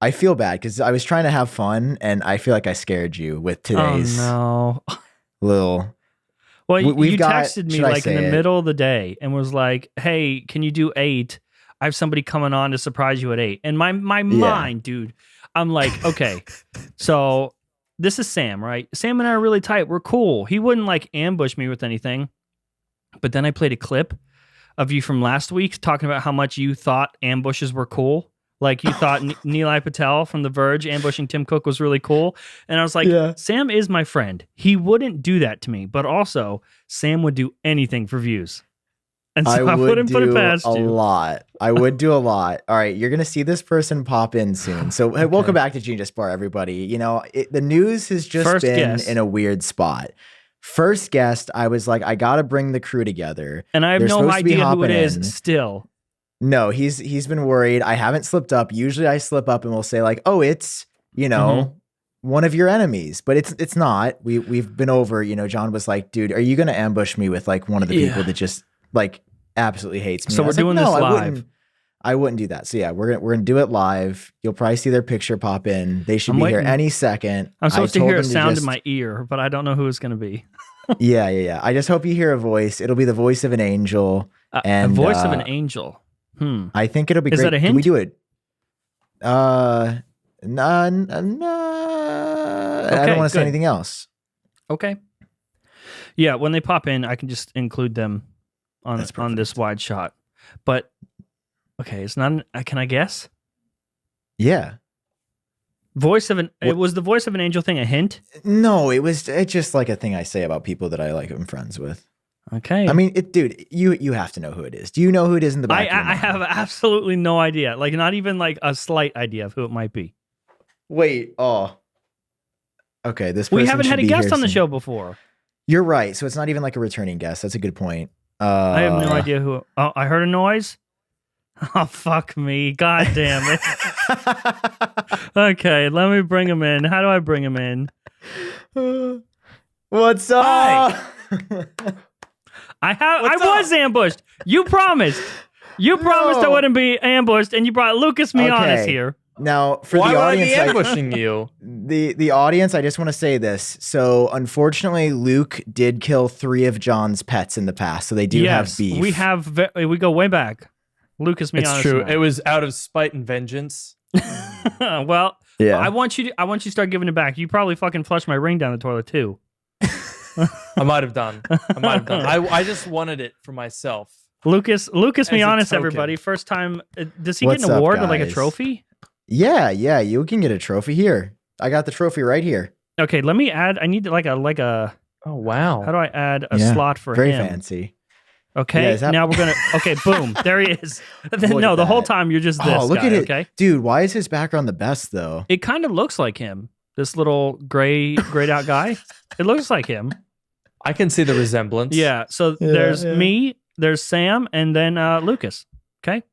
I feel bad because I was trying to have fun, and I feel like I scared you with today's little. Well, you texted me like in the middle of the day and was like, "Hey, can you do 8? I have somebody coming on to surprise you at 8." And my mind, dude, I'm like, okay, so this is Sam, right? Sam and I are really tight. We're cool. He wouldn't like ambush me with anything. But then I played a clip of you from last week talking about how much you thought ambushes were cool. Like you thought Nilay Patel from The Verge ambushing Tim Cook was really cool. And I was like, Sam is my friend. He wouldn't do that to me. But also, Sam would do anything for views. And so I wouldn't put it past you. I would do a lot. All right, you're going to see this person pop in soon. So hey, welcome back to Genius Bar, everybody. You know, the news has just been in a weird spot. First guest, I was like, I got to bring the crew together. And I have no idea who it is still. No, he's been worried. I haven't slipped up. Usually I slip up and we'll say like, oh, it's, you know, one of your enemies, but it's not. We've been over, you know, John was like, dude, are you going to ambush me with like one of the people that just like absolutely hates me? So we're doing this live. I wouldn't do that. So yeah, we're gonna do it live. You'll probably see their picture pop in. They should be here any second. I'm supposed to hear a sound in my ear, but I don't know who it's gonna be. Yeah. I just hope you hear a voice. It'll be the voice of an angel. And a voice of an angel. I think it'll be great. Is that a hint? Can we do it? No. I don't want to say anything else. Okay. Yeah, when they pop in, I can just include them on this wide shot. But okay, it's not. Can I guess? Yeah. It was the voice of an angel thing a hint? No, it's just like a thing I say about people that I like I'm friends with. Okay. I mean, dude, you have to know who it is. Do you know who it is in the back? I have absolutely no idea. Like not even like a slight idea of who it might be. Wait. Oh. Okay. This person we haven't had a guest on the soon. show before. You're right. So it's not even like a returning guest. That's a good point. I have no idea who. Oh, I heard a noise. Oh, fuck me. God damn it. Okay, let me bring him in. How do I bring him in? What's up? I was ambushed. You promised. You promised I wouldn't be ambushed, and you brought Lucas Mianis here. Now, for Why the would audience, I be ambushing you? The audience, I just want to say this. So, unfortunately, Luke did kill 3 of John's pets in the past, so they do have beef. We go way back. Lucas Mianis. It's true. It was out of spite and vengeance. Well, yeah. I want you to start giving it back. You probably fucking flushed my ring down the toilet too. I might have done. I just wanted it for myself. Lucas Mianis, everybody. First time. Does he get an award or like a trophy? Yeah, you can get a trophy here. I got the trophy right here. Okay, let me add. I need like a. Oh wow! How do I add a slot for him? Very fancy. Okay, now we're gonna. Okay, boom, there he is. No, the whole time you're just this. Oh, look guy, at it, okay? Dude. Why is his background the best though? It kind of looks like him. This little grayed out guy. It looks like him. I can see the resemblance. Yeah. So there's me. There's Sam, and then Lucas. Okay.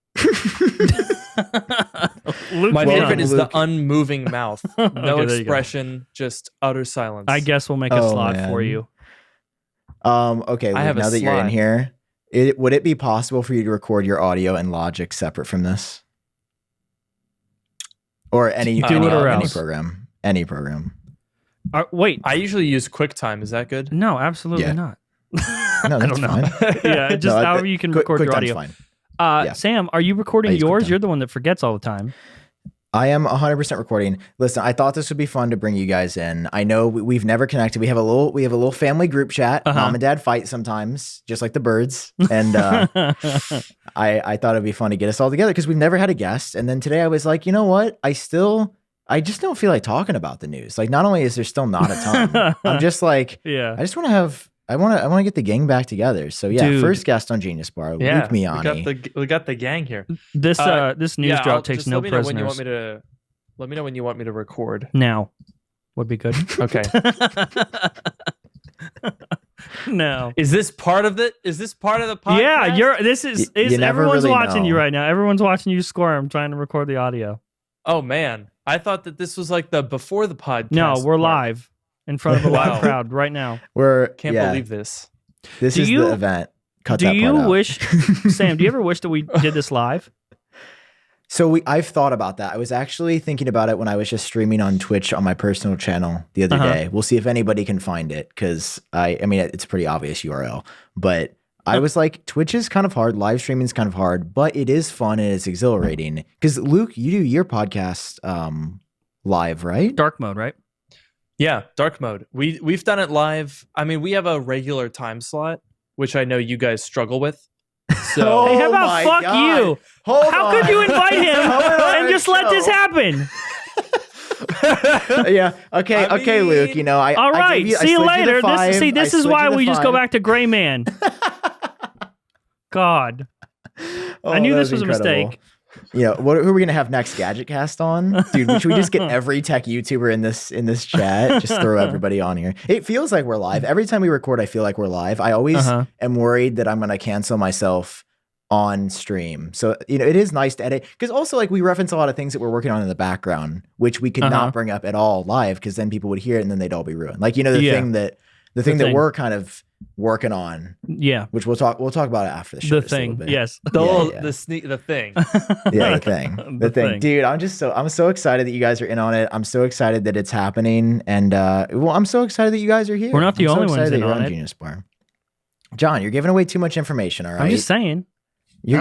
My favorite is the unmoving mouth. No expression, just utter silence. I guess we'll make a slot for you. Okay, Luke, now that you're in here, would it be possible for you to record your audio in Logic separate from this? Or any program? Any program. Wait. I usually use QuickTime. Is that good? No, absolutely not. No, that's fine. Yeah, just however you can record your audio. Fine. Sam, are you recording yours? You're the one that forgets all the time. I am 100% recording. Listen, I thought this would be fun to bring you guys in. I know we've never connected. We have a little family group chat. Mom and dad fight sometimes, just like the birds. And I thought it'd be fun to get us all together because we've never had a guest. And then today I was like, you know what? I just don't feel like talking about the news. Like, not only is there still not a ton, I'm just like, I just want to have. I want to get the gang back together. So yeah, dude. First guest on Genius Bar, Luke Miani. We got the gang here. This news drop takes no prisoners. Let me know when you want me to record. Now would be good. Okay. No. Is this part of the podcast? Yeah, everyone's watching you right now. Everyone's watching you squirm trying to record the audio. Oh man, I thought that this was like the before the podcast. No, we're live. In front of a live crowd right now. Can't believe this. This is the event. Do you wish, Sam, do you ever wish that we did this live? So I've thought about that. I was actually thinking about it when I was just streaming on Twitch on my personal channel the other day. We'll see if anybody can find it because I mean, it's a pretty obvious URL. But I was like, Twitch is kind of hard. Live streaming is kind of hard, but it is fun and it's exhilarating. Because Luke, you do your podcast live, right? Dark mode, right? Yeah, dark mode. We've done it live. I mean, we have a regular time slot, which I know you guys struggle with. So hey, how about fuck God. You? How could you invite him and just let this happen? Yeah. Okay. Okay, Luke. You know, all right. See you later. This is why we just go back to Gray Man. God. I knew this was incredible. A mistake. Yeah, who are we gonna have next? Gadget Cast on, dude? Should we just get every tech YouTuber in this chat? Just throw everybody on here. It feels like we're live every time we record. I feel like we're live. I always am worried that I'm gonna cancel myself on stream. So it is nice to edit because also like we reference a lot of things that we're working on in the background, which we could not bring up at all live because then people would hear it and then they'd all be ruined. Like the thing that we're kind of working on, which we'll talk about it after the show. The thing, yes, the thing, the thing, dude. I'm so excited that you guys are in on it. I'm so excited that it's happening, and I'm so excited that you guys are here. We're not the only ones in on it. Genius Bar. John, you're giving away too much information. All right, I'm just saying. There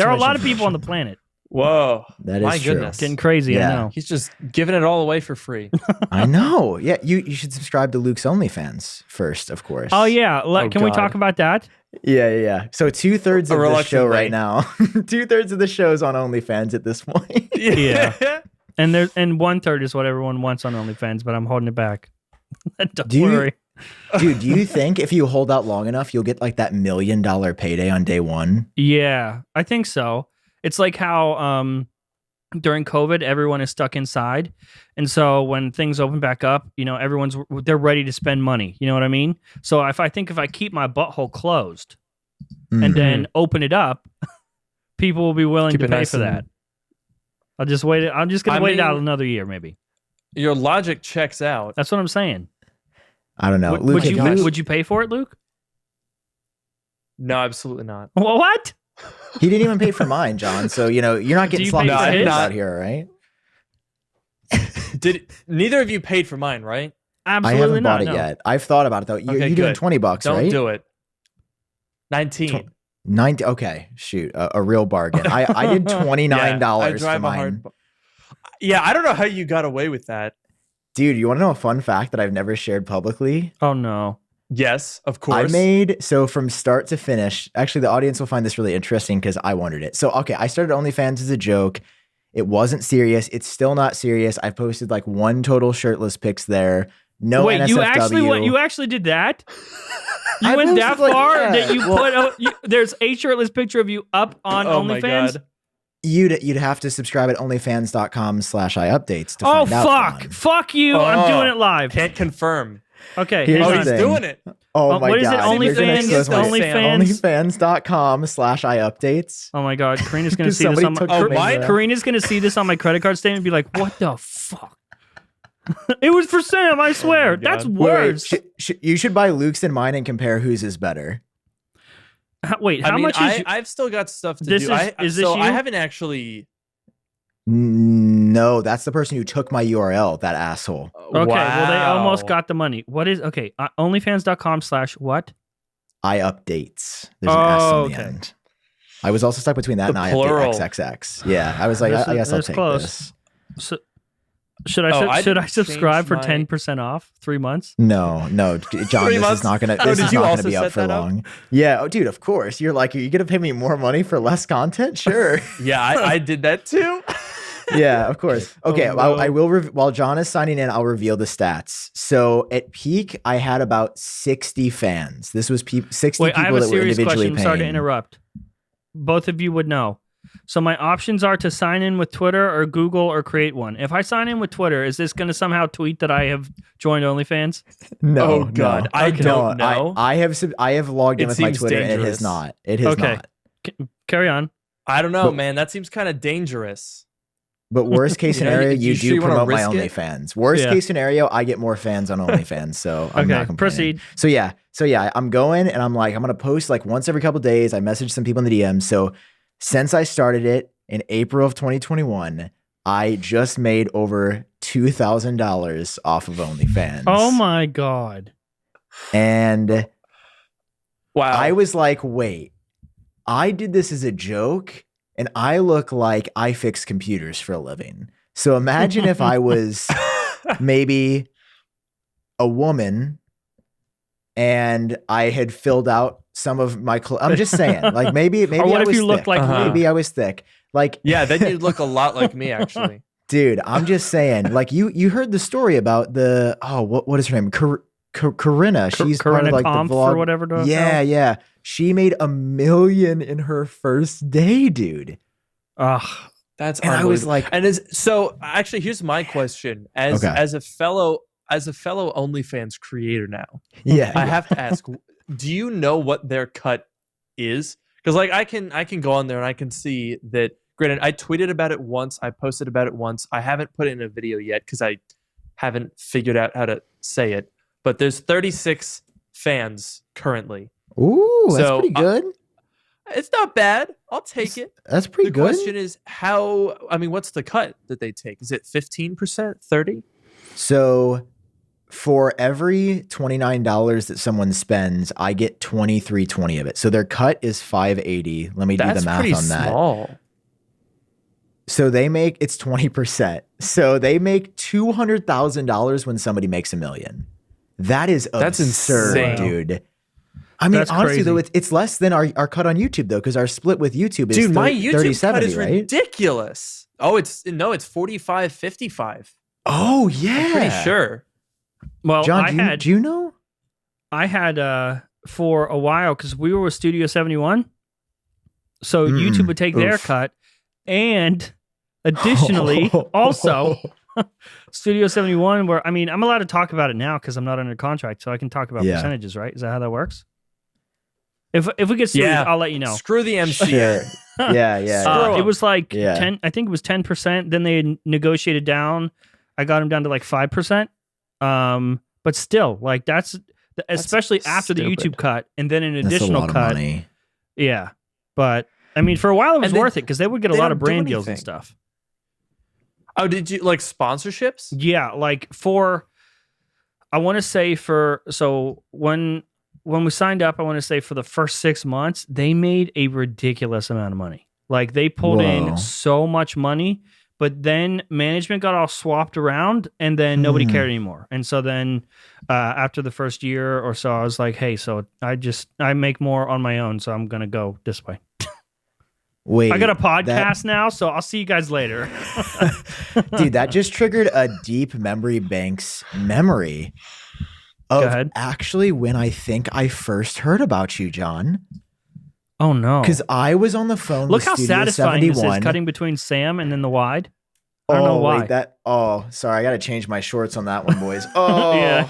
are a lot of people on the planet. Whoa, that is my true. goodness, getting crazy. I know. He's just giving it all away for free. I know. Yeah, you should subscribe to Luke's OnlyFans first, of course. Oh yeah, can we talk about that? Yeah. So 2/3 of the show right now, 2/3 of the show is on OnlyFans at this point. Yeah, and 1/3 is what everyone wants on OnlyFans, but I'm holding it back. Don't worry. Dude, do you think if you hold out long enough, you'll get like that $1 million payday on day one? Yeah, I think so. It's like how during COVID, everyone is stuck inside. And so when things open back up, they're ready to spend money. You know what I mean? So if I keep my butthole closed and then open it up, people will be willing to pay for that. I'll just wait. I'm just going to wait out another year, maybe. Your logic checks out. That's what I'm saying. I don't know. Luke, would you pay for it, Luke? No, absolutely not. What? He didn't even pay for mine, John. So, you're not getting sloppy out here, right? Neither of you paid for mine, right? Absolutely I haven't not, bought it yet. I've thought about it, though. You're doing $20, right? Don't do it. 19. 90. Okay, shoot. A real bargain. I did $29 for mine. Yeah, I don't know how you got away with that. Dude, you want to know a fun fact that I've never shared publicly? Oh, no. Yes, of course. So from start to finish, actually the audience will find this really interesting because I wanted it. So, okay, I started OnlyFans as a joke. It wasn't serious. It's still not serious. I posted like 1 total shirtless pics there. No Wait, NSFW. you actually did that? You went that far that you put there's a shirtless picture of you up on OnlyFans? You'd have to subscribe at onlyfans.com/iupdates to find out. Fuck you. I'm doing it live. Can't confirm. Okay. He's doing it. Oh my God. What is it? OnlyFans? Onlyfans.com/iupdates. Oh my God. Karina's going to see this on Karina's going to see this on my credit card statement and be like, what the fuck? It was for Sam, I swear. That's worse. Wait, you should buy Luke's and mine and compare whose is better. Wait, how much is... I've still got stuff to do. Is this you? I haven't actually... No, that's the person who took my URL, that asshole. Okay, well, they almost got the money. What is... Okay, onlyfans.com/what? iUpdates. There's an S on the end. I was also stuck between that and iUpdate XXX. Yeah, I was like, I guess I'll take this. So, should I subscribe for 10% off 3 months? No, John, this is not gonna be up for long. Yeah, dude, of course. You're like, are you gonna pay me more money for less content? Sure. Yeah, I did that too. Yeah, of course. Okay, I will. While John is signing in, I'll reveal the stats. So at peak, I had about 60 fans. This was 60 people that were individually paying. I'm sorry to interrupt. Both of you would know. So my options are to sign in with Twitter or Google or create one. If I sign in with Twitter, is this going to somehow tweet that I have joined OnlyFans? No. Oh God, I don't know. I have logged in with my Twitter and it has not. It has not. Carry on. I don't know, man. That seems kind of dangerous. But worst case scenario, you do promote my OnlyFans. Worst case scenario, I get more fans on OnlyFans. So I'm not complaining. Proceed. So yeah, I'm going and I'm like, I'm going to post like once every couple of days. I message some people in the DMs. So since I started it, in April of 2021, I just made over $2,000 off of OnlyFans. Oh my God. And wow. I was like, wait, I did this as a joke and I look like I fix computers for a living. So imagine if I was maybe a woman and I had filled out some of my I'm just saying, like maybe or what I if was you thick. looked like maybe I was thick. Like yeah, then you'd look a lot like me actually. Dude, I'm just saying, like you heard the story about the what is her name? Corinna. She's part of like the vlog or whatever. Yeah. She made $1 million in her first day, dude. Ugh. That's and I was like, and so actually, here's my question as a fellow OnlyFans creator now. Yeah, I have to ask, do you know what their cut is? Because like I can go on there and I can see that. Granted, I tweeted about it once, I posted about it once. I haven't put it in a video yet because I haven't figured out how to say it. But there's 36 fans currently. Ooh, that's pretty good. It's not bad. I'll take it. That's pretty good. The question is what's the cut that they take? Is it 15%, 30%? So for every $29 that someone spends, I get $23.20 of it. So their cut is $5.80. Let me do the math on that. Small. So they make, it's 20%. So they make $200,000 when somebody makes $1 million. That's absurd, insane. Dude. I mean, honestly, though, it's less than our cut on YouTube, though, because our split with YouTube is my YouTube cut is right? ridiculous. Oh, it's 45-55. Oh, yeah. I'm pretty sure. Well, John, do you know? I had for a while, because we were with Studio 71. So YouTube would take their cut. And additionally, also, Studio 71, where, I mean, I'm allowed to talk about it now because I'm not under contract, so I can talk about percentages, right? Is that how that works? If we get sued, I'll let you know. Screw the MC. Yeah. It was like 10, I think it was 10%. Then they negotiated down. I got them down to like 5%. But still, like that's especially after the YouTube cut and then an additional cut. Money. Yeah. But I mean, for a while it was worth it because they would get a lot of brand deals and stuff. Oh, did you like sponsorships? Yeah, like I want to say when we signed up, I want to say for the first 6 months, they made a ridiculous amount of money. Like they pulled in so much money, but then management got all swapped around and then nobody cared anymore. And so then after the first year or so, I was like, hey, so I make more on my own, so I'm going to go this way. Wait, I got a podcast now, so I'll see you guys later. Dude, that just triggered a deep memory bank's memory of actually when I think I first heard about you, John. Oh, no. Because I was on the phone Look with how Studio satisfying 71. this is, cutting between Sam and then the wide. I don't know why. Sorry, I got to change my shorts on that one, boys. Oh, yeah.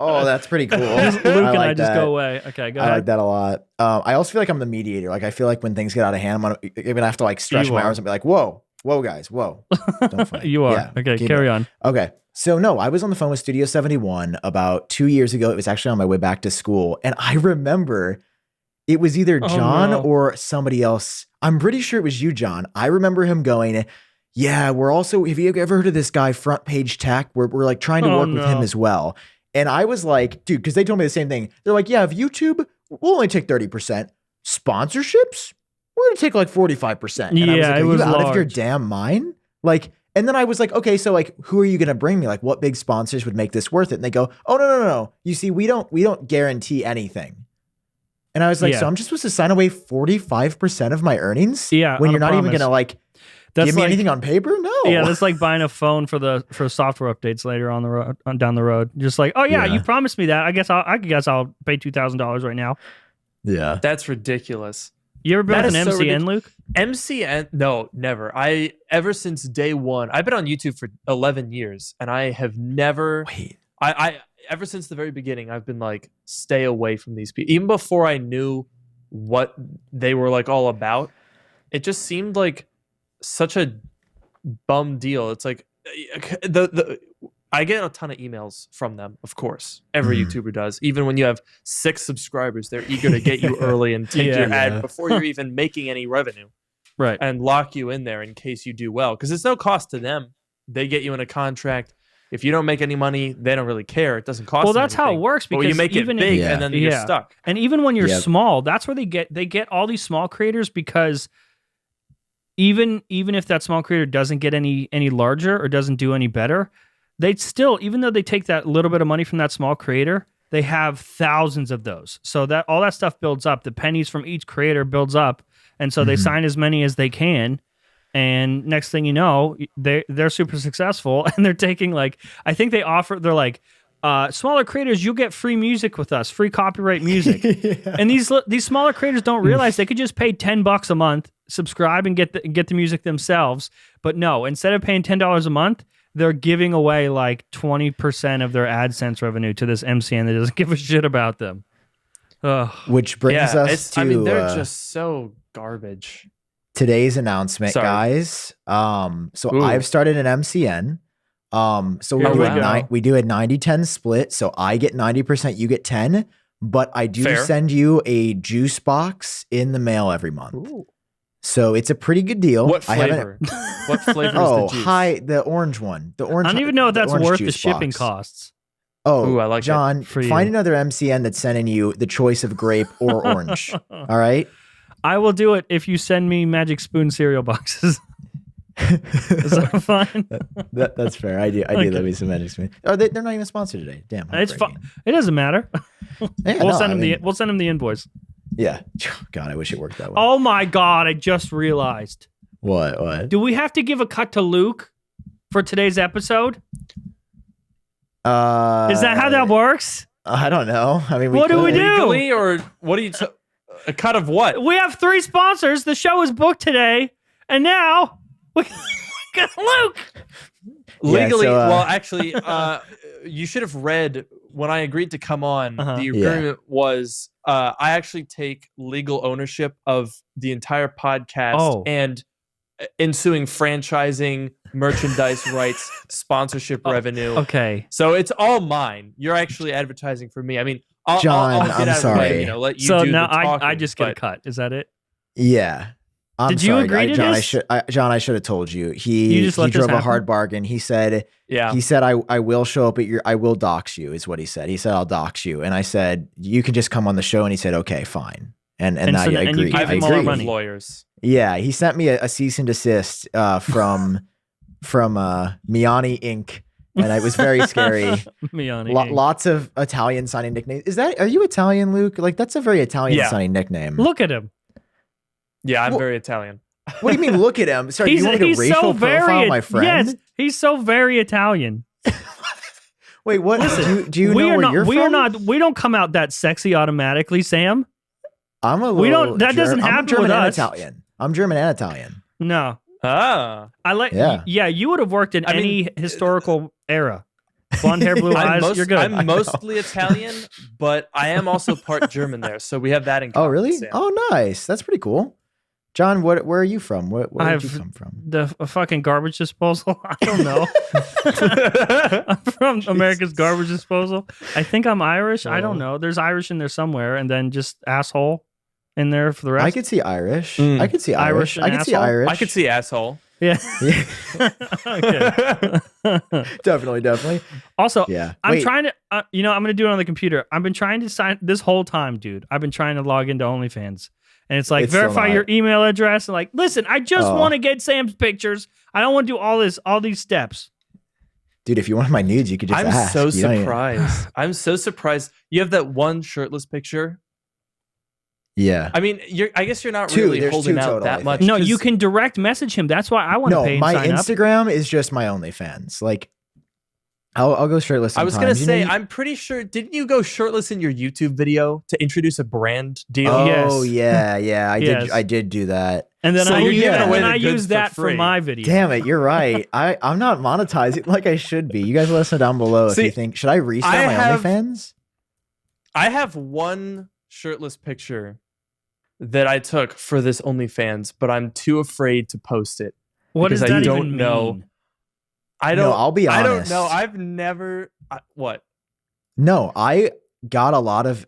Oh, that's pretty cool. Luke and I just go away. Okay, go ahead. I like that a lot. I also feel like I'm the mediator. Like I feel like when things get out of hand, I'm gonna have to like stretch my arms and be like, "Whoa, guys, whoa, don't fight." You are. Okay, carry on. Okay, so no, I was on the phone with Studio 71 about 2 years ago. It was actually on my way back to school, and I remember it was either John or somebody else. I'm pretty sure it was you, John. I remember him going, "Yeah, we're also. Have you ever heard of this guy, Front Page Tech? We're like trying to work with him as well." And I was like, dude, because they told me the same thing. They're like, yeah, if YouTube, we'll only take 30%. Sponsorships, we're going to take like 45%. And I was like, are you out of your damn mind? Like, and then I was like, okay, so like, who are you going to bring me? Like, what big sponsors would make this worth it? And they go, oh, no. You see, we don't guarantee anything. And I was like, so I'm just supposed to sign away 45% of my earnings? Yeah. When you're not even going to like, give me anything on paper? No. Yeah, that's like buying a phone for software updates later on the road, down the road. Just like, oh yeah, you promised me that. I guess I'll pay $2,000 right now. Yeah, that's ridiculous. You ever been with an MCN, Luke? MCN? No, never. Ever since day one, I've been on YouTube for 11 years, and I have never. Wait. I ever since the very beginning, I've been like, stay away from these people. Even before I knew what they were like all about, it just seemed like such a bum deal. It's like I get a ton of emails from them, of course. Every YouTuber does. Even when you have 6 subscribers, they're eager to get you early and take your ad before you're even making any revenue. right, and lock you in there in case you do well, because it's no cost to them. They get you in a contract. If you don't make any money, they don't really care. It doesn't cost. Well, them that's anything. how it works. But Because you make it big, and then you're stuck. And even when you're small, that's where they get all these small creators, because even if that small creator doesn't get any larger or doesn't do any better, they'd still, even though they take that little bit of money from that small creator, they have thousands of those. So that all that stuff builds up. The pennies from each creator builds up, and so they sign as many as they can. And next thing you know, they're super successful, and they're taking, like, I think they're like, smaller creators, you'll get free music with us, free copyright music. And these smaller creators don't realize they could just pay $10 a month, subscribe, and get the music themselves. But no, instead of paying $10 a month, they're giving away like 20% of their AdSense revenue to this MCN that doesn't give a shit about them. Ugh. Which brings us to... I mean, they're just so garbage. Today's announcement, guys. I've started an MCN. So we do a 90-10 split. So I get 90%, you get 10. But I do send you a juice box in the mail every month. Ooh. So it's a pretty good deal. What flavor? What flavor is the juice? The orange one. The orange. I don't even know if that's worth the shipping costs. Oh, I like John, find another MCN that's sending you the choice of grape or orange. All right. I will do it if you send me Magic Spoon cereal boxes. Is that fine? That's fair. I do love me some Magic Spoon. Oh, they're not even sponsored today. Damn. It's fine. It doesn't matter. We'll send them the invoice. Yeah. God, I wish it worked that way. Oh my God, I just realized. What? Do we have to give a cut to Luke for today's episode? Is that how that works? I don't know. I mean, what do we do? Legally, or what do you... A cut of what? We have 3 sponsors. The show is booked today, and now we got Luke. Legally, well, actually, you should have read when I agreed to come on. The agreement was I actually take legal ownership of the entire podcast and ensuing franchising, merchandise rights, sponsorship revenue. Okay, so it's all mine. You're actually advertising for me. I mean, John, I'm sorry. Let you so do now the talking, I just get a cut. Is that it? Yeah. Did you agree to John, this? John, I should have told you. He drove a hard bargain. He said, I will show up at I will dox you, is what he said. He said, I'll dox you. And I said, you can just come on the show. And he said, okay, fine. And I agreed. I agree. Lawyers. Yeah. He sent me a cease and desist from Miani Inc. And it was very scary. Lots of Italian sounding nicknames. Are you Italian, Luke? Like, that's a very Italian sounding nickname. Look at him. Yeah, I'm very Italian. What do you mean, look at him? Sorry, do you want me to racial profile my friend? Yes, he's so very Italian. Wait, what? Listen, do you know where you're from? We don't come out that sexy automatically, Sam. I'm a little... We don't... That doesn't happen with us. I'm German and Italian. No. Ah. Yeah, you would have worked in any historical era. Blonde hair, blue eyes, you're good. I'm mostly Italian, but I am also part German there, so we have that in common. Oh, really? Sam. Oh, nice. That's pretty cool. John, where are you from? Where did you come from? The fucking garbage disposal. I don't know. I'm from America's garbage disposal. I think I'm Irish. I don't know. There's Irish in there somewhere, and then just asshole in there for the rest. I could see Irish. I could see Irish. I could see Irish. I could see asshole. Yeah. Definitely. Also, I'm trying to, I'm going to do it on the computer. I've been trying to sign this whole time, dude. I've been trying to log into OnlyFans. And it's like, verify your email address. And like, listen, I just want to get Sam's pictures. I don't want to do all these steps. Dude, if you want my nudes, you could just ask. I'm so surprised. I'm so surprised. You have that one shirtless picture. Yeah. I mean, I guess you're not really holding out total, that much. No, you can direct message him. That's why I want to pay and sign up. My Instagram is just my OnlyFans. Like, I'll go shirtless sometimes. I was going to say, I'm pretty sure, didn't you go shirtless in your YouTube video to introduce a brand deal? Oh, yeah. I did do that. And then I used that for my video. Damn it, you're right. I'm not monetizing like I should be. You guys let us know down below if you think, should I restart my OnlyFans? I have one shirtless picture that I took for this OnlyFans, but I'm too afraid to post it. What does that even mean? I'll be honest. I don't know. I've never... what? No, I got a lot of...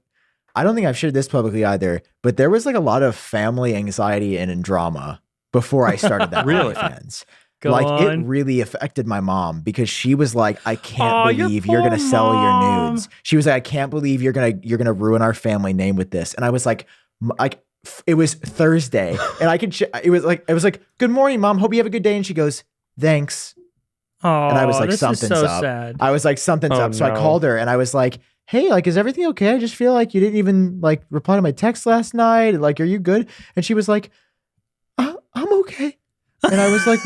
I don't think I've shared this publicly either, but there was like a lot of family anxiety and drama before I started that Really? OnlyFans. Go like on. it really affected my mom because she was like, I can't believe you're poor gonna sell your mom. nudes. She was like, I can't believe you're gonna ruin our family name with this. And I was like, it was Thursday, and I could. It was like, good morning, Mom. Hope you have a good day. And she goes, thanks. Oh, And I was like, this something's is so up. sad. I was like, something's up. So I called her and I was like, hey, like, is everything okay? I just feel like you didn't even like reply to my text last night. Like, are you good? And she was like, I'm okay. And I was like,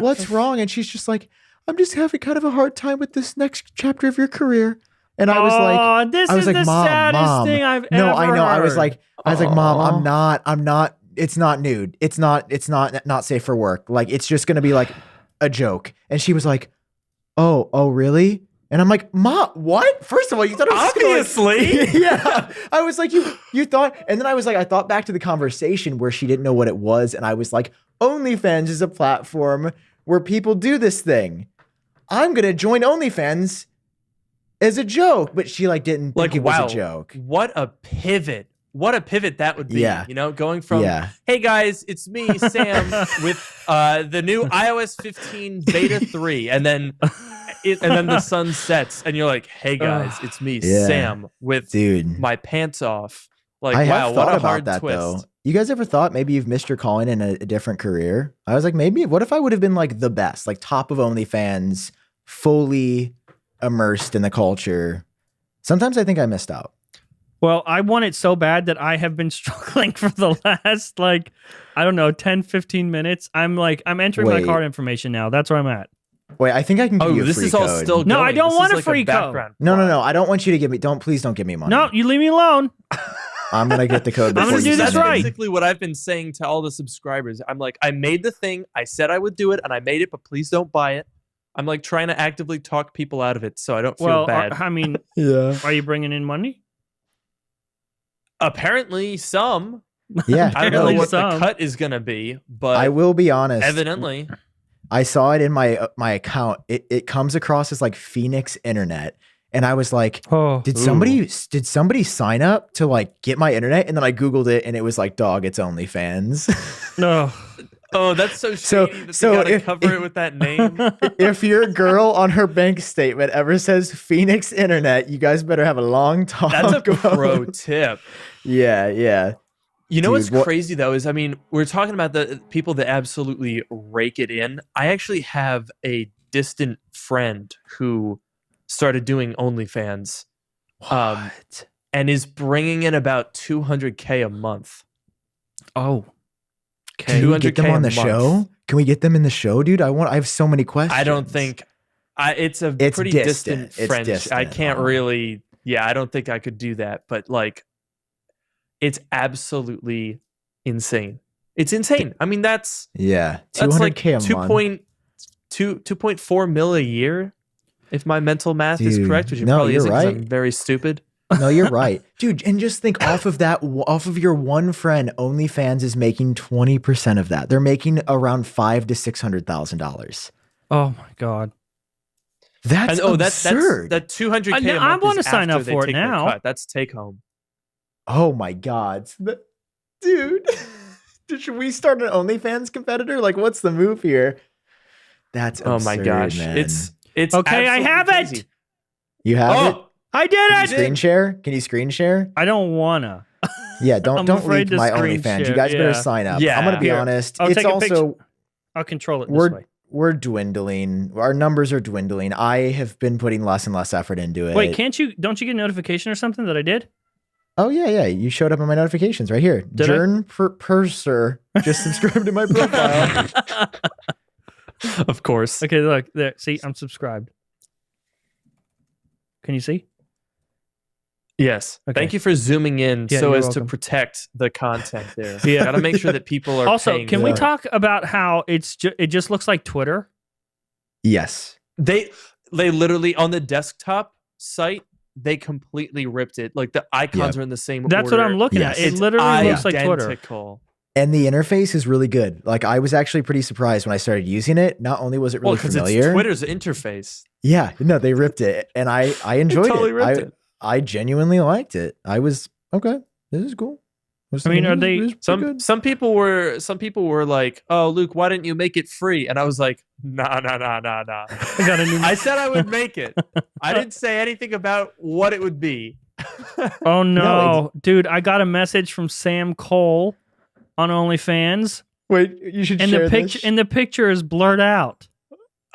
what's wrong? And she's just like, I'm just having kind of a hard time with this next chapter of your career. And I was like, this is the saddest thing I've ever no, I know. heard. I was like, Mom, I'm not, it's not nude. It's not safe for work. Like, it's just going to be like a joke. And she was like, oh, really? And I'm like, Mom, what? First of all, you thought it was obviously. Yeah. I was like, you thought, and then I was like, I thought back to the conversation where she didn't know what it was. And I was like, OnlyFans is a platform where people do this thing. I'm going to join OnlyFans as a joke. But she like didn't think it was a joke. What a pivot. What a pivot that would be. Yeah. You know, going from, hey guys, it's me, Sam, with the new iOS 15 beta 3. And then the sun sets and you're like, hey guys, it's me, Sam, with my pants off. Like, I wow, have thought what a about hard that twist. though. You guys ever thought maybe you've missed your calling in a different career? I was like, maybe what if I would have been like the best, like top of OnlyFans, fully immersed in the culture? Sometimes I think I missed out. Well, I want it so bad that I have been struggling for the last, like, I don't know, 10, 15 minutes. I'm entering my card information now. That's where I'm at. Wait, I think I can give you a free code. This is all still going. No, I don't want a like free code. No. I don't want you to give me, please don't give me money. No, you leave me alone. I'm going to get the code before I'm gonna you do this send it. right. Basically what I've been saying to all the subscribers. I'm like, I made the thing. I said I would do it and I made it, but please don't buy it. I'm like trying to actively talk people out of it so I don't feel bad. I mean, are you bringing in money? Apparently some. Yeah. I don't know what the cut is going to be, but I will be honest. Evidently. I saw it in my account. It comes across as like Phoenix Internet. And I was like, did somebody sign up to like get my internet? And then I Googled it and it was like, dog, it's OnlyFans. No. Oh, that's so shady that they gotta cover it with that name. If your girl on her bank statement ever says Phoenix Internet, you guys better have a long talk. That's a pro tip. Yeah. You know what's crazy though is, I mean, we're talking about the people that absolutely rake it in. I actually have a distant friend who started doing OnlyFans, and is bringing in about $200K a month. Oh, can we get them on the show? Can we get them in the show, dude? I have so many questions. I don't think it's pretty distant friend. I can't really. Yeah, I don't think I could do that. But like, it's absolutely insane. It's insane. I mean, that's $200K like a month. 2.4 mil a year, if my mental math is correct, which it probably isn't because I'm very stupid. No, you're right. Dude, and just think off of your one friend, OnlyFans is making 20% of that. They're making around $500,000 to $600,000. Oh my God. That's absurd. That $200K a month I want to sign up after for they it take their now. cut. That's take home. Oh my God. Dude, should we start an OnlyFans competitor? Like, what's the move here? That's absurd, my gosh. man. It's okay, I have crazy. it. You have it? I did it. Can you screen share? Can you screen share? I don't wanna. Yeah, don't leak my OnlyFans. You guys better sign up. Yeah. I'm gonna be honest. I'll it's take a also picture. I'll control it this way. We're dwindling. Our numbers are dwindling. I have been putting less and less effort into it. Wait, don't you get a notification or something that I did? Oh yeah. You showed up in my notifications right here. Jern Purser just subscribed to my profile. Of course. Okay, look there. See, I'm subscribed. Can you see? Yes. Okay. Thank you for zooming in so as welcome. to protect the content there. Yeah. Got to make sure that people are Also, paying can for we it. talk about how it just looks like Twitter? Yes. They literally on the desktop site, they completely ripped it. Like the icons are in the same That's order. what I'm looking at. It literally looks like Twitter. Identical. And the interface is really good. Like I was actually pretty surprised when I started using it. Not only was it really familiar. It's Twitter's interface. Yeah, no, they ripped it, and I enjoyed totally ripped it. I genuinely liked it. I was okay. This is cool. I mean, are they some people were like, "Oh, Luke, why didn't you make it free?" And I was like, "Nah." I said I would make it. I didn't say anything about what it would be. Oh no, dude! I got a message from Sam Cole on OnlyFans. Wait, you should share this. And the picture is blurred out.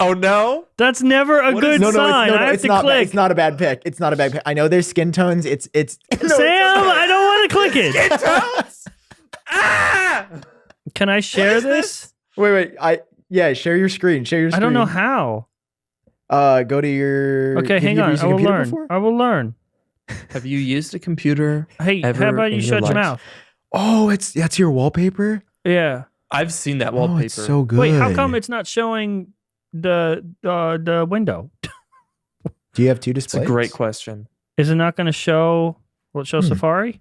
Oh no, that's never a good sign. I have to click. It's not a bad pick. It's not a bad pick. I know there's skin tones. It's Sam, I don't want to click it. Skin tones. Ah! Can I share this? Wait. Share your screen. I don't know how. Go to your. Okay, hang on. I will learn. Before? I will learn. Have you used a computer? Hey, how about you shut your mouth? Oh, that's your wallpaper? Yeah. I've seen that wallpaper. Oh, it's so good. Wait, how come it's not showing the window? Do you have two displays? It's a great question. Is it not going to show? Will it show Safari?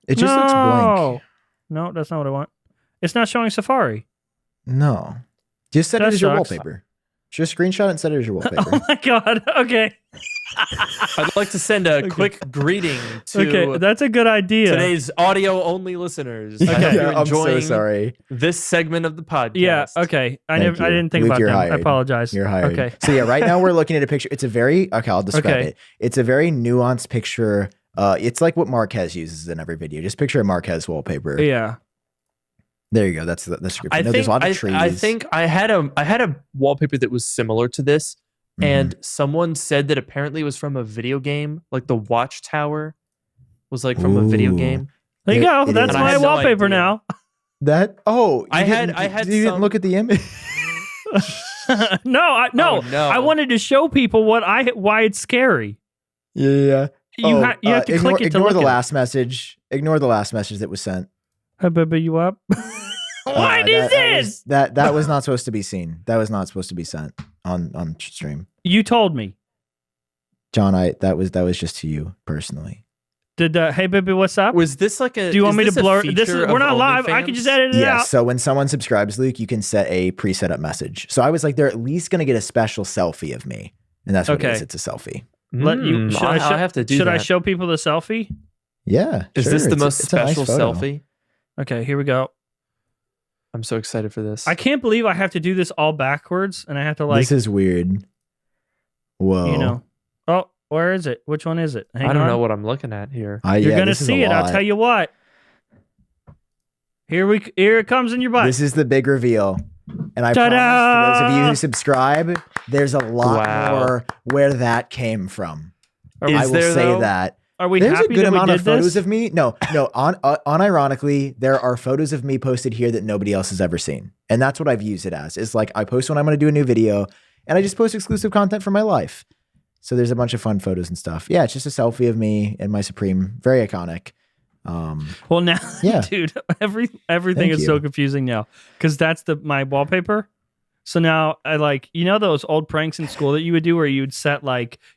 It just looks blank. No, that's not what I want. It's not showing Safari. No. Just set it as your wallpaper. Just screenshot it and set it as your wallpaper. Oh my god. Okay. I'd like to send a quick greeting to that's a good idea. Today's audio-only listeners. Okay. You're enjoying I'm so sorry. This segment of the podcast. Yeah, okay. I didn't think about that. Hired. I apologize. You're hired. Okay. So yeah, right now we're looking at a picture. It's a very I'll describe it. It's a very nuanced picture. It's like what Marquez uses in every video. Just picture a Marquez wallpaper. Yeah. There you go. That's the description. There's a lot of trees. I think I had a wallpaper that was similar to this, and someone said that apparently it was from a video game, like the Watchtower was like from a video game. There you go. That's my wallpaper now. I didn't look at the image. No. I wanted to show people why it's scary. Yeah. You have to click it to ignore look the at last message. Ignore the last message that was sent. Hi, baby, you up? What is this? That was not supposed to be seen. That was not supposed to be sent on stream. You told me, John. That was just to you personally. Did hey baby, what's up? Was this like a? Do you want me to blur this? We're not live. I can just edit it out. So when someone subscribes, Luke, you can set a pre-set up message. So I was like, they're at least gonna get a special selfie of me, and that's what it is. It's a selfie. I have to do that. Should I show people the selfie? Yeah. Is this the most special selfie? Okay, here we go. I'm so excited for this. I can't believe I have to do this all backwards, and I have to like. This is weird. Whoa. Oh, where is it? Which one is it? I don't know what I'm looking at here. You're gonna see it. I'll tell you what. Here it comes in your butt. This is the big reveal. And I promise to those of you who subscribe, there's a lot more where that came from. I will say that. Are we There's happy a good that amount we of did photos this? of me. No. Unironically, there are photos of me posted here that nobody else has ever seen. And that's what I've used it as. It's like I post when I'm going to do a new video, and I just post exclusive content from my life. So there's a bunch of fun photos and stuff. Yeah, it's just a selfie of me and my Supreme. Very iconic. Well, now, dude, everything is so confusing now because that's my wallpaper. So now I those old pranks in school that you would do where you'd set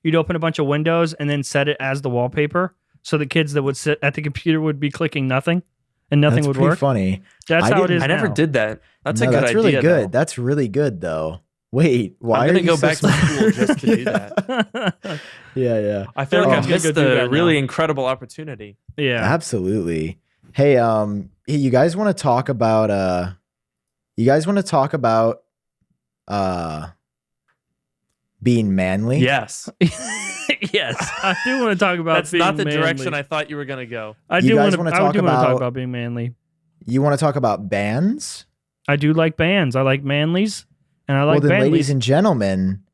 you'd open a bunch of windows and then set it as the wallpaper. So the kids that would sit at the computer would be clicking nothing and nothing would work. Funny. That's how it is. I never did that. That's a good idea. Really good. Though. That's really good though. Wait, why I'm are you go back to school just to do that? Yeah. I feel like I missed a really incredible opportunity. Yeah, absolutely. Hey, you guys want to talk about? Being manly? Yes. Yes, I do want to talk about. That's being not the manly. direction I thought you were going to go. I do want to talk about being manly. You want to talk about bands? I do like bands. I like manlies, and I like bandlies. Ladies and gentlemen,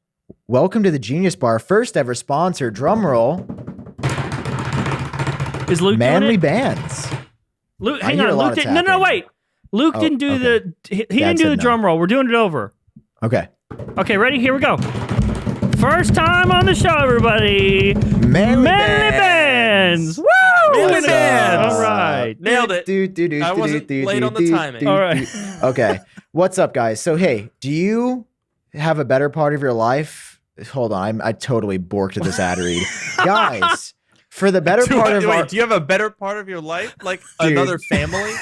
welcome to the Genius Bar, first ever sponsor. Drum roll. Is Luke manly bands? Luke, hang on. Luke didn't. No, wait. Luke didn't do the. He didn't do the drum roll. We're doing it over. Okay. Okay, ready? Here we go. First time on the show, everybody. Manly bands. Woo! Manly bands. All right. Nailed it. I wasn't late on the timing. All right. Okay. What's up, guys? So, hey, do you have a better part of your life? Hold on. I totally borked at this ad read. Guys, for the better part of our... do you have a better part of your life? Like another family?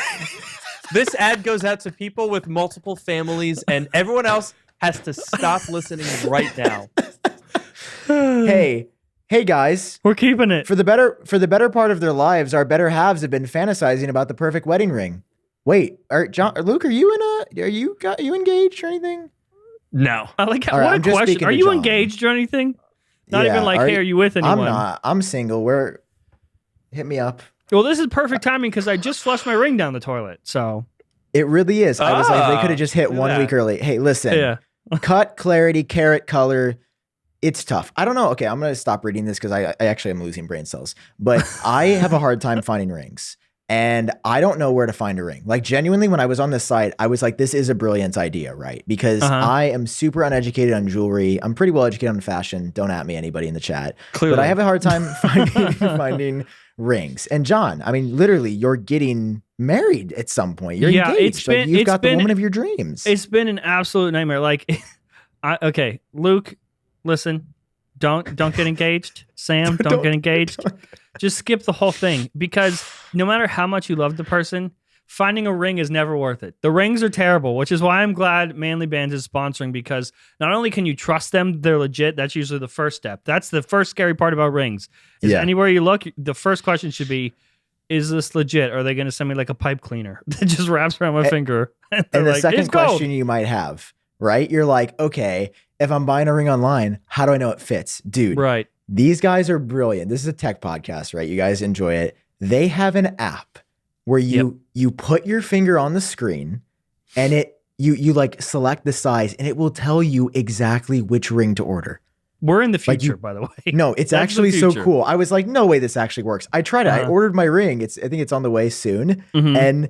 This ad goes out to people with multiple families, and everyone else has to stop listening right now. Hey, hey guys, we're keeping it for the better part of their lives. Our better halves have been fantasizing about the perfect wedding ring. Wait, John or Luke, are you engaged or anything? No. I like what a question. Are you engaged or anything? Not even like, hey, are you with anyone? I'm not. I'm single. Hit me up. Well, this is perfect timing because I just flushed my ring down the toilet. So it really is. I was like, they could have just hit 1 week early. Hey, listen, cut, clarity, carat, color. It's tough. I don't know. Okay, I'm going to stop reading this because I actually am losing brain cells. But I have a hard time finding rings. And I don't know where to find a ring. Like genuinely, when I was on this site, I was like, this is a brilliant idea, right? Because I am super uneducated on jewelry. I'm pretty well educated on fashion. Don't at me, anybody in the chat. Clearly. But I have a hard time finding rings. And John, I mean, literally, you're getting married at some point. You're engaged. You've got the woman of your dreams. It's been an absolute nightmare. Like, okay, Luke, listen, don't get engaged. Sam, don't get engaged. Just skip the whole thing because no matter how much you love the person, finding a ring is never worth it. The rings are terrible, which is why I'm glad Manly Bands is sponsoring because not only can you trust them, they're legit. That's usually the first step. That's the first scary part about rings. Anywhere you look, the first question should be, is this legit? Or are they going to send me like a pipe cleaner that just wraps around my finger? And the second question you might have, right? You're like, okay, if I'm buying a ring online, how do I know it fits? Dude, right. These guys are brilliant. This is a tech podcast, right? You guys enjoy it. They have an app where you put your finger on the screen and you like select the size and it will tell you exactly which ring to order. We're in the future, by the way. No, it's actually so cool. I was like, no way this actually works. I tried it. I ordered my ring. I think it's on the way soon. And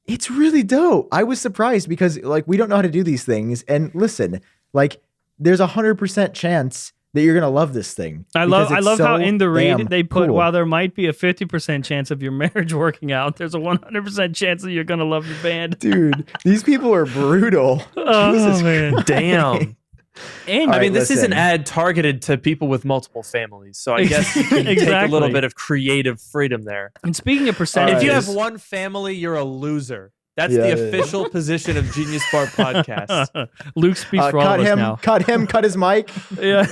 it's really dope. I was surprised because like we don't know how to do these things. And listen, like there's 100% chance that you're going to love this thing. I love how in the read they put, while there might be a 50% chance of your marriage working out, there's a 100% chance that you're going to love the band. Dude, these people are brutal. Oh, man. Damn. And I mean, this is an ad targeted to people with multiple families. So I guess you can take a little bit of creative freedom there. And speaking of percentages. If you have one family, you're a loser. That's the official position of Genius Bar Podcast. Luke speaks for all of us now. Cut his mic. Yeah.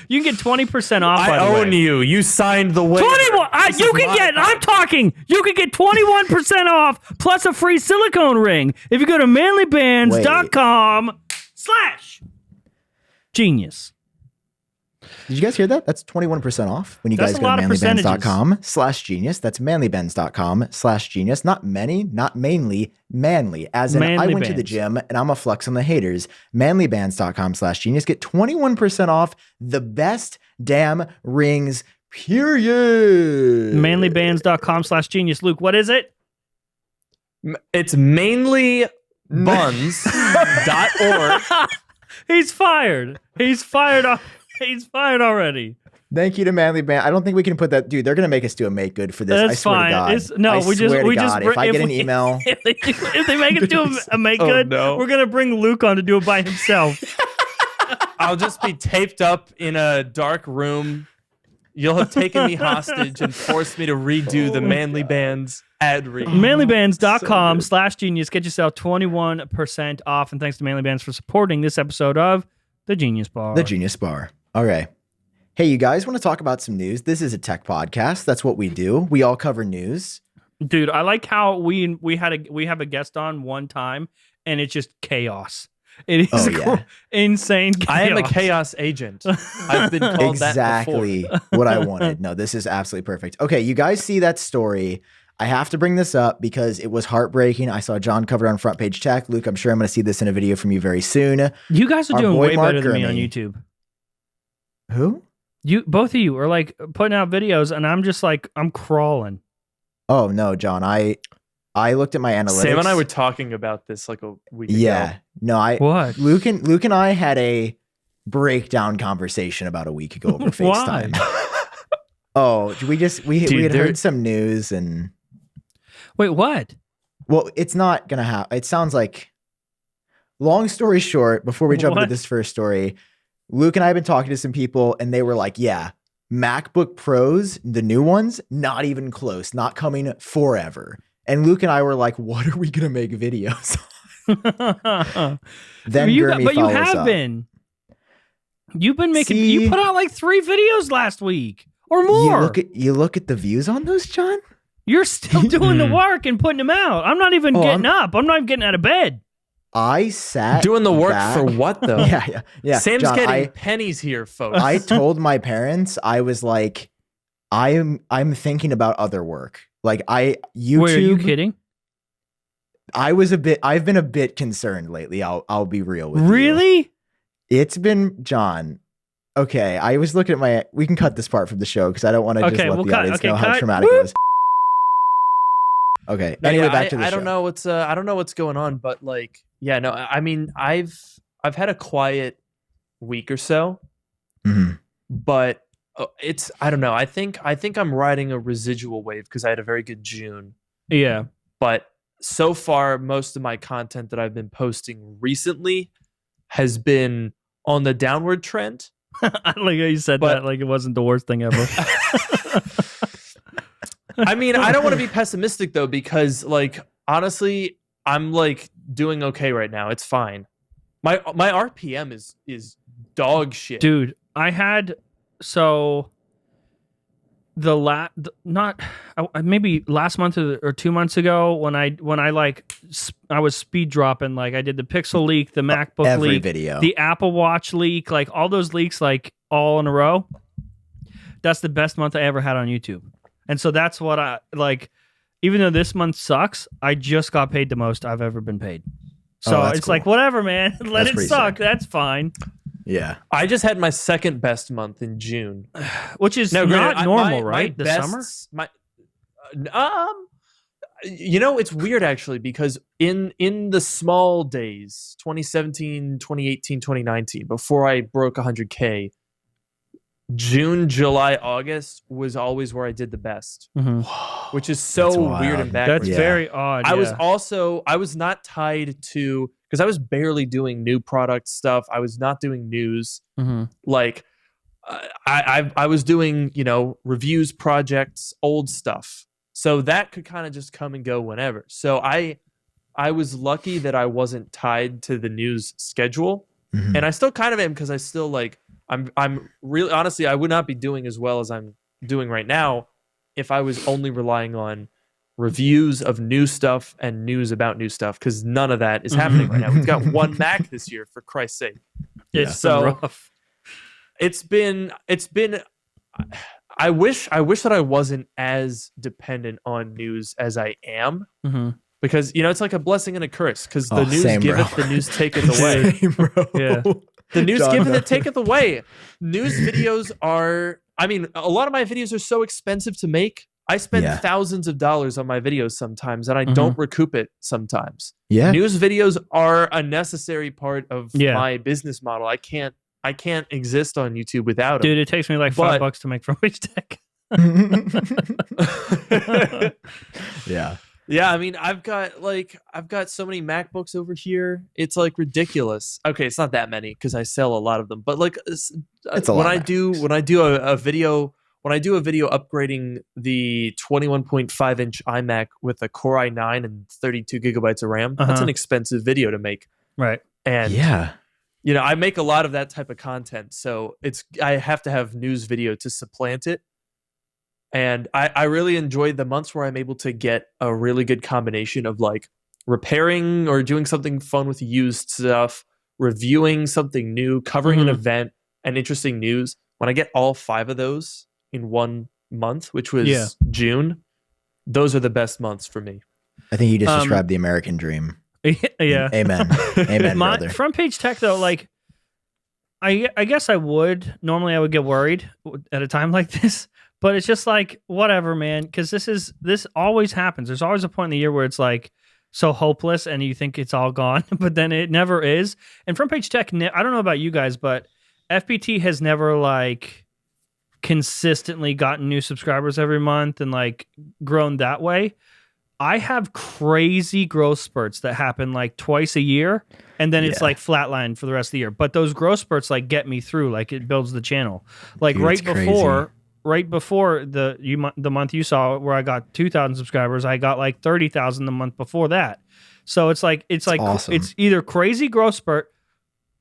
You can get 20% off. I own you. You signed the waiver. 21. I'm talking. You can get 21% off plus a free silicone ring if you go to manlybands.com/genius. Did you guys hear that? That's 21% off when you guys go to manlybands.com/genius. That's manlybands.com/genius. Not many, not mainly, manly. As in, I went to the gym and I'm a flex on the haters. Manlybands.com/genius. Get 21% off the best damn rings, period. Manlybands.com/genius. Luke, what is it? It's mainlybuns.org. He's fired. He's fired off. He's fired already. Thank you to Manly Band. I don't think we can put that. Dude, they're gonna make us do a make good for this. That's I swear fine. to God. If I get an email, if they make us do a make good, we're gonna bring Luke on to do it by himself. I'll just be taped up in a dark room. You'll have taken me hostage and forced me to redo the Manly Bands ad read. Manlybands.com/genius. Get yourself 21% off. And thanks to Manly Bands for supporting this episode of The Genius Bar. The Genius Bar. Okay. Hey, you guys want to talk about some news? This is a tech podcast. That's what we do. We all cover news. Dude, I like how we have a guest on one time and it's just chaos. It is insane chaos. I am a chaos agent. I've been called exactly that before. What I wanted. No, this is absolutely perfect. Okay, you guys see that story. I have to bring this up because it was heartbreaking. I saw John covered on Front Page Tech. Luke, I'm sure I'm going to see this in a video from you very soon. You guys are doing way better than me on YouTube. Who? Both of you are like putting out videos and I'm just like, I'm crawling. Oh, no, John. I looked at my analytics. Sam and I were talking about this like a week ago. Yeah. No, What? Luke and I had a breakdown conversation about a week ago over FaceTime. Oh, we had heard some news and... Wait, what? Well, it's not going to happen. It sounds like, long story short, before we jump into this first story, Luke and I have been talking to some people and they were like, yeah, MacBook Pros, the new ones, not even close, not coming forever. And Luke and I were like, what are we going to make videos on? Then Gurmy follows up. Been. You've been making. You put out like 3 videos last week or more. You look at the views on those, John. You're still doing the work and putting them out. I'm not even getting up. I'm not even getting out of bed. I sat doing the work for what though? Yeah. Sam's John, getting pennies here, folks. I told my parents, I was like, I'm thinking about other work. Like YouTube. Wait, are you kidding? I've been a bit concerned lately. I'll be real with you. Really? It's been, John. Okay, I was looking at we can cut this part from the show because I don't want to just let the audience know how traumatic it was. Okay. Anyway, back to the show. I don't know what's going on, but like, yeah, no, I mean, I've had a quiet week or so, but I don't know. I think I'm riding a residual wave because I had a very good June. Yeah. But so far, most of my content that I've been posting recently has been on the downward trend. I like how you said that like it wasn't the worst thing ever. I mean, I don't want to be pessimistic though, because like honestly, I'm like doing okay right now. It's fine. My RPM is dog shit, dude. I had maybe last month or 2 months ago when I was speed dropping, like I did the Pixel leak, the MacBook every leak, video, the Apple Watch leak, like all those leaks, like all in a row. That's the best month I ever had on YouTube. And so that's what I like. Even though this month sucks, I just got paid the most I've ever been paid. So it's cool. Like, whatever, man. Let it suck. Sick. That's fine. Yeah. I just had my second best month in June. Which is not normal, right? The summer? You know, it's weird actually, because in the small days, 2017, 2018, 2019, before I broke 100K, June, July, August was always where I did the best, which is so weird and backwards. That's very odd. I was not tied to, because I was barely doing new product stuff. I was not doing news. Like I was doing, reviews, projects, old stuff. So that could kind of just come and go whenever. So I was lucky that I wasn't tied to the news schedule. And I still kind of am, because I still like, I'm really, honestly, I would not be doing as well as I'm doing right now if I was only relying on reviews of new stuff and news about new stuff, because none of that is happening right now. We've got one Mac this year, for Christ's sake. It's so rough. It's been. I wish that I wasn't as dependent on news as I am. Because it's like a blessing and a curse. Because the news giveth, the news taketh away. Yeah. The news giveth, it taketh away. News videos are, a lot of my videos are so expensive to make. I spend thousands of dollars on my videos sometimes, and I don't recoup it sometimes. Yeah. News videos are a necessary part of my business model. I can't exist on YouTube without them. Dude, it takes me like $5 to make Front Page Tech. Yeah. Yeah, I've got so many MacBooks over here. It's like ridiculous. Okay, it's not that many because I sell a lot of them. But like, it's a lot. When I do a video upgrading the 21.5-inch iMac with a Core i9 and 32 gigabytes of RAM, that's an expensive video to make. Right. And I make a lot of that type of content, so I have to have news video to supplant it. And I really enjoyed the months where I'm able to get a really good combination of like repairing or doing something fun with used stuff, reviewing something new, covering an event, and interesting news. When I get all 5 of those in 1 month, which was June, those are the best months for me. I think you just described the American dream. Yeah. Amen. Amen, brother. Front Page Tech, though, like, I guess I would. Normally I would get worried at a time like this. But it's just like, whatever, man, because this always happens. There's always a point in the year where it's like so hopeless and you think it's all gone, but then it never is. And Front Page Tech, I don't know about you guys, but FPT has never like consistently gotten new subscribers every month and like grown that way. I have crazy growth spurts that happen like twice a year, and then it's like flatline for the rest of the year. But those growth spurts like get me through, like it builds the channel. Like Dude, right before the month you saw where I got 2,000 subscribers, I got like 30,000 the month before that. So it's like awesome. It's either crazy growth spurt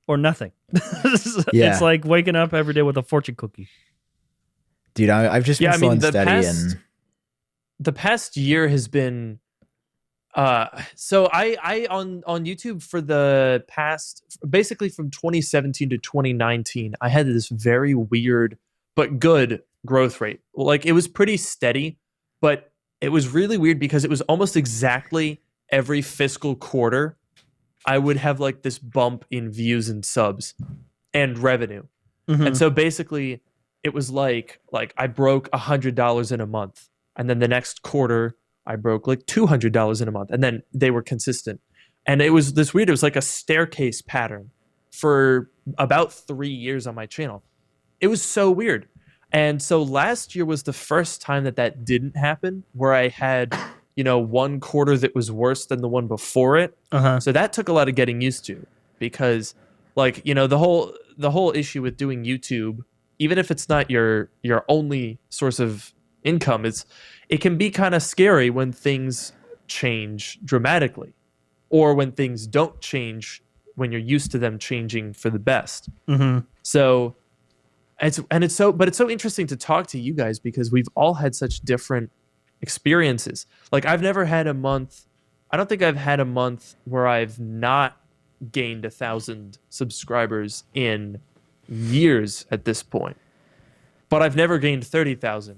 or nothing. It's like waking up every day with a fortune cookie. Dude, I've just been slow and steady. The past year has been... so I on YouTube for the past, basically from 2017 to 2019, I had this very weird but good growth rate. Like, it was pretty steady, but it was really weird because it was almost exactly every fiscal quarter I would have like this bump in views and subs and revenue. Mm-hmm. And so basically it was like I broke $100 in a month, and then the next quarter I broke like $200 in a month, and then they were consistent. And it was this weird, it was like a staircase pattern for about 3 years on my channel. It was so weird. And so last year was the first time that didn't happen, where I had, one quarter that was worse than the one before it. Uh-huh. So that took a lot of getting used to, because the whole issue with doing YouTube, even if it's not your only source of income, it can be kind of scary when things change dramatically, or when things don't change when you're used to them changing for the best. Mm-hmm. So it's so interesting to talk to you guys, because we've all had such different experiences. Like, I've never had a month. I don't think I've had a month where I've not gained 1,000 subscribers in years at this point, but I've never gained 30,000.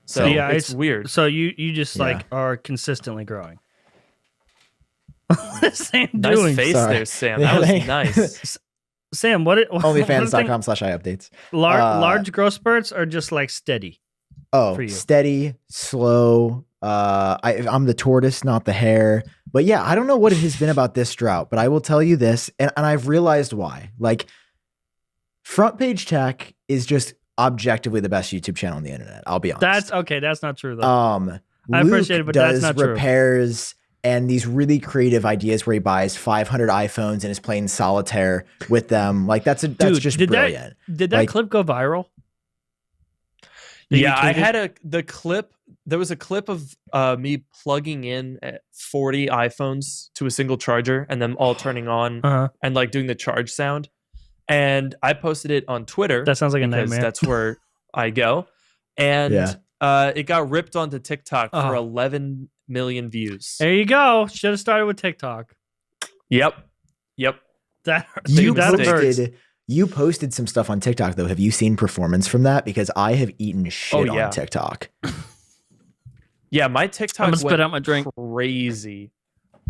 So yeah, it's weird. So you just are consistently growing. Sam nice doing? Face Sorry. There, Sam. That was nice. Sam, what OnlyFans.com/iupdates. Large growth spurts are just like steady. Oh, steady, slow. I'm the tortoise, not the hare. But yeah, I don't know what it has been about this drought, but I will tell you this, and I've realized why. Like, Front Page Tech is just objectively the best YouTube channel on the internet. I'll be honest. That's okay. That's not true though. I appreciate it, but that's not true. Repairs and these really creative ideas where he buys 500 iPhones and is playing solitaire with them. Like, that's just brilliant. Did that clip go viral? Yeah, I had the clip. There was a clip of me plugging in 40 iPhones to a single charger and them all turning on and like doing the charge sound. And I posted it on Twitter. That sounds like a nightmare. That's where I go. And it got ripped onto TikTok for 11 million views. There you go. Should have started with TikTok. Yep. That hurts. You posted some stuff on TikTok, though. Have you seen performance from that? Because I have eaten shit on TikTok. Yeah, my TikTok went spit out my drink. Crazy.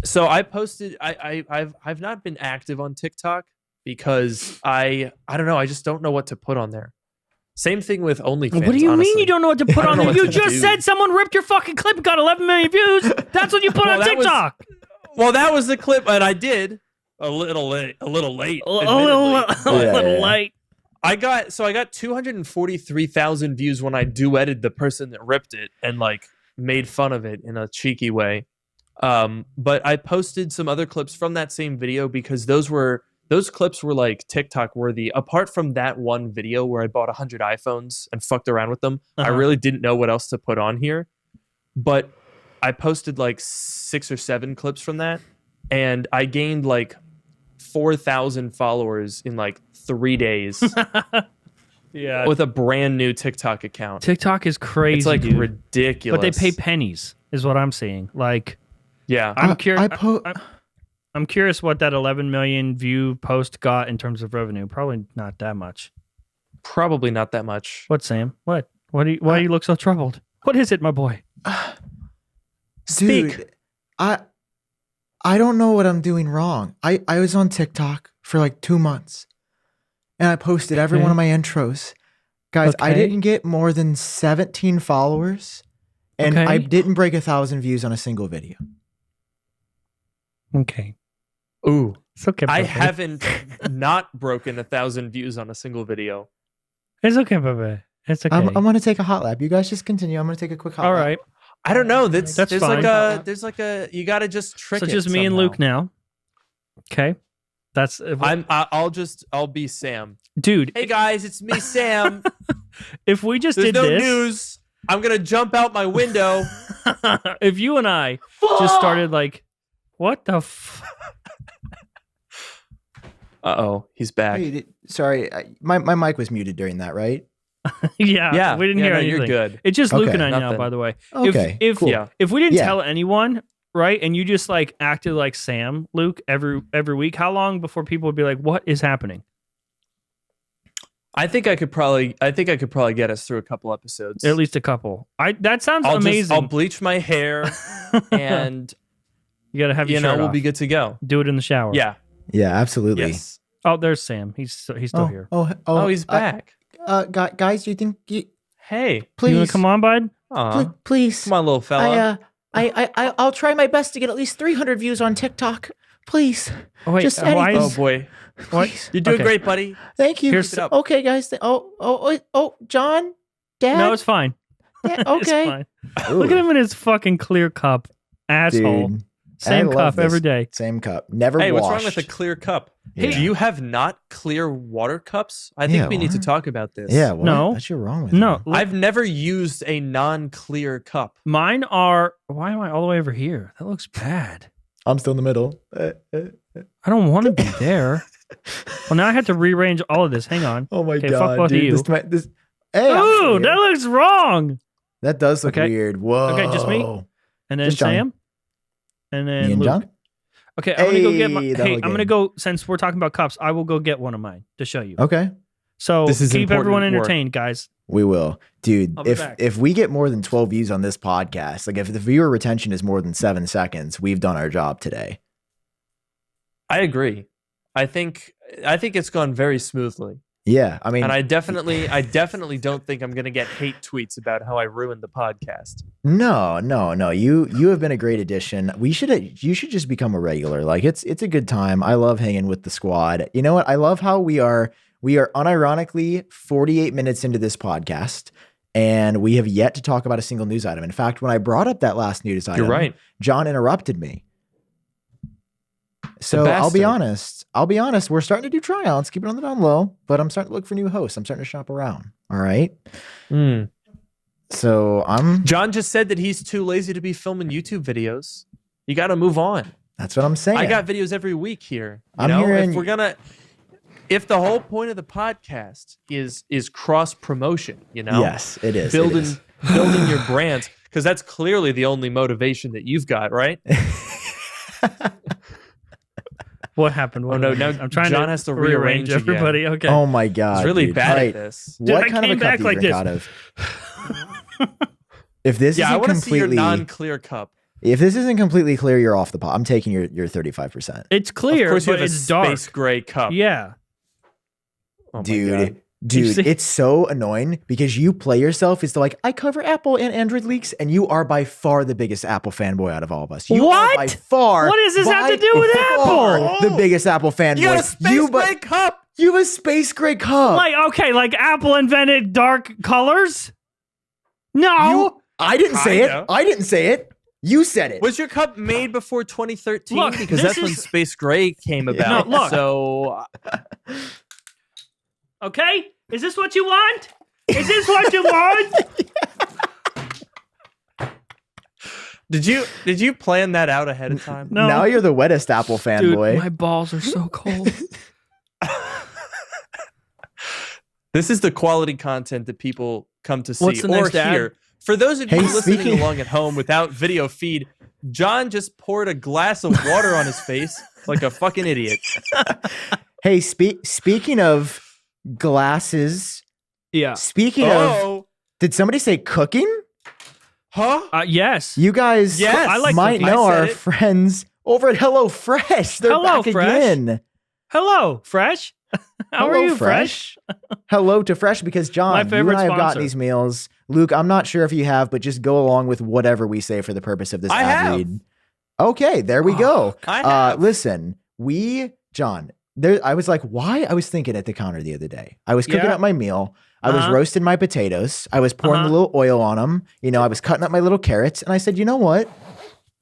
So I posted. I've not been active on TikTok because I don't know. I just don't know what to put on there. Same thing with OnlyFans. What do you honestly. mean you don't know what to put on there? You just said someone ripped your fucking clip and got 11 million views. That's what you put on TikTok. That was the clip, and I did. A little late. A little late. I got 243,000 views when I duetted the person that ripped it and like made fun of it in a cheeky way. But I posted some other clips from that same video because those clips were like TikTok worthy. Apart from that one video where I bought 100 iPhones and fucked around with them, I really didn't know what else to put on here. But I posted like 6 or 7 clips from that, and I gained like 4,000 followers in like 3 days. Yeah, with a brand new TikTok account. TikTok is crazy. It's like ridiculous. But they pay pennies, is what I'm seeing. Like, yeah, I'm curious. I'm curious what that 11 million view post got in terms of revenue. Probably not that much. Probably not that much. What, Sam? What? Why do you look so troubled? What is it, my boy? Speak. Dude, I don't know what I'm doing wrong. I was on TikTok for like 2 months, and I posted every one of my intros. Guys, I didn't get more than 17 followers, and I didn't break 1,000 views on a single video. Okay. Ooh. It's okay, I haven't not broken 1,000 views on a single video. It's okay, baby. It's okay. I'm going to take a hot lap. You guys just continue. I'm going to take a quick hot lap. All right. I don't know. There's fine. There's like a you got to just trick it. So just me somehow. and Luke now. Okay. I'll be Sam. Dude. Hey guys, it's me, Sam. If we just There's did no this, news. I'm going to jump out my window. If you and I just started like, what the Uh-oh, he's back. Hey, sorry, my mic was muted during that, right? Yeah, we didn't hear anything. You're good. It's just Luke and I Nothing. now, by the way. Okay, cool. If we didn't tell anyone, right, and you just like acted like Sam, Luke, every week, how long before people would be like, "What is happening?" I think I could probably get us through a couple episodes. At least a couple. That sounds amazing. I'll bleach my hair, and you gotta have your shirt we'll off. be good to go. Do it in the shower. Yeah, absolutely. Yes. Oh, there's Sam. He's still here. Oh, he's back. Guys, do you think Hey, please you wanna come on, bud? Please, come on, little fella. I'll try my best to get at least 300 views on TikTok. Please. Oh wait, just why oh boy. What? You're doing great, buddy. Thank you. Okay, guys. John, Dad. No, it's fine. Yeah, okay. It's fine. Look at him in his fucking clear cup, asshole. Dude, same cup every day. Same cup. Never Hey, washed. what's wrong with a clear cup? Yeah. Do you have not clear water cups? I think we need to talk about this. Yeah, what? No. What's wrong with No, you? I've never used a non-clear cup. Mine are. Why am I all the way over here? That looks bad. I'm still in the middle. I don't want to be there. Well, now I have to rearrange all of this. Hang on. Oh my Okay, god, fuck both dude! of you. Hey, Ooh, that looks wrong. That does look Okay. weird. Whoa. Okay, just me? And then Just John. Sam. And then Me and Luke. John? Okay, I'm gonna go get my. Hey, Hey, that'll I'm gonna get- go. Since we're talking about cups, I will go get one of mine to show you. Okay, So This is keep important everyone work. entertained, guys. we will, dude. I'll be If back. if we get more than 12 views on this podcast, like if the viewer retention is more than 7 seconds, we've done our job today. I agree. I think it's gone very smoothly. Yeah, I mean, And I definitely don't think I'm going to get hate tweets about how I ruined the podcast. no. You have been a great addition. You should just become a regular. Like it's a good time. I love hanging with the squad. You know what? I love how we are unironically 48 minutes into this podcast, and we have yet to talk about a single news item. In fact, when I brought up that last news item, You're right. John interrupted me. So The I'll be bastard. honest. We're starting to do tryouts, keep it on the down low, but I'm starting to look for new hosts. I'm starting to shop around. All right. So John just said that he's too lazy to be filming YouTube videos. You got to move on. that's what I'm saying. I got videos every week here. I'm hearing- If the whole point of the podcast is cross promotion, Yes, it is. building your brands, because that's clearly the only motivation that you've got, right? What happened? Oh, no, now I'm trying John to has to rearrange again. everybody. Okay. Oh my god. He's really dude. bad All at right. this. Dude, What I kind of came a cup back do you like drink this. out of? If this Yeah, I isn't want to see your completely non-clear cup. if this isn't completely clear, you're off the pot. I'm taking your 35%. It's clear, Of course, you but have a it's dark. space gray cup. Yeah. Oh my Dude, God. see- it's so annoying because you play yourself as like, I cover Apple and Android leaks, and you are by far the biggest Apple fanboy out of all of us. You What? are by far. What does this have to by do with far Apple? The biggest Apple fanboy. You got a space gray cup. You have a space gray cup. Like Apple invented dark colors? No. I didn't say it. Kinda. I didn't say it. You said it. Was your cup made before 2013? Look, Because this that's when is- space gray came about. No, look. So Okay? Is this what you want? Is this what you want? did you plan that out ahead of time? No. Now you're the wettest Apple Dude, fanboy. my balls are so cold. This is the quality content that people come to see What's the or next ad? hear. For those of you Hey, listening speaking- along at home without video feed, John just poured a glass of water on his face like a fucking idiot. Hey, speaking of glasses, Yeah. speaking of, Oh, did somebody say cooking? huh? Yes. You guys Yes. I like might cooking. know I said our it. friends over at HelloFresh. They're Hello, back Fresh. again. Hello, Fresh. How are you, Fresh? Hello to Fresh, because John, My you favorite and I have sponsor. gotten these meals. Luke, I'm not sure if you have, but just go along with whatever we say for the purpose of this I ad have. read. Okay, there we go. I have. Listen, John, I was like, why? I was thinking at the counter the other day. I was cooking Yeah. up my meal. I was Uh-huh. roasting my potatoes. I was pouring a Uh-huh. little oil on them. I was cutting up my little carrots. And I said, you know what?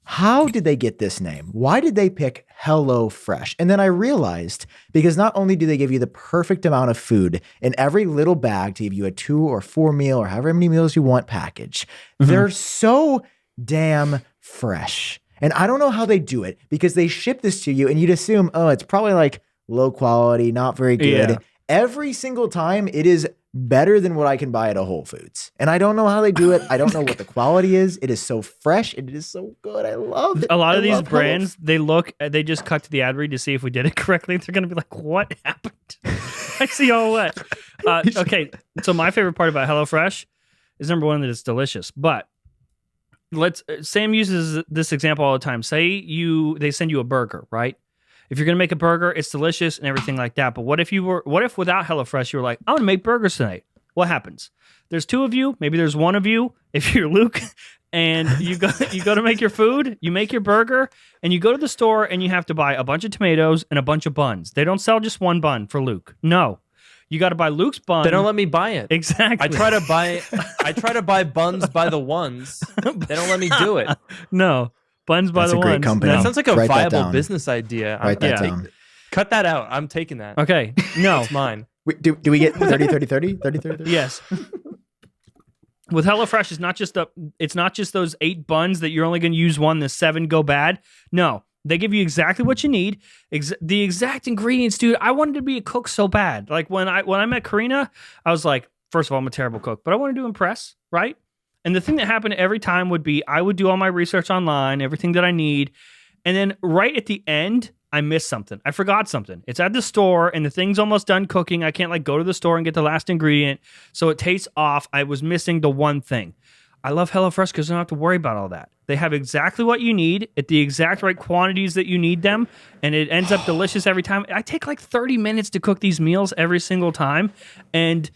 How did they get this name? Why did they pick Hello Fresh? And then I realized, because not only do they give you the perfect amount of food in every little bag to give you a 2 or 4 meal or however many meals you want package, they're so damn fresh. And I don't know how they do it, because they ship this to you and you'd assume, oh, it's probably like low quality, not very good. Yeah. Every single time it is better than what I can buy at a Whole Foods. And I don't know how they do it. I don't know what the quality is. It is so fresh. It is so good. I love it. A lot of these brands, they just cut to the ad read to see if we did it correctly. They're going to be like, what happened? I see all wet. Okay, so my favorite part about HelloFresh is number one, that it's delicious. But Sam uses this example all the time. Say they send you a burger, right? If you're going to make a burger, it's delicious and everything like that. But what if without HelloFresh, you were like, I'm going to make burgers tonight? What happens? There's two of you. Maybe there's one of you. If you're Luke and you go to make your food, you make your burger and you go to the store and you have to buy a bunch of tomatoes and a bunch of buns. They don't sell just one bun for Luke. No. You got to buy Luke's bun. They don't let me buy it. Exactly. I try to buy buns by the ones. They don't let me do it. No. Buns by That's the a great ones. company. No. That sounds like a Write that viable down. business idea. Write that down. Cut that out. I'm taking that. Okay. No. It's mine. Wait, do we get 30, 30, 30? 30, 30, 30? Yes. With HelloFresh, it's not just those 8 buns that you're only going to use one, the 7 go bad. No. They give you exactly what you need, the exact ingredients, dude. I wanted to be a cook so bad. Like when I met Karina, I was like, first of all, I'm a terrible cook, but I wanted to impress, right? And the thing that happened every time would be I would do all my research online, everything that I need. And then right at the end, I missed something. I forgot something. It's at the store and the thing's almost done cooking. I can't go to the store and get the last ingredient. So it tastes off. I was missing the one thing. I love HelloFresh because I don't have to worry about all that. They have exactly what you need at the exact right quantities that you need them. And it ends up delicious every time. I take 30 minutes to cook these meals every single time. And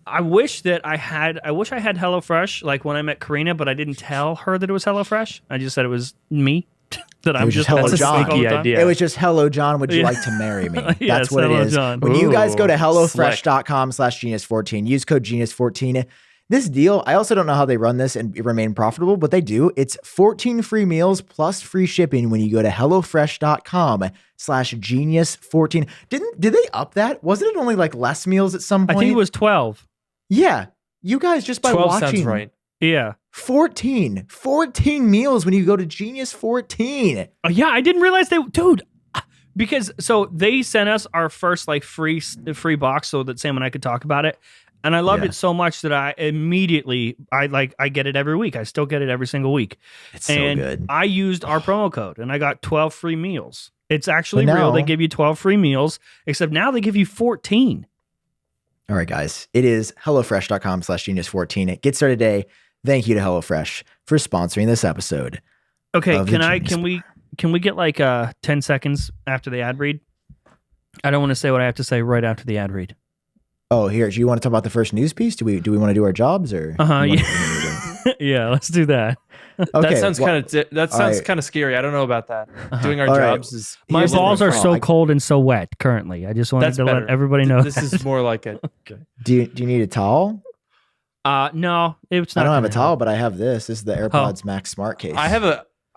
I wish I had HelloFresh when I met Karina, but I didn't tell her that it was HelloFresh. I just said it was me. That I'm just Hello John. idea. It was just, hello John, would you like to marry me? Yes, That's what it hello, is. John. When you guys go to Slick. HelloFresh.com/Genius14, use code Genius14. This deal, I also don't know how they run this and remain profitable, but they do. It's 14 free meals plus free shipping when you go to HelloFresh.com/Genius14. Did they up that? Wasn't it only less meals at some point? I think it was 12. Yeah. You guys just by 12 watching. sounds right. Yeah. 14 meals when you go to Genius 14. Yeah, I didn't realize dude, because so they sent us our first free box so that Sam and I could talk about it. And I loved it so much that I immediately I get it every week. I still get it every single week. It's so good. I used our promo code and I got 12 free meals. It's actually But now- real. They give you 12 free meals, except now they give you 14. All right, guys. It is HelloFresh.com/Genius14. Get started today. Thank you to HelloFresh for sponsoring this episode. Okay, of the Genius can we get 10 seconds after the ad read? I don't want to say what I have to say right after the ad read. Oh, here. Do you want to talk about the first news piece? Do we want to do our jobs or? Yeah. Yeah, let's do that. Okay. That sounds kind of scary. I don't know about that. Doing our All right. jobs is My Here's the balls thing. are so cold and so wet currently. I just wanted That's to better. let everybody know. This is more like it. Do you need a towel? No, it's not. I don't have a gonna towel, but I have this. This is the AirPods Max Smart Case.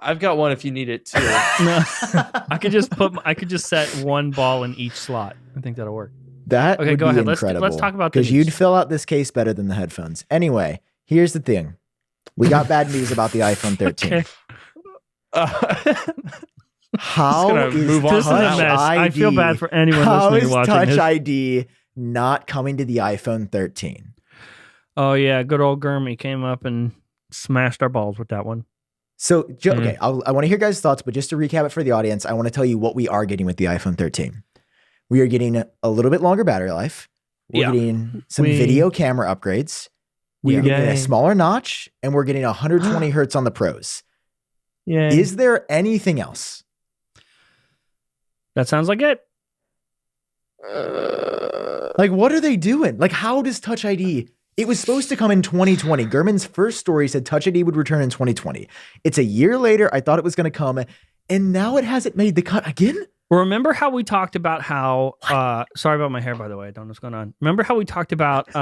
I've got one if you need it too. No. I could just set one ball in each slot. I think that'll work. That Okay, would go be ahead. Let's incredible. talk about the because news. you'd fill out this case better than the headphones. Anyway, here's the thing: we got bad news about the iPhone 13. Okay. How gonna is move on This is a Touch mess. I feel ID bad for anyone How listening is and watching Touch this. ID not coming to the iPhone 13? Oh yeah, good old Gurmy came up and smashed our balls with that one. So, okay, I want to hear guys' thoughts, but just to recap it for the audience, I want to tell you what we are getting with the iPhone 13. We are getting a little bit longer battery life. We're Yeah. getting some video camera upgrades. We are getting Yay. a smaller notch, and we're getting 120 hertz on the pros. Yeah. Is there anything else? That sounds like it. What are they doing? How does Touch ID? It was supposed to come in 2020. Gurman's first story said Touch ID would return in 2020. It's a year later. I thought it was going to come, and now it hasn't made the cut again. Remember how we talked about how sorry about my hair, by the way. I don't know what's going on. Remember how we talked about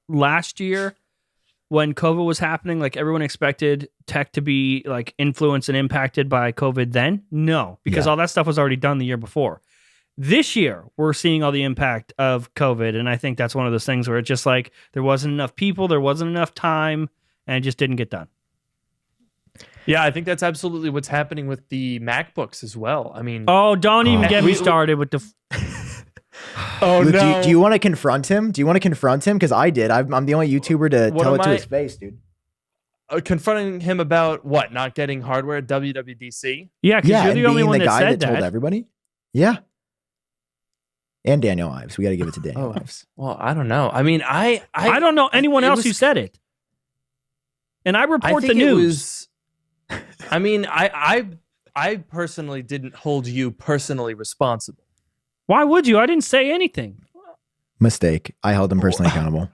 last year when COVID was happening, everyone expected tech to be influenced and impacted by COVID then? No, because all that stuff was already done the year before. This year, we're seeing all the impact of COVID, and I think that's one of those things where it's just there wasn't enough people, there wasn't enough time, and it just didn't get done. Yeah, I think that's absolutely what's happening with the MacBooks as well. I mean, Oh, don't even get me we- started with the... Oh Luke, no! Do you want to confront him? Because I did. I'm the only YouTuber to tell it to his face, dude. Confronting him about what? Not getting hardware at WWDC? Yeah, because you're the only one that said that. Told everybody. Yeah. And Daniel Ives. We got to give it to Daniel Ives. Well, I don't know. I mean, I don't know anyone else who said it. And I report the news. I mean, I personally didn't hold you personally responsible. Why would you? I didn't say anything. Mistake. I held him personally accountable.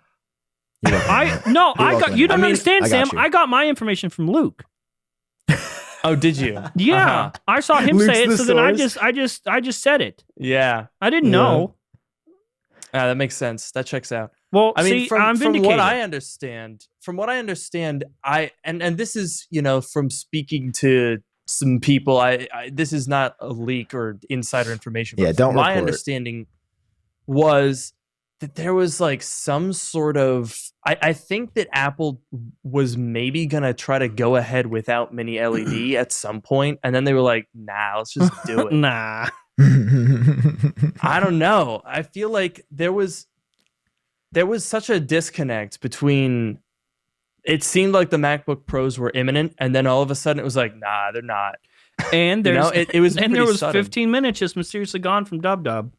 You don't understand, Sam. I got my information from Luke. Oh, did you? Yeah, I saw him say it, so then I just said it. Yeah, I didn't know. Yeah, that makes sense. That checks out. Well, I mean, from what I understand, and this is, from speaking to some people, this is not a leak or insider information. Yeah, don't report. My understanding was that there was like some sort of, I think that Apple was maybe going to try to go ahead without mini LED at some point. And then they were like, nah, let's just do it. Nah. I don't know. I feel like there was such a disconnect between, it seemed like the MacBook Pros were imminent. And then all of a sudden it was like, nah, they're not. And there was sudden. 15 minutes just mysteriously gone from Dub.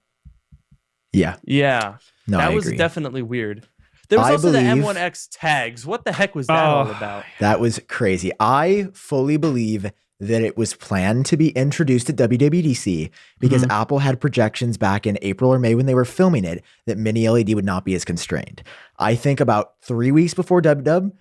Yeah. Yeah. No, that I was agree. Definitely weird. There was also the M1X tags. What the heck was that all about? That was crazy. I fully believe that it was planned to be introduced at WWDC because Apple had projections back in April or May when they were filming it that mini LED would not be as constrained. I think about 3 weeks before WW,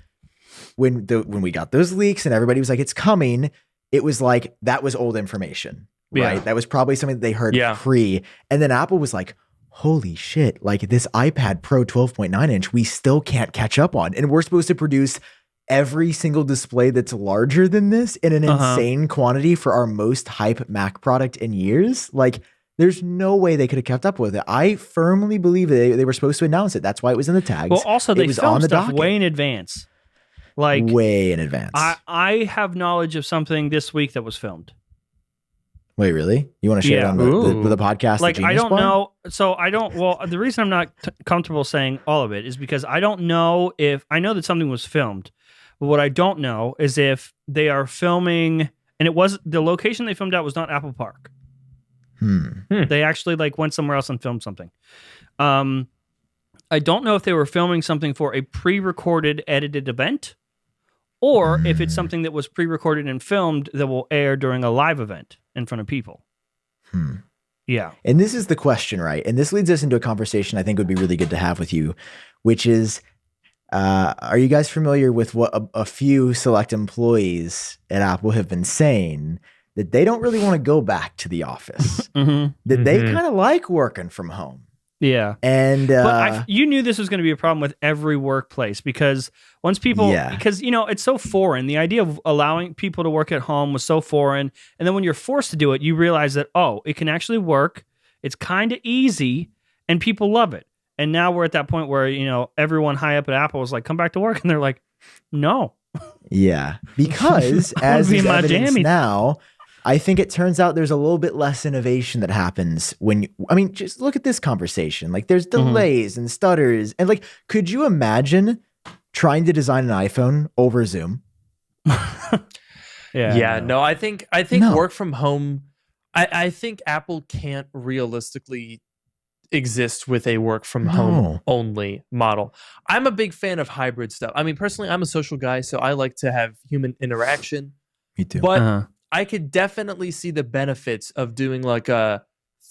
when we got those leaks and everybody was like, it's coming, it was like, that was old information, right? Yeah. That was probably something that they heard pre. And then Apple was like, holy shit, like this iPad Pro 12.9 inch, we still can't catch up on. And we're supposed to produce every single display that's larger than this in an insane quantity for our most hype Mac product in years. Like, there's no way they could have kept up with it. I firmly believe they were supposed to announce it. That's why it was in the tags. Well, also, they filmed stuff way in advance. Like, way in advance. I have knowledge of something this week that was filmed. Wait, really? You want to share it on the podcast? Like, I don't know. So the reason I'm not comfortable saying all of it is because I don't know if, I know that something was filmed, but what I don't know is if they are filming, and the location they filmed at was not Apple Park. They actually went somewhere else and filmed something. I don't know if they were filming something for a pre-recorded, edited event, or if it's something that was pre-recorded and filmed that will air during a live event in front of people. Yeah. And this is the question, right? And this leads us into a conversation I think would be really good to have with you, which is, are you guys familiar with what a few select employees at Apple have been saying, that they don't really want to go back to the office, that they kind of like working from home? Yeah. And but you knew this was going to be a problem with every workplace because once people, because it's so foreign. The idea of allowing people to work at home was so foreign. And then when you're forced to do it, you realize that, it can actually work. It's kind of easy and people love it. And now we're at that point where, everyone high up at Apple is like, come back to work. And they're like, no. Yeah. Because as is evidenced now, I think it turns out there's a little bit less innovation that happens just look at this conversation. Like, there's delays and stutters. And could you imagine trying to design an iPhone over Zoom? Yeah. No, I think work from home, I think Apple can't realistically exist with a work from home only model. I'm a big fan of hybrid stuff. I mean, personally, I'm a social guy, so I like to have human interaction. Me too. But I could definitely see the benefits of doing like a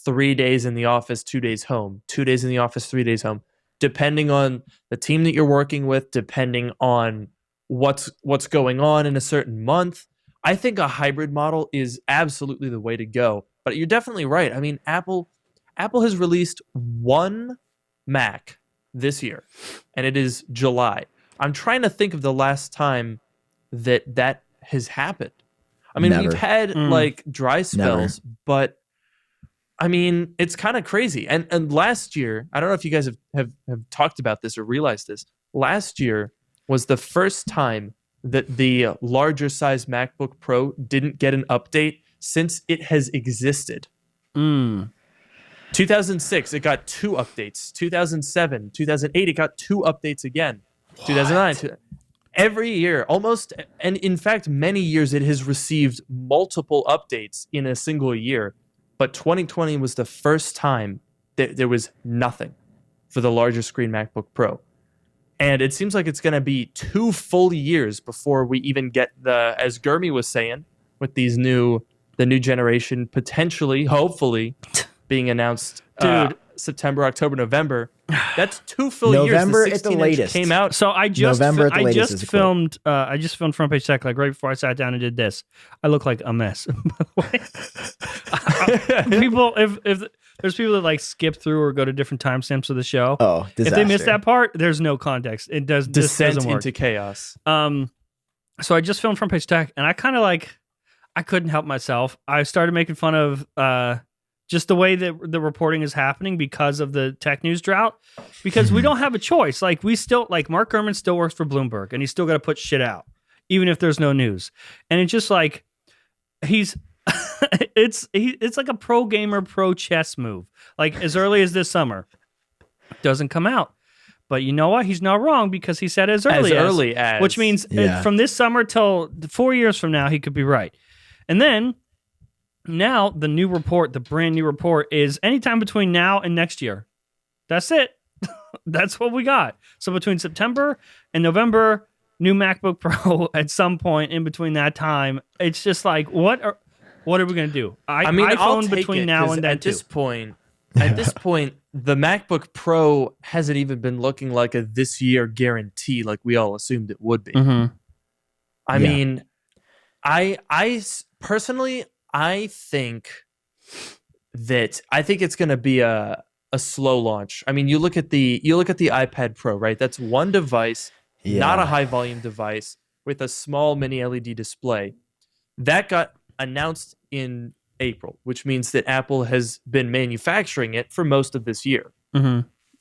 3 days in the office, 2 days home, 2 days in the office, 3 days home, depending on the team that you're working with, depending on what's going on in a certain month. I think a hybrid model is absolutely the way to go. But you're definitely right. I mean, Apple has released one Mac this year, and it is July. I'm trying to think of the last time that has happened. I mean, we've had dry spells, but I mean, it's kind of crazy. And last year, I don't know if you guys have talked about this or realized this. Last year was the first time that the larger size MacBook Pro didn't get an update since it has existed. 2006, it got 2 updates. 2007, 2008, it got 2 updates again. 2009, every year, almost, and in fact, many years, it has received multiple updates in a single year. But 2020 was the first time that there was nothing for the larger screen MacBook Pro. And it seems like it's going to be 2 full years before we even get as Gurmy was saying, with the new generation potentially, hopefully, being announced September, October, November. That's 2 full November years. At the latest came out. So I just filmed Front Page Tech like right before I sat down and did this. I look like a mess. People, if there's people that like skip through or go to different timestamps of the show. Oh, disaster. If they miss that part, there's no context. It does descent doesn't work. Into chaos. So I just filmed Front Page Tech, and I kind of I couldn't help myself. I started making fun of just the way that the reporting is happening because of the tech news drought. Because we don't have a choice. Like we still Mark Gurman still works for Bloomberg, and he's still got to put shit out, even if there's no news. And it's just like he's. It's like a pro gamer, pro chess move. Like as early as this summer, doesn't come out. But you know what? He's not wrong because he said as early as, which means from this summer till 4 years from now, he could be right. And then now the new report, the brand new report, is anytime between now and next year. That's it. That's what we got. So between September and November, new MacBook Pro at some point in between that time. It's just like what are we going to do? I mean, iPhone between now and then at this point, the MacBook Pro hasn't even been looking like a this year guarantee like we all assumed it would be. Mm-hmm. I mean, I personally, I think it's going to be a slow launch. I mean, you look at the iPad Pro, right? That's one device, not a high volume device with a small mini LED display. That got announced in April, which means that Apple has been manufacturing it for most of this year,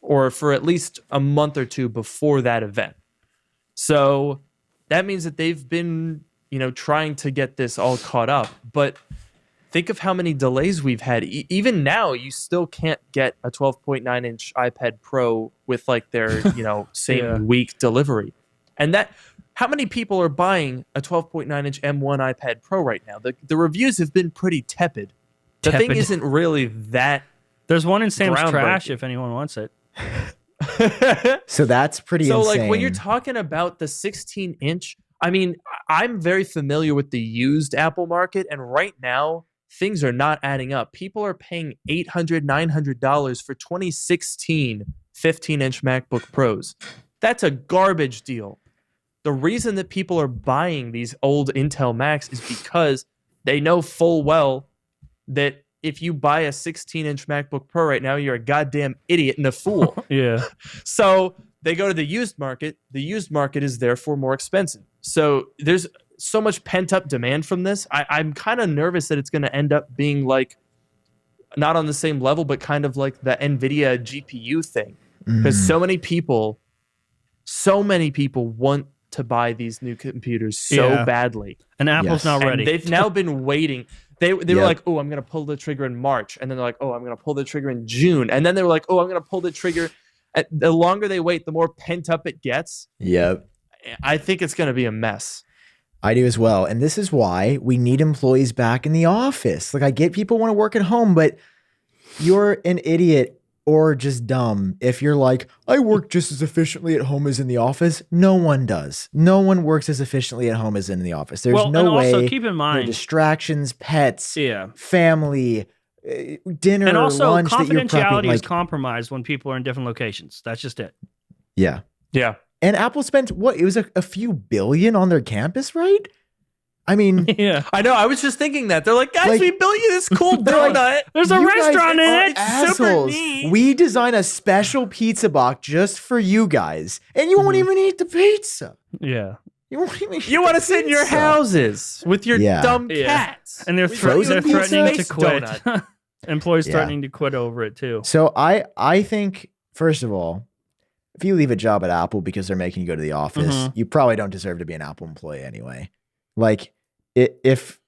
or for at least a month or two before that event. So that means that they've been, trying to get this all caught up. But think of how many delays we've had. Even now, you still can't get a 12.9-inch iPad Pro with like their, same week delivery. And how many people are buying a 12.9-inch M1 iPad Pro right now? The reviews have been pretty tepid. The thing isn't really that. There's one in Sam's trash if anyone wants it. So that's pretty insane. So like when you're talking about the 16-inch, I mean, I'm very familiar with the used Apple market, and right now things are not adding up. People are paying $800, $900 for 2016 15-inch MacBook Pros. That's a garbage deal. The reason that people are buying these old Intel Macs is because they know full well that if you buy a 16-inch MacBook Pro right now, you're a goddamn idiot and a fool. Yeah. So they go to the used market. The used market is therefore more expensive. So there's so much pent-up demand from this. I'm kind of nervous that it's going to end up being like not on the same level, but kind of like the NVIDIA GPU thing. Because so many people want to buy these new computers so badly, and Apple's not ready. And they've now been waiting. They were like, oh, I'm going to pull the trigger in March, and then they're like, oh, I'm going to pull the trigger in June, and then they were like, oh, I'm going to pull the trigger. The longer they wait, the more pent up it gets. Yep. I think it's going to be a mess. I do as well, and this is why we need employees back in the office. Like I get people want to work at home, but you're an idiot or just dumb if you're like, I work just as efficiently at home as in the office. No one does. No one works as efficiently at home as in the office. There's no way. Also, keep in mind, distractions, pets, family, dinner, and also lunch confidentiality is compromised when people are in different locations. That's just it. Yeah. Yeah. And Apple spent it was a few billion on their campus, right? I mean, I know. I was just thinking that. They're like, guys, we built you this cool donut. Like, there's a restaurant in it. Assholes. Super neat. We design a special pizza box just for you guys, and you won't even eat the pizza. Yeah. You want to sit in your houses with your dumb cats. And they're threatening to quit. Employees threatening to quit over it, too. So I think, first of all, if you leave a job at Apple because they're making you go to the office, you probably don't deserve to be an Apple employee anyway. Like, if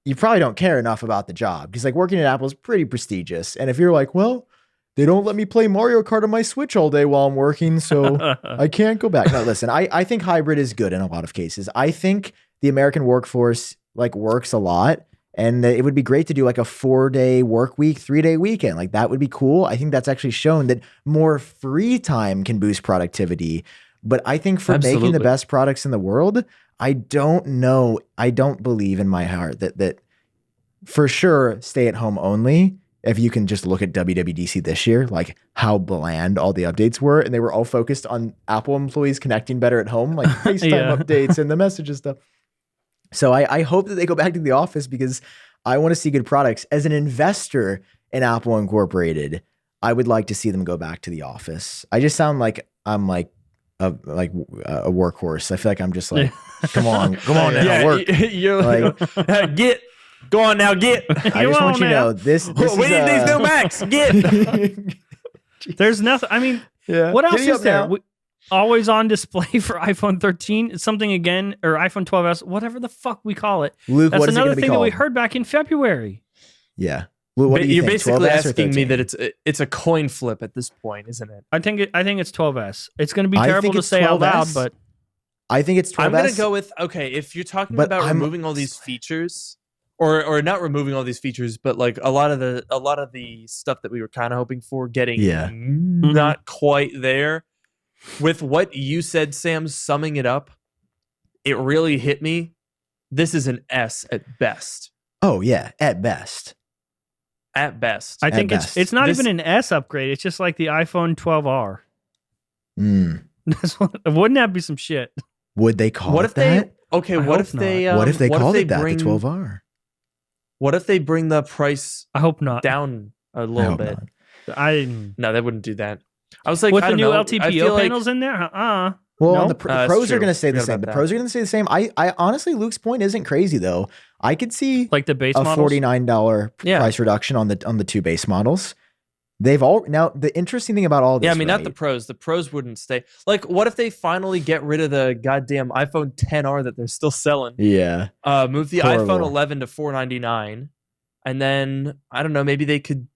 you probably don't care enough about the job, because like working at Apple is pretty prestigious. And if you're like, well, they don't let me play Mario Kart on my Switch all day while I'm working, so I can't go back. No, listen, I think hybrid is good in a lot of cases. I think the American workforce like works a lot, and it would be great to do like a 4-day work week, 3-day weekend. Like that would be cool. I think that's actually shown that more free time can boost productivity. But I think for making the best products in the world, I don't know. I don't believe in my heart that for sure stay at home only. If you can just look at WWDC this year, like how bland all the updates were, and they were all focused on Apple employees connecting better at home, like FaceTime updates and the messages stuff. So I hope that they go back to the office, because I want to see good products. As an investor in Apple Incorporated, I would like to see them go back to the office. I just sound like I'm like a workhorse. I feel like I'm just like, come on now, work. You're like, get. Go on now, get. I just want you to know this. We need these new Macs. Get. There's nothing. I mean, what else is there? Always on display for iPhone 13. It's something again, or iPhone 12s, whatever the fuck we call it. Luke, that's what is another it thing that we heard back in February. Yeah. Luke, what do you You're think? basically asking me that it's a coin flip at this point, isn't it? I think it's 12s. It's going to be terrible to say out loud, but I think it's 12s. I'm going to go with, okay, if you're talking about removing all these features, or not removing all these features, but like a lot of the stuff that we were kind of hoping for getting not quite there. With what you said, Sam, summing it up, it really hit me. This is an S at best. Oh yeah, at best. At best. I think it's not even an S upgrade. It's just like the iPhone 12R. Wouldn't that be some shit? Would they call it that? What if they called it that, the 12R? What if they bring the price I hope not down a little bit? No, they wouldn't do that. I was like, with I the don't new know. LTPO panels in there? Well, the pros are going to stay the same. The pros are going to stay the same. I honestly, Luke's point isn't crazy though. I could see like the base a models? $49 price reduction on the two base models. They've all now. The interesting thing about all this, not the pros. The pros wouldn't stay. Like, what if they finally get rid of the goddamn iPhone XR that they're still selling? Yeah. Move the iPhone 11 to $499, and then I don't know. Maybe they could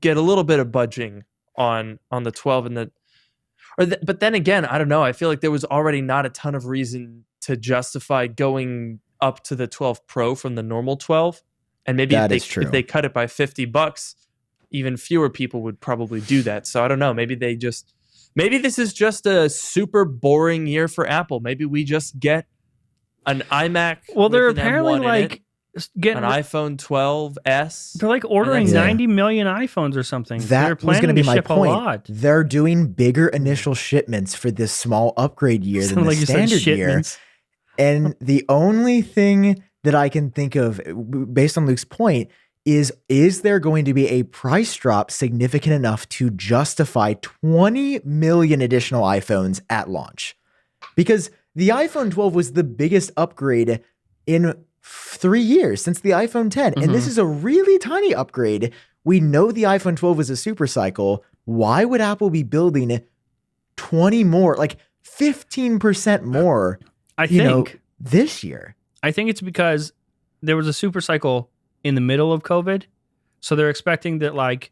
get a little bit of budging on the 12 and but then again, I don't know. I feel like there was already not a ton of reason to justify going up to the 12 Pro from the normal 12, and maybe if they cut it by $50. Even fewer people would probably do that. So I don't know. Maybe this is just a super boring year for Apple. Maybe we just get an iMac. Well, they're apparently like getting an iPhone 12s. They're like ordering 90 million iPhones or something. That was going to be my point. They're doing bigger initial shipments for this small upgrade year than the standard year. And the only thing that I can think of, based on Luke's point, is there going to be a price drop significant enough to justify 20 million additional iPhones at launch? Because the iPhone 12 was the biggest upgrade in 3 years since the iPhone 10. And this is a really tiny upgrade. We know the iPhone 12 was a super cycle. Why would Apple be building 20 more, like 15% more, this year? I think it's because there was a super cycle in the middle of COVID. So they're expecting that like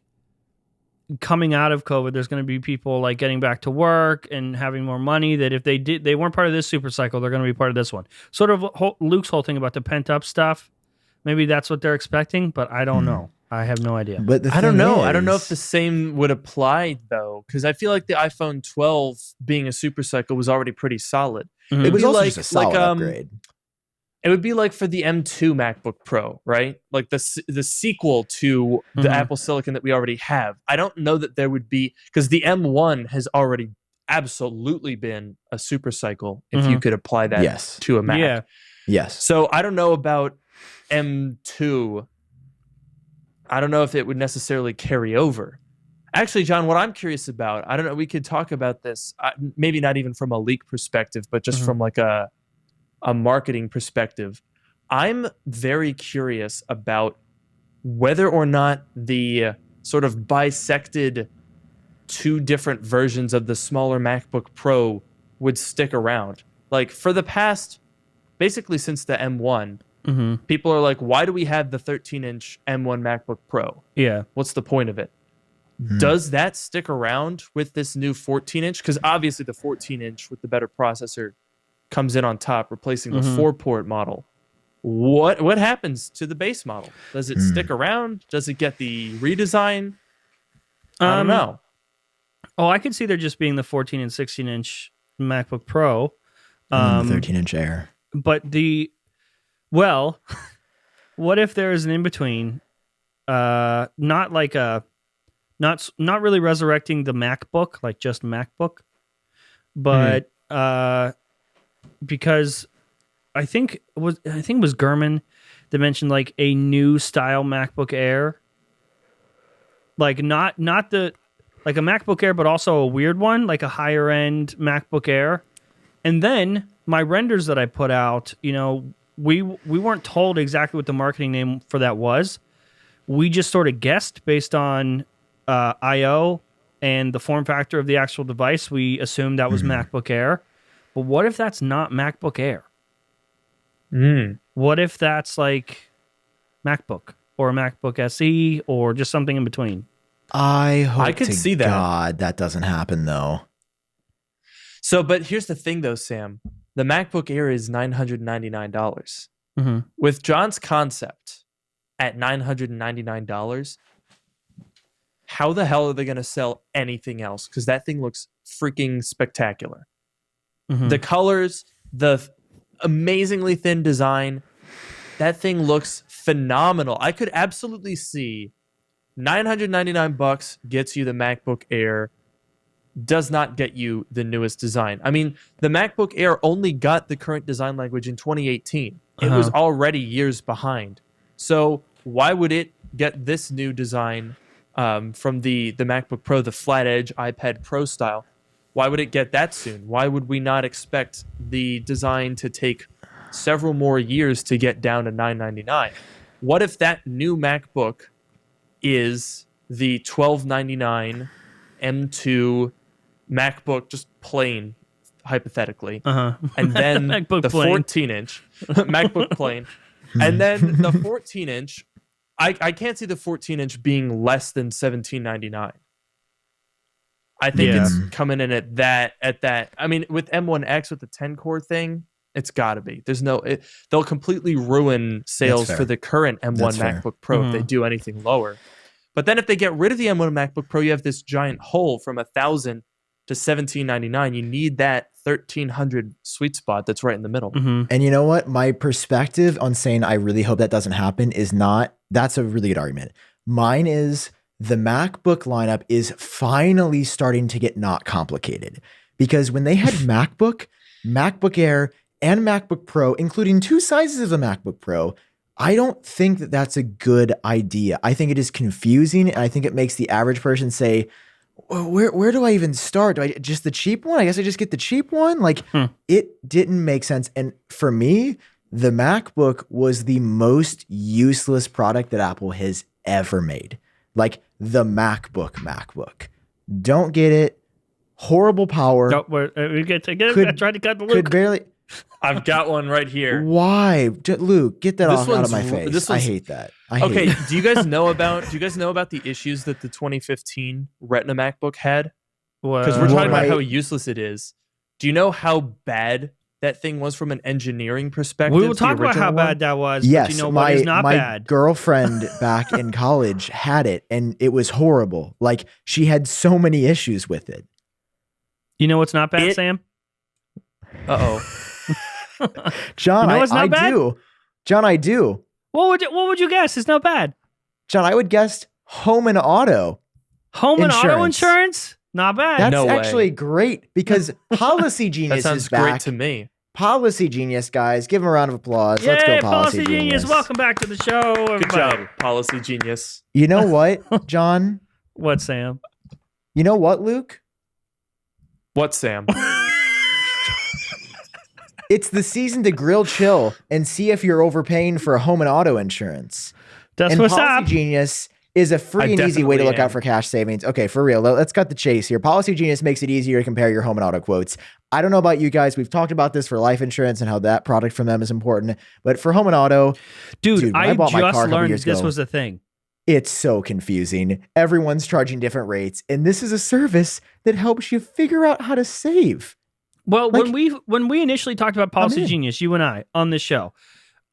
coming out of COVID, there's going to be people like getting back to work and having more money, that if they weren't part of this super cycle, they're going to be part of this one. Sort of Luke's whole thing about the pent up stuff. Maybe that's what they're expecting, but I don't know. I have no idea. But I don't know. I don't know if the same would apply though, because I feel like the iPhone 12 being a super cycle was already pretty solid. It was also just a solid upgrade. It would be like for the M2 MacBook Pro, right? Like the sequel to the Apple Silicon that we already have. I don't know that there would be, because the M1 has already absolutely been a super cycle if you could apply that to a Mac. Yeah. Yes. So I don't know about M2. I don't know if it would necessarily carry over. Actually, John, what I'm curious about, I don't know, we could talk about this, maybe not even from a leak perspective, but just from like a marketing perspective. I'm very curious about whether or not the sort of bisected two different versions of the smaller MacBook Pro would stick around. Like for the past, basically since the M1, Mm-hmm. People are like, why do we have the 13-inch M1 MacBook Pro? Yeah. What's the point of it? Does that stick around with this new 14-inch? Because obviously the 14-inch with the better processor comes in on top, replacing the 4-port model. What happens to the base model? Does it stick around? Does it get the redesign? I don't know. Oh, I could see there just being the 14 and 16-inch MacBook Pro. And the 13-inch Air. But what if there is an in-between? Not really resurrecting the MacBook, like just MacBook, but because I think it was Gurman that mentioned like a new style MacBook Air, like not the like a MacBook Air, but also a weird one, like a higher end MacBook Air. And then my renders that I put out, we weren't told exactly what the marketing name for that was. We just sort of guessed based on I/O and the form factor of the actual device. We assumed that was MacBook Air. But what if that's not MacBook Air? What if that's like MacBook or a MacBook SE or just something in between? I hope I could see that. God, that doesn't happen though. So, but here's the thing though, Sam. The MacBook Air is $999. With John's concept at $999, how the hell are they going to sell anything else? Because that thing looks freaking spectacular. The colors, the amazingly thin design, that thing looks phenomenal. I could absolutely see $999 gets you the MacBook Air, does not get you the newest design. I mean, the MacBook Air only got the current design language in 2018. It was already years behind. So why would it get this new design from the MacBook Pro, the flat edge iPad Pro style? Why would it get that soon? Why would we not expect the design to take several more years to get down to $999? What if that new MacBook is the $1299 M2 MacBook, just plain, hypothetically, and then the 14-inch MacBook plain, and then the 14-inch? I can't see the 14-inch being less than $1799. I think it's coming in at that. I mean, with M1X with the 10-core thing, it's got to be. They'll completely ruin sales for the current M1 MacBook Pro if they do anything lower. But then if they get rid of the M1 MacBook Pro, you have this giant hole from $1,000 to $1,799. You need that $1,300 sweet spot that's right in the middle. And you know what? My perspective on saying I really hope that doesn't happen is not. That's a really good argument. Mine is the MacBook lineup is finally starting to get not complicated, because when they had MacBook, MacBook Air, and MacBook Pro, including 2 sizes of the MacBook Pro, I don't think that that's a good idea. I think it is confusing, and I think it makes the average person say, where do I even start? Do I just the cheap one? I guess I just get the cheap one. Like it didn't make sense. And for me, the MacBook was the most useless product that Apple has ever made. Like the MacBook. Don't get it. Horrible power. No, we get to get it. I tried to cut the Luke. Could barely. I've got one right here. Why, Luke? Get that out of my face. I hate that. Okay, do you guys know about the issues that the 2015 Retina MacBook had? Because we're talking about how useless it is. Do you know how bad that thing was from an engineering perspective? We will talk about how bad that was. Yes, but you know what is not my bad? Girlfriend back in college had it, and it was horrible. Like she had so many issues with it. You know what's not bad, Sam? John, I do. John, I do. What would you guess? It's not bad. John, I would guess home and auto. Home and auto insurance? Not bad. That's actually great, because Policy Genius that sounds is back. great to me. Policy Genius, guys. Give him a round of applause. Let's go, Policy Genius. Welcome back to the show, everybody. Good job, Policy Genius. You know what, John? What, Sam? You know what, Luke? What, Sam? It's the season to grill chill and see if you're overpaying for home and auto insurance. That's and what's Policy up. Genius is a free and easy way to look out for cash savings. Okay, for real, let's cut the chase here. Policy Genius makes it easier to compare your home and auto quotes. I don't know about you guys. We've talked about this for life insurance and how that product from them is important. But for home and auto, dude I bought my car learned this was a thing. It's so confusing. Everyone's charging different rates. And this is a service that helps you figure out how to save. Well, like, when we initially talked about Policy Genius, you and I, on this show,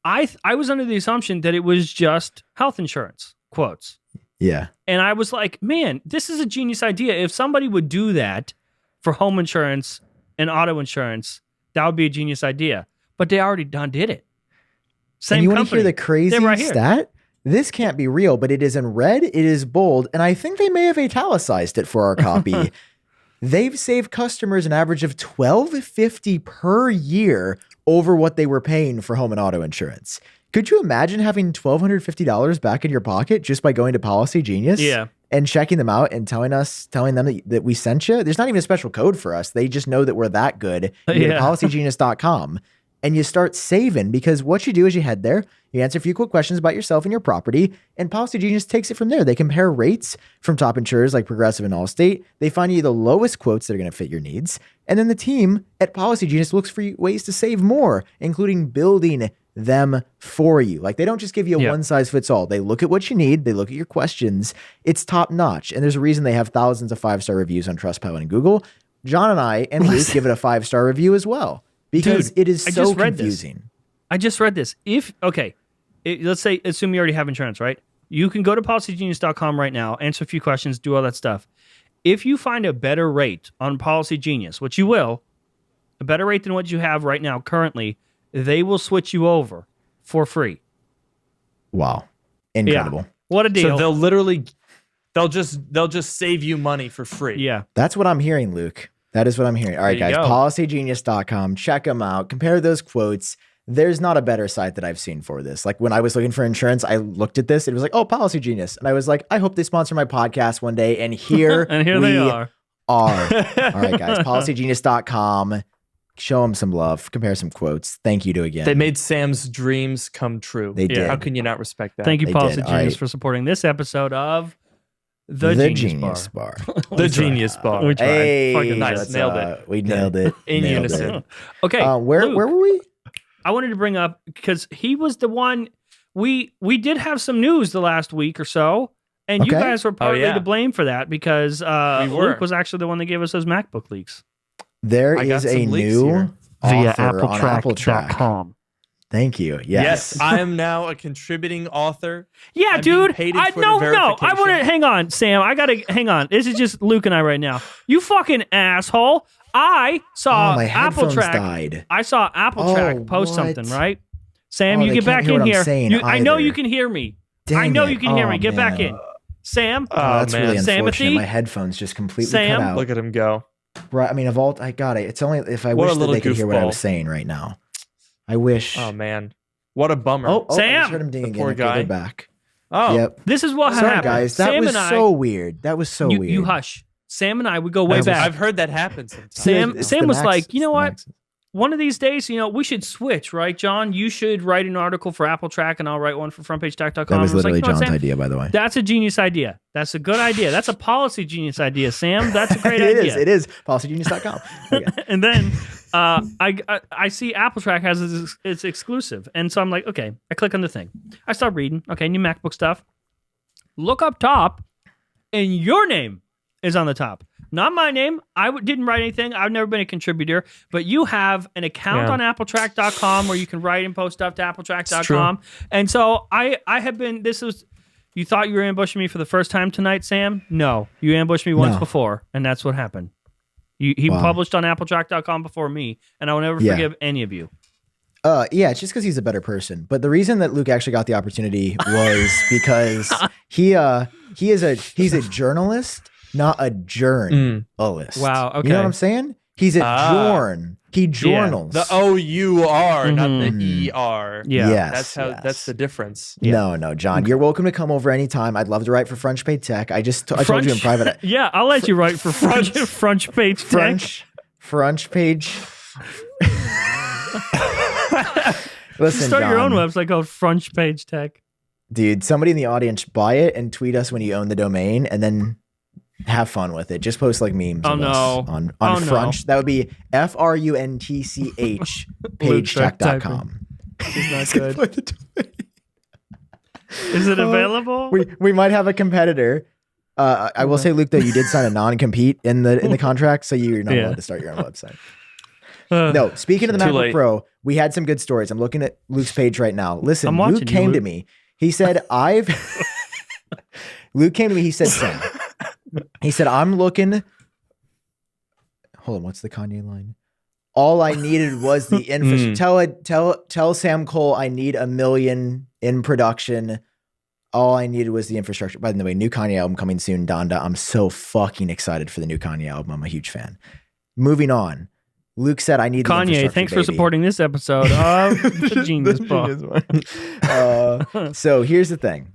I was under the assumption that it was just health insurance quotes. Yeah. And I was like, man, this is a genius idea. If somebody would do that for home insurance and auto insurance, that would be a genius idea. But they already did it. Same and you company. Want to hear the crazy stat? This can't be real, but it is in red, it is bold, and I think they may have italicized it for our copy. They've saved customers an average of $12.50 per year over what they were paying for home and auto insurance. Could you imagine having $1,250 back in your pocket just by going to Policy Genius? Yeah. And checking them out and telling them that we sent you? There's not even a special code for us. They just know that we're that good. You go to policygenius.com and you start saving, because what you do is you head there, you answer a few quick questions about yourself and your property, and Policy Genius takes it from there. They compare rates from top insurers like Progressive and Allstate. They find you the lowest quotes that are going to fit your needs. And then the team at Policy Genius looks for ways to save more, including building them for you. Like, they don't just give you a one size fits all. They look at what you need. They look at your questions. It's top notch. And there's a reason they have thousands of 5-star reviews on Trustpilot and Google. John and I and Luke give it a 5-star review as well, because it is so confusing. I just read this. Let's say, assume you already have insurance, right? You can go to policygenius.com right now, answer a few questions, do all that stuff. If you find a better rate on Policy Genius, which you will, a better rate than what you have right now currently, they will switch you over for free. Wow. Incredible. Yeah. What a deal. So they'll just save you money for free. Yeah. That's what I'm hearing, Luke. That is what I'm hearing. All right, guys, policygenius.com. Check them out. Compare those quotes. There's not a better site that I've seen for this. Like, when I was looking for insurance, I looked at this. It was like, oh, Policy Genius. And I was like, I hope they sponsor my podcast one day. And here, they are. All right, guys, policygenius.com. Show them some love. Compare some quotes. Thank you to again. They made Sam's dreams come true. They did. How can you not respect that? Thank you, Policy Genius, for supporting this episode of The Genius Bar. The Genius Bar. We tried. Hey, fucking nice. Nailed it. We nailed it. In unison. Okay. Where were we? I wanted to bring up, because he was the one, we did have some news the last week or so, and you guys were partly to blame for that, because Luke was actually the one that gave us those MacBook leaks. There is a new via AppleTrack.com. Thank you. Yes, I am now a contributing author. Yeah, I'm dude. No. I want to hang on, Sam. I gotta hang on. This is just Luke and I right now. You fucking asshole. I saw my headphones AppleTrack. Died. I saw AppleTrack post something, right? Sam, you get back in here. I know you can hear me. You can hear me. Get back in. Sam. That's really unfortunate. Samothy? My headphones just completely cut out. Look at him go. Right. I mean, I got it. It's only if I wish that they could hear what I was saying right now. I wish. Oh man, what a bummer. Oh, Sam, I just heard him ding again. Poor guy. They're back. Oh, yep. This is what happened, guys. That Sam was so weird. That was so weird. You hush. Sam and I would go way back. I've heard that happen sometimes. Sam was like, you know what? One of these days, we should switch, right, John? You should write an article for AppleTrack, and I'll write one for FrontPageTech.com. That was literally John's Sam, idea, by the way. That's a genius idea. That's a good idea. That's a policy genius idea, Sam. That's a great idea. It is. PolicyGenius.com. Okay. And then I see AppleTrack has its exclusive. And so I'm like, okay, I click on the thing. I start reading. Okay, new MacBook stuff. Look up top, and your name is on the top. Not my name. I didn't write anything. I've never been a contributor. But you have an account on AppleTrack.com where you can write and post stuff to AppleTrack.com. And so I have been, you thought you were ambushing me for the first time tonight, Sam? No. You ambushed me once before, and that's what happened. He published on AppleTrack.com before me, and I will never forgive any of you. Yeah, it's just because he's a better person. But the reason that Luke actually got the opportunity was because he's a journalist, not a journalist. Wow. Okay. You know what I'm saying? He's a journ. He journals. The O-U-R, not the E-R. Yeah. Yes, That's the difference. Yeah. No, John, you're welcome to come over anytime. I'd love to write for French Paid Tech. I told you in private. Yeah, I'll let you write for French Page Tech. French Page. Listen, Start John, your own website called French Page Tech. Dude, somebody in the audience buy it and tweet us when you own the domain, and then have fun with it. Just post like memes of us on Frunch. That would be FRUNTCH pagecheck.com. It's not good. Is it available? We might have a competitor. I will say, Luke, though, you did sign a non-compete in the contract, so you're not allowed to start your own website. No, speaking of the MacBook Pro, we had some good stories. I'm looking at Luke's page right now. Listen, Luke came to me. He said, Luke came to me. He said, Sam. He said, I'm looking. Hold on, what's the Kanye line? All I needed was the infrastructure. Tell Sam Cole I need 1 million in production. All I needed was the infrastructure. By the way, new Kanye album coming soon, Donda. I'm so fucking excited for the new Kanye album. I'm a huge fan. Moving on. Luke said, I need the Kanye, thanks for supporting this episode of The Genius Bar. So here's the thing.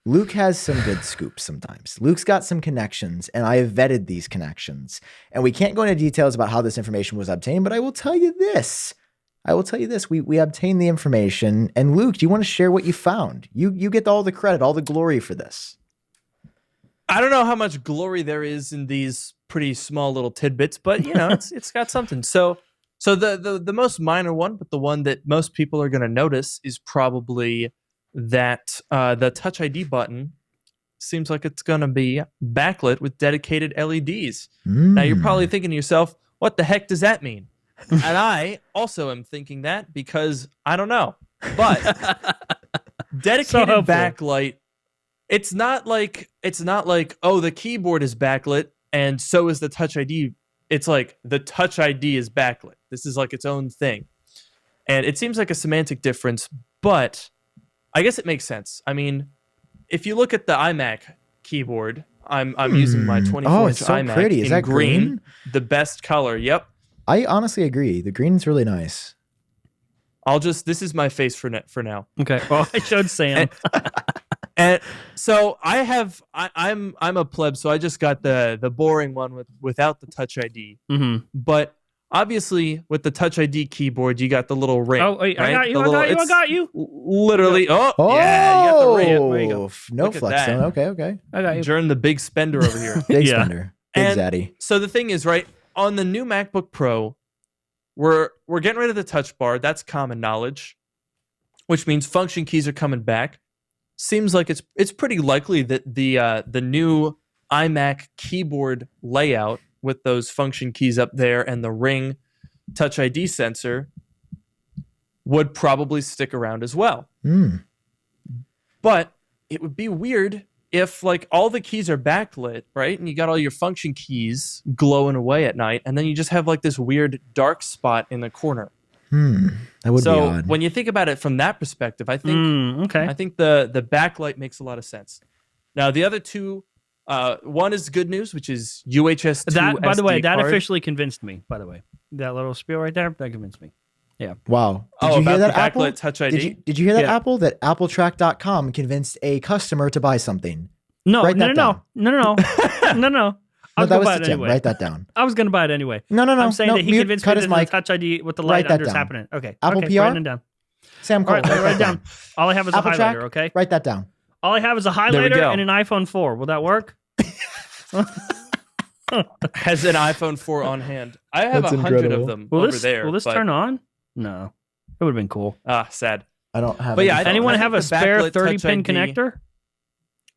Luke has some good scoops sometimes. Luke's got some connections, and I have vetted these connections. And we can't go into details about how this information was obtained, but I will tell you this. We obtained the information. And Luke, do you want to share what you found? You get all the credit, all the glory for this. I don't know how much glory there is in these pretty small little tidbits, but you know, it's got something. So the most minor one, but the one that most people are going to notice is probably that the Touch ID button seems like it's going to be backlit with dedicated LEDs. Now you're probably thinking to yourself, what the heck does that mean? And I also am thinking that because I don't know. But dedicated backlight, it's not like, oh, the keyboard is backlit and so is the Touch ID. It's like the Touch ID is backlit. This is like its own thing. And it seems like a semantic difference, but I guess it makes sense. I mean, if you look at the iMac keyboard, I'm using my 24-inch iMac pretty. Is in that green, the best color. Yep. I honestly agree. The green's really nice. This is my face for now. Okay. Well, I showed Sam. And so I'm a pleb, so I just got the boring one without the Touch ID. Mm-hmm. But obviously, with the Touch ID keyboard, you got the little ring. Oh, wait, right? I got you. Literally. Yeah, you got the ring. There you go. No flex zone. Okay. I got you. During the big spender over here. Big spender. Big and zaddy. So the thing is, right, on the new MacBook Pro, we're getting rid of the touch bar. That's common knowledge, which means function keys are coming back. Seems like it's pretty likely that the new iMac keyboard layout with those function keys up there and the ring Touch ID sensor would probably stick around as well. But it would be weird if like all the keys are backlit, right? And you got all your function keys glowing away at night, and then you just have like this weird dark spot in the corner. That would be odd. So when you think about it from that perspective, I think I think the backlight makes a lot of sense. Now the other two, one is good news, which is UHS 2 That, by the way, that card. officially convinced me. By the way, that little spiel right there, that convinced me. Yeah. Wow. Did you hear that, Apple? Backlit Touch ID? Did you hear that, Apple? That AppleTrack.com convinced a customer to buy something. No. No, that was the tip. Anyway. Write that down. I was going to buy it anyway. No. I'm saying that he convinced me that the Touch ID with the light under is happening. Okay. Apple PR? Writing it down. Sam Cole. All right, write it down. All I have is Apple a highlighter, Track, okay? Write that down. All I have is a highlighter and an iPhone 4. Will that work? Has an iPhone 4 on hand. I have 100 of them over there. Will this turn on? No. It would have been cool. Sad. I don't have. But yeah, anyone have a spare 30-pin connector?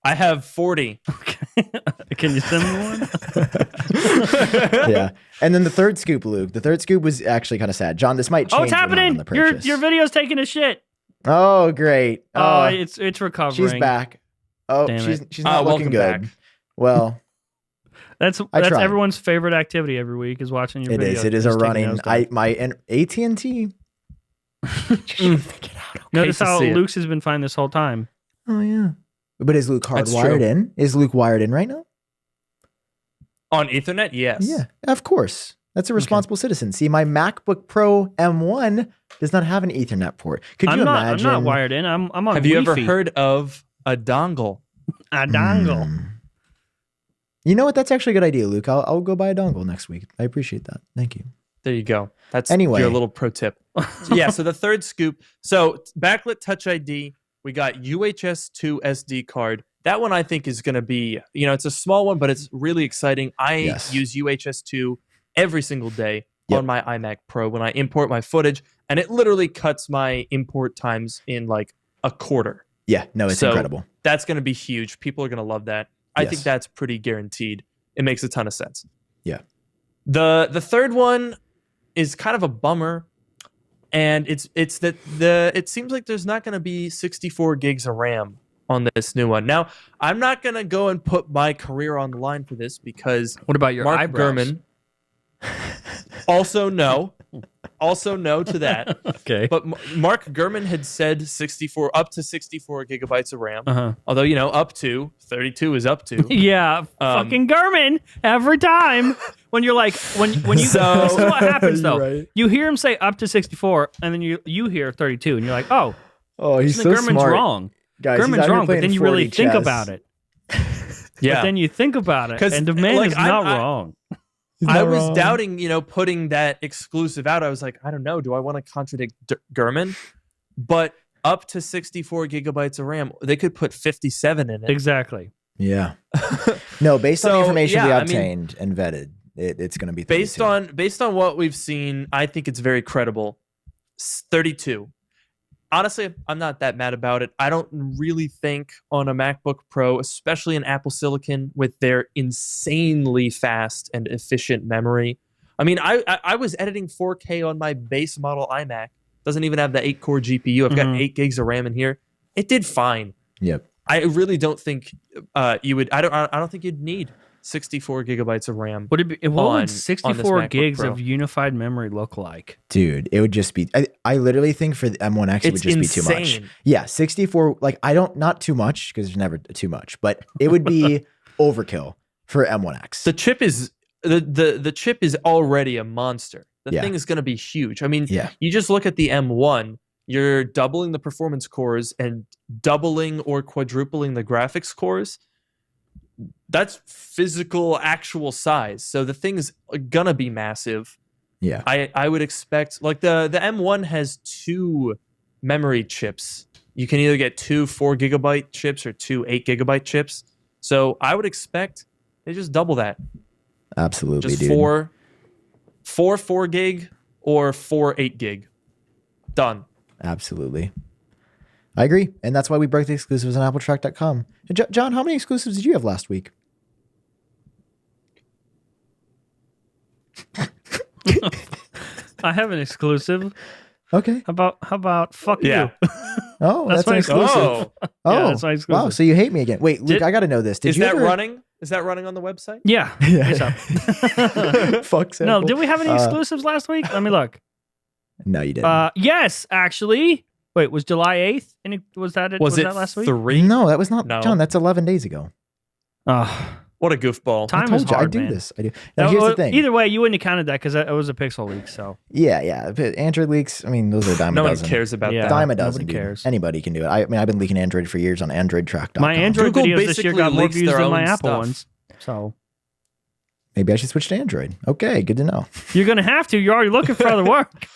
I have 40. Okay. Can you send me one? Yeah. And then the third scoop, Luke. The third scoop was actually kind of sad. John, this might change. Oh, it's happening. Your video's taking a shit. Oh, great. Oh, it's recovering. She's back. Oh, she's not looking good. Back. Well, that's everyone's favorite activity every week is watching your videos. It is a running. My AT&T. Notice how Luke's has been fine this whole time. Oh yeah. But is Luke hardwired in? Is Luke wired in right now? On Ethernet, yes. Yeah, of course. That's a responsible citizen. See, my MacBook Pro M1 does not have an Ethernet port. Could you imagine? I'm not wired in. I'm on Have you ever heard of a dongle? A dongle. You know what? That's actually a good idea, Luke. I'll go buy a dongle next week. I appreciate that. Thank you. There you go. That's your little pro tip. Yeah, so the third scoop. So backlit Touch ID We got UHS 2 SD card. That one I think is going to be, it's a small one, but it's really exciting. I use UHS 2 every single day on my iMac Pro when I import my footage, and it literally cuts my import times in like a quarter. Yeah, no, it's incredible. That's going to be huge. People are going to love that. I think that's pretty guaranteed. It makes a ton of sense. Yeah. The third one is kind of a bummer, and it seems like there's not going to be 64 gigs of RAM on this new one. Now, I'm not going to go and put my career on the line for this because what about your Mark eyebrows? Gurman also no to that. Okay. But Mark Gurman had said up to 64 gigabytes of RAM. Although, up to 32 is up to. Yeah, fucking Gurman every time. When you're like, when you this is what happens though. Right. You hear him say up to 64, and then you hear 32, and you're like, oh, he's so Gurman's smart. wrong. Guys, Gurman's wrong, but then you really think about it. Yeah. But then you think about it, and the man is not wrong. I was doubting, putting that exclusive out. I was like, I don't know. Do I want to contradict Gurman? But up to 64 gigabytes of RAM, they could put 57 in it. Exactly. Yeah. No, based on the information we obtained and vetted, it's going to be 32. Based on what we've seen, I think it's very credible. 32. Honestly, I'm not that mad about it. I don't really think on a MacBook Pro, especially in Apple Silicon with their insanely fast and efficient memory. I mean, I was editing 4K on my base model iMac. Doesn't even have the 8-core GPU. I've got 8 gigs of RAM in here. It did fine. Yep. I really don't think you would. I don't think you'd need 64 gigabytes of RAM. What would 64 gigs Pro. of unified memory look like? Dude, it would just be, I literally think for the M1X, it would just be too much. Yeah, 64, like not too much, because there's never too much, but it would be overkill for M1X. The chip is, the chip is already a monster. The thing is going to be huge. I mean, you just look at the M1, you're doubling the performance cores and doubling or quadrupling the graphics cores. That's physical, actual size. So the thing's gonna be massive. Yeah. I would expect, like the M1 has 2 memory chips. You can either get 2 4 gigabyte chips or 2 8 gigabyte chips. So I would expect they just double that. Absolutely, just dude. 4 gig or 4 8 gig. Done. Absolutely. I agree. And that's why we broke the exclusives on appletrack.com. John, how many exclusives did you have last week? I have an exclusive. Okay. How about fuck you? Oh, that's my exclusive. Oh, yeah, that's my exclusive. Wow. So you hate me again. Wait, Luke, I got to know this. Is that running? Is that running on the website? Yeah. Fuck sample. No, did we have any exclusives last week? Let me look. No, you didn't. Yes, actually. Wait, was July 8th? Was that last week? 3? No, that was not. No. John, that's 11 days ago. What a goofball. Time is hard, I do man. this. I do. Now, here's the thing. Either way, you wouldn't have counted that because it was a pixel leak. So yeah. Android leaks, I mean, those are a dime a dozen. No one cares about that. Dime a dozen. Nobody cares. Anybody can do it. I mean, I've been leaking Android for years on AndroidTrack.com. My Android Google videos this year got more views than my Apple ones. So maybe I should switch to Android. Okay, good to know. You're gonna have to. You're already looking for other work,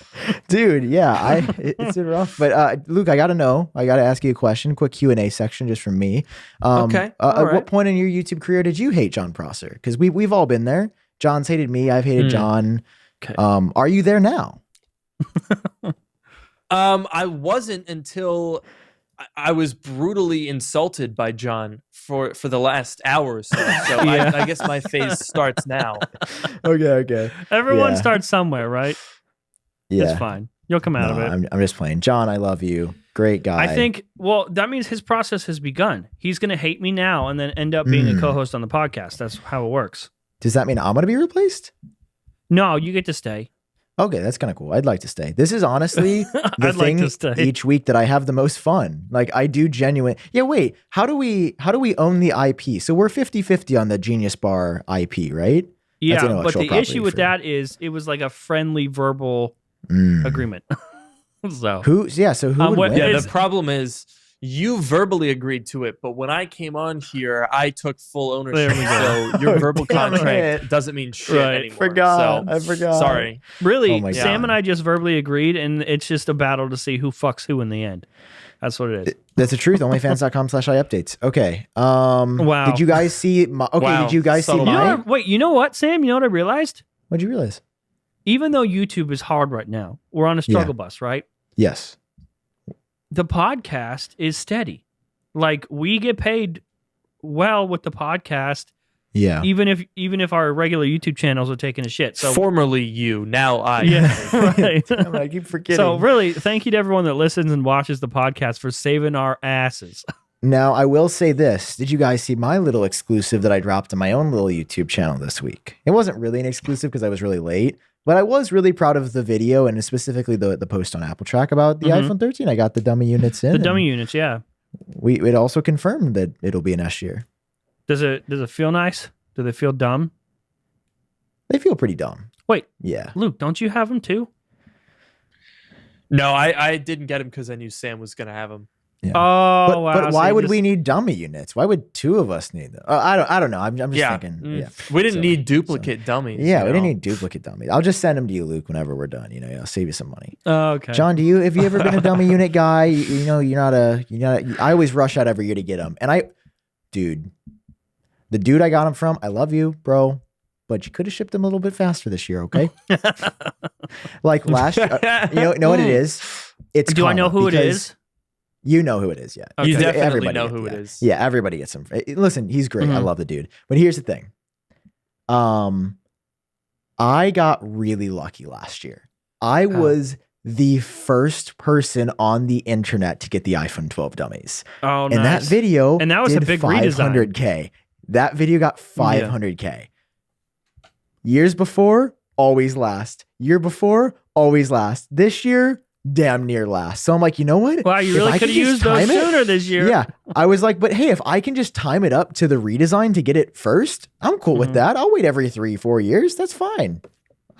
dude. Yeah, it's rough. But Luke, I gotta know. I gotta ask you a question. Quick Q&A section just from me. Okay. At what point in your YouTube career did you hate John Prosser? Because we've all been there. John's hated me. I've hated John. Okay. Are you there now? I wasn't until I was brutally insulted by John for the last hour or so. So I guess my phase starts now. Okay. Everyone starts somewhere, right? Yeah. It's fine. You'll come out of it. I'm just playing. John, I love you. Great guy. I think, well, that means his process has begun. He's going to hate me now and then end up being a co-host on the podcast. That's how it works. Does that mean I'm going to be replaced? No, you get to stay. Okay, that's kind of cool. I'd like to stay. This is honestly the thing each week that I have the most fun. Like I do genuine. Yeah, wait. How do we own the IP? So we're 50-50 on the Genius Bar IP, right? Yeah, but the issue with that is it was like a friendly verbal agreement. So who would win? Yeah, the problem is you verbally agreed to it, but when I came on here, I took full ownership. So your verbal contract doesn't mean shit anymore. I forgot. Sorry. Really, Sam and I just verbally agreed, and it's just a battle to see who fucks who in the end. That's what it is. That's the truth. Onlyfans.com/iupdates. Okay. Wow. Did you guys see? Did you guys see my? Wait, you know what, Sam? You know what I realized? What'd you realize? Even though YouTube is hard right now, we're on a struggle bus, right? Yes. The podcast is steady. Like, we get paid well with the podcast. Yeah. Even if our regular YouTube channels are taking a shit. So formerly you, now I. Yeah. Right. I keep forgetting. So really, thank you to everyone that listens and watches the podcast for saving our asses. Now, I will say this. Did you guys see my little exclusive that I dropped on my own little YouTube channel this week? It wasn't really an exclusive because I was really late, but I was really proud of the video and specifically the post on Apple Track about the iPhone 13. I got the dummy units in. The dummy units, yeah. It also confirmed that it'll be an S year. Does it feel nice? Do they feel dumb? They feel pretty dumb. Wait. Yeah. Luke, don't you have them too? No, I didn't get them because I knew Sam was going to have them. Yeah. Oh, wow. But why would we need dummy units? Why would two of us need them? I don't know. I'm just thinking. Yeah. We didn't need duplicate dummies. Yeah, we didn't need duplicate dummies. I'll just send them to you, Luke, whenever we're done. I'll save you some money. Oh, okay. John, have you ever been a dummy unit guy? You're not I always rush out every year to get them. And the dude I got them from, I love you, bro, but you could have shipped them a little bit faster this year, okay? Like last year, you know what it is? It's Do I know who it is? You know who it is, yeah. Okay. You definitely everybody know who it is. Yeah, everybody gets him. Listen, he's great. I love the dude. But here's the thing. I got really lucky last year. I was the first person on the internet to get the iPhone 12 dummies. Oh, nice. And that video and that was did a big redesign. 500K. That video got 500K. Years before, always last. Year before, always last. This year, damn near last. So I'm like, you know what? Wow, you really could have used those sooner this year. Yeah. I was like, but hey, if I can just time it up to the redesign to get it first, I'm cool with that. I'll wait every 3-4 years. That's fine.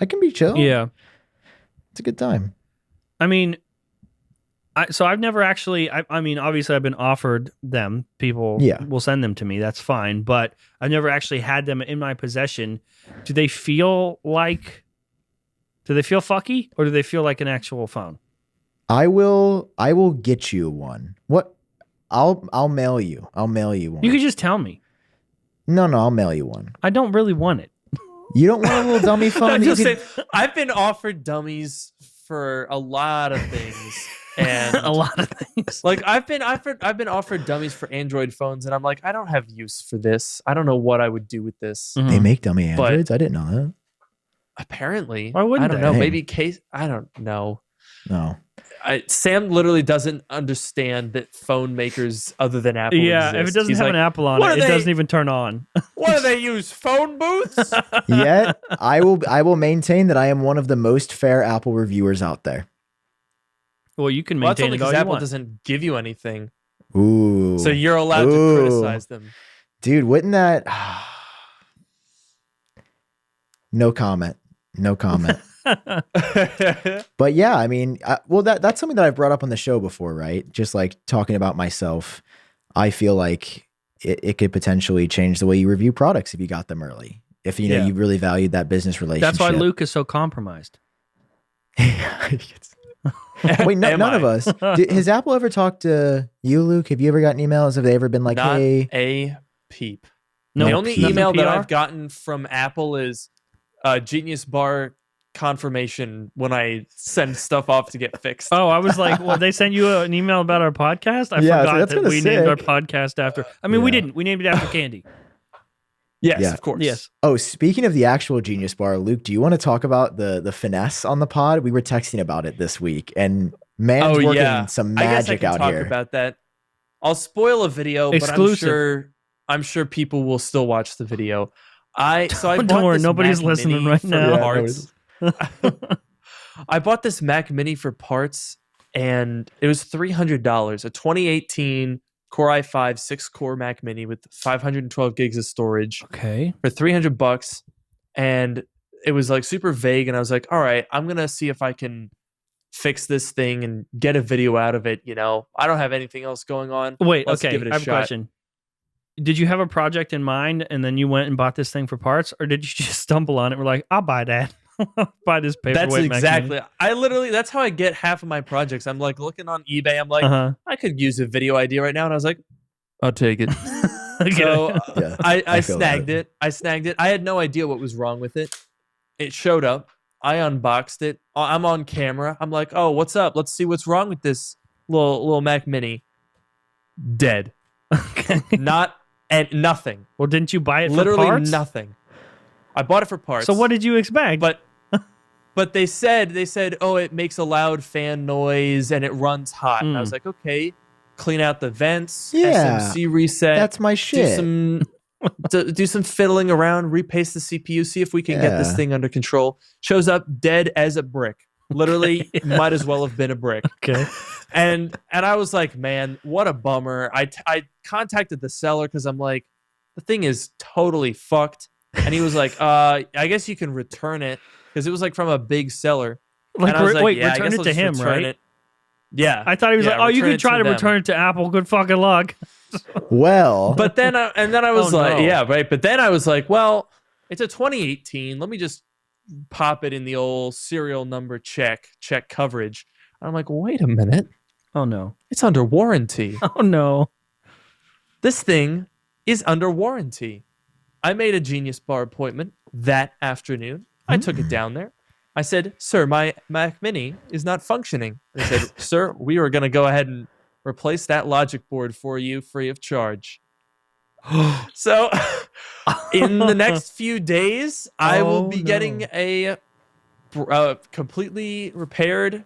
I can be chill. Yeah. It's a good time. I mean, I've never actually, I mean, obviously I've been offered them. People will send them to me. That's fine. But I've never actually had them in my possession. Do they feel fucky or do they feel like an actual phone? I will get you one. What? I'll mail you. I'll mail you one. You could just tell me. No, I'll mail you one. I don't really want it. You don't want a little dummy phone? I've been offered dummies for a lot of things. And a lot of things. Like I've been offered dummies for Android phones, and I'm like, I don't have use for this. I don't know what I would do with this. They make dummy Androids? I didn't know that. Apparently. Why wouldn't I don't they? know. Maybe I don't know. No. Sam literally doesn't understand that phone makers other than Apple exist. If it doesn't have an Apple on it, it doesn't even turn on. What do they use? Phone booths? Yet I will maintain that I am one of the most fair Apple reviewers out there. Well, you can maintain it all because you Apple want. doesn't give you anything. Ooh. So you're allowed to criticize them. Dude, wouldn't that... No comment. But yeah, I mean, that's something that I've brought up on the show before, right? Just like talking about myself. I feel like it could potentially change the way you review products if you got them early. If you really valued that business relationship. That's why Luke is so compromised. Wait, none of us. Has Apple ever talked to you, Luke? Have you ever gotten emails? Have they ever been like, Not hey? a peep. No, the only peep. email that I've gotten from Apple is Genius Bar confirmation when I send stuff off to get fixed. Oh, I was like, well, they sent you an email about our podcast? I forgot that we named our podcast after. I mean, we didn't. We named it after candy. Yes, of course. Yes. Oh, speaking of the actual Genius Bar, Luke, do you want to talk about the finesse on the pod? We were texting about it this week, and man's working some magic out here. Talk about that. I'll spoil a video, Exclusive. but I'm sure people will still watch the video. Don't worry, nobody's listening right now. I bought this Mac Mini for parts, and it was $300. A 2018 Core i5 6-core Mac Mini with 512 gigs of storage. Okay. For $300, and it was like super vague. And I was like, all right, I'm gonna see if I can fix this thing and get a video out of it. I don't have anything else going on. Wait, Let's okay. give it a I have shot. a question. Did you have a project in mind and then you went and bought this thing for parts, or did you just stumble on it and were like, I'll buy that? Buy this paperweight. That's exactly. That's how I get half of my projects. I'm like looking on eBay. I'm like, I could use a video idea right now, and I was like, I'll take it. So I snagged it. I had no idea what was wrong with it. It showed up. I unboxed it. I'm on camera. I'm like, oh, what's up? Let's see what's wrong with this little Mac Mini. Dead. Okay. Nothing. Well, didn't you buy it for Literally parts? nothing. I bought it for parts. So what did you expect? But they said, oh, it makes a loud fan noise and it runs hot. And I was like, okay, clean out the vents, SMC reset. That's my shit. Do some fiddling around, repaste the CPU, see if we can get this thing under control. Shows up dead as a brick. Literally, might as well have been a brick. Okay. And I was like, man, what a bummer. I contacted the seller because I'm like, the thing is totally fucked. And he was like, I guess you can return it because it was like from a big seller. Like, and I was like, return it to him, right? It. Yeah. I thought he was like, oh, you can try to return it to Apple. Good fucking luck. Well, but then I was yeah, right. But then I was like, well, it's a 2018. Let me just pop it in the old serial number check coverage. And I'm like, wait a minute. Oh no, it's under warranty. Oh no, this thing is under warranty. I made a Genius Bar appointment that afternoon. I took it down there. I said, sir, my Mac Mini is not functioning. They said, sir, we are going to go ahead and replace that logic board for you free of charge. So in the next few days, I will be getting a completely repaired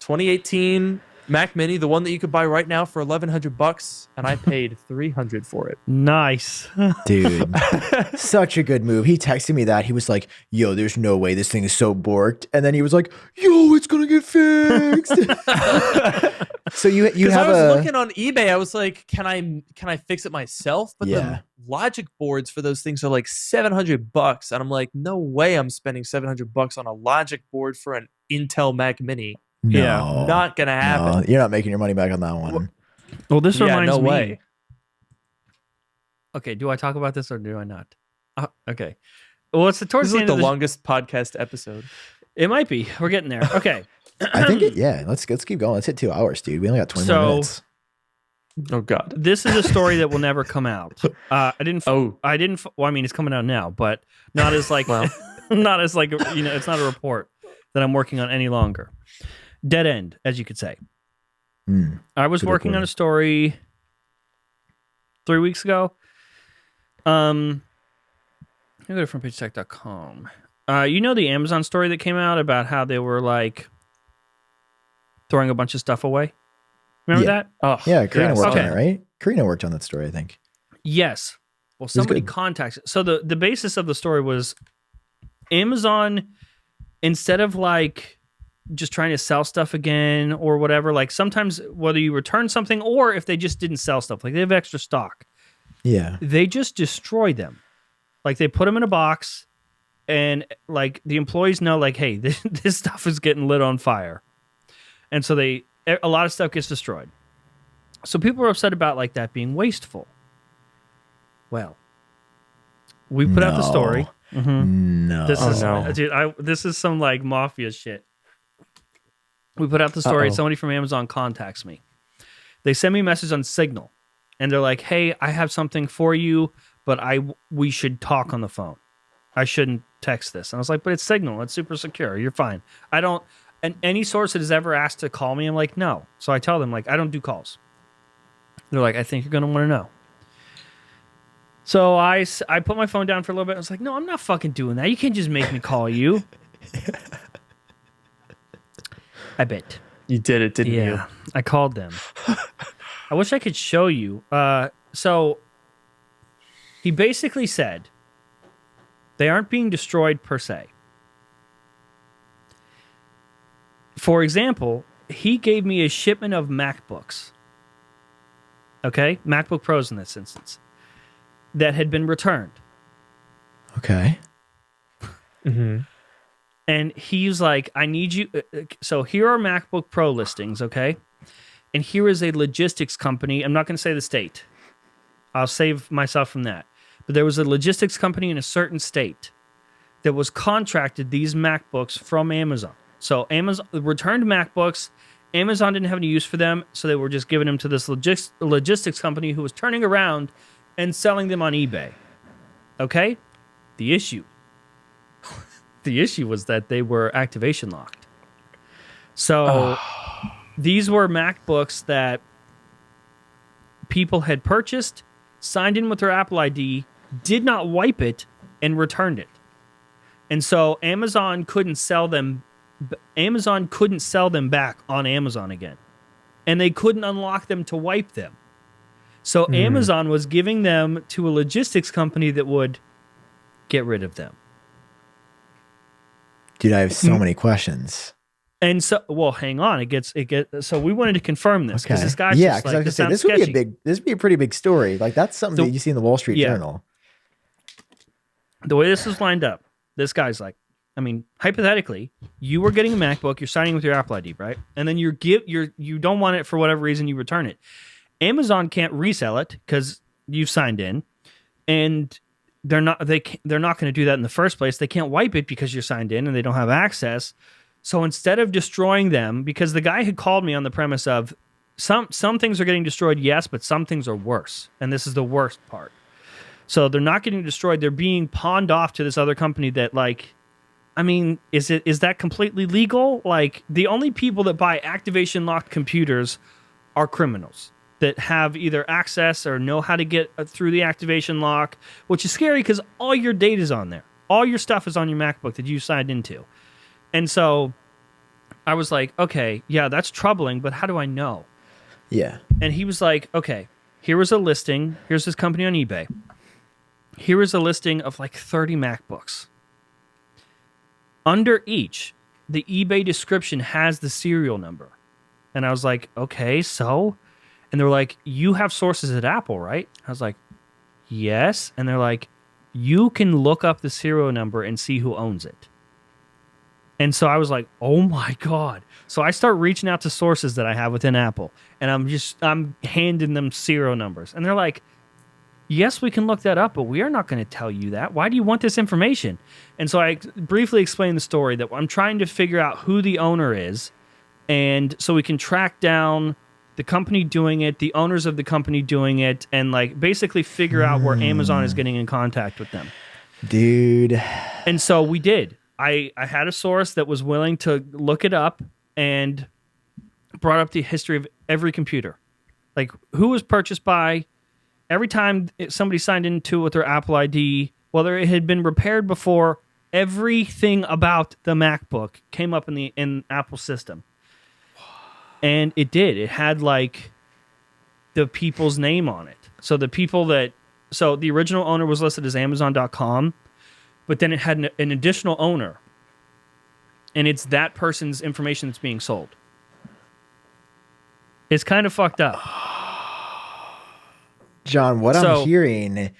2018 Mac Mini, the one that you could buy right now for $1,100, and I paid $300 for it. Nice, dude. Such a good move. He texted me that. He was like, yo, there's no way this thing is so borked. And then he was like, yo, it's gonna get fixed. So you have I was looking on eBay. I was like, can I fix it myself? But the logic boards for those things are like $700, and I'm like, no way I'm spending $700 on a logic board for an Intel Mac Mini. No, not gonna happen. No, you're not making your money back on that one. Well, this reminds me. Way. Okay, do I talk about this or do I not? Okay. Well, it's towards the end of the longest podcast episode. It might be. We're getting there. Okay. I think let's keep going. Let's hit 2 hours, dude. We only got 20 more minutes. Oh God. This is a story that will never come out. Well, I mean, it's coming out now, but not as like, not as like, it's not a report that I'm working on any longer. Dead end, as you could say. I was working on a story 3 weeks ago. I go to frontpagetech.com. You know the Amazon story that came out about how they were like throwing a bunch of stuff away? Remember that? Oh, yeah, Karina worked on it, right? Karina worked on that story, I think. Yes. Well, somebody contacted. So the basis of the story was Amazon, instead of like just trying to sell stuff again or whatever, like sometimes whether you return something or if they just didn't sell stuff, like they have extra stock. Yeah. They just destroy them. Like they put them in a box and like the employees know like, hey, this stuff is getting lit on fire. And so a lot of stuff gets destroyed. So people are upset about like that being wasteful. Well, we put out the story. No. This is some like mafia shit. We put out the story. Somebody from Amazon contacts me. They send me a message on Signal, and they're like, "Hey, I have something for you, but we should talk on the phone. I shouldn't text this." And I was like, "But it's Signal. It's super secure. You're fine." I don't. And any source that has ever asked to call me, I'm like, no. So I tell them like, I don't do calls. They're like, I think you're gonna want to know. So I put my phone down for a little bit. I was like, no, I'm not fucking doing that. You can't just make me call you. I bet. You did it, didn't you? Yeah, I called them. I wish I could show you. So he basically said they aren't being destroyed per se. For example, he gave me a shipment of MacBooks. Okay? MacBook Pros in this instance. That had been returned. Okay. Mm-hmm. And he's like, I need you. So here are MacBook Pro listings, okay? And here is a logistics company. I'm not going to say the state. I'll save myself from that. But there was a logistics company in a certain state that was contracted these MacBooks from Amazon. So Amazon returned MacBooks. Amazon didn't have any use for them, so they were just giving them to this logistics company who was turning around and selling them on eBay. Okay? The issue was that they were activation locked. So these were MacBooks that people had purchased, signed in with their Apple ID, did not wipe it, and returned it. And so Amazon couldn't sell them back on Amazon again. And they couldn't unlock them to wipe them. So Amazon was giving them to a logistics company that would get rid of them. Dude, I have so many questions. And so, well, hang on. It gets. So we wanted to confirm this because this guy's yeah, just like, this would sketchy. this would be a pretty big story. Like that's something that you see in the Wall Street Journal. The way this is lined up, this guy's like, I mean, hypothetically, you were getting a MacBook, you're signing with your Apple ID, right? And then you don't want it for whatever reason, you return it. Amazon can't resell it because you've signed in, and they're not going to do that in the first place. They can't wipe it because you're signed in and they don't have access. So instead of destroying them, because the guy had called me on the premise of some things are getting destroyed, yes, but some things are worse, and this is the worst part. So they're not getting destroyed; they're being pawned off to this other company that, like, I mean, is that completely legal? Like, the only people that buy activation locked computers are criminals that have either access or know how to get through the activation lock, which is scary because all your data is on there. All your stuff is on your MacBook that you signed into. And so I was like, okay, yeah, that's troubling, but how do I know? Yeah. And he was like, okay, here was a listing. Here's this company on eBay. Here is a listing of like 30 MacBooks. Under each, the eBay description has the serial number. And I was like, okay, so? And they were like, you have sources at Apple, right? I was like, yes. And they're like, you can look up the serial number and see who owns it. And so I was like, oh my God. So I start reaching out to sources that I have within Apple, and I'm handing them serial numbers. And they're like, yes, we can look that up, but we are not going to tell you that. Why do you want this information? And so I briefly explained the story that I'm trying to figure out who the owner is, and so we can track down the company doing it, the owners of the company doing it, and like basically figure out where Amazon is getting in contact with them. Dude. And so we did. I had a source that was willing to look it up and brought up the history of every computer. Like who was purchased by, every time somebody signed into it with their Apple ID, whether it had been repaired before, everything about the MacBook came up in Apple's system. And it did. It had like the people's name on it. So the original owner was listed as Amazon.com. But then it had an additional owner, and it's that person's information that's being sold. It's kind of fucked up. John, what I'm hearing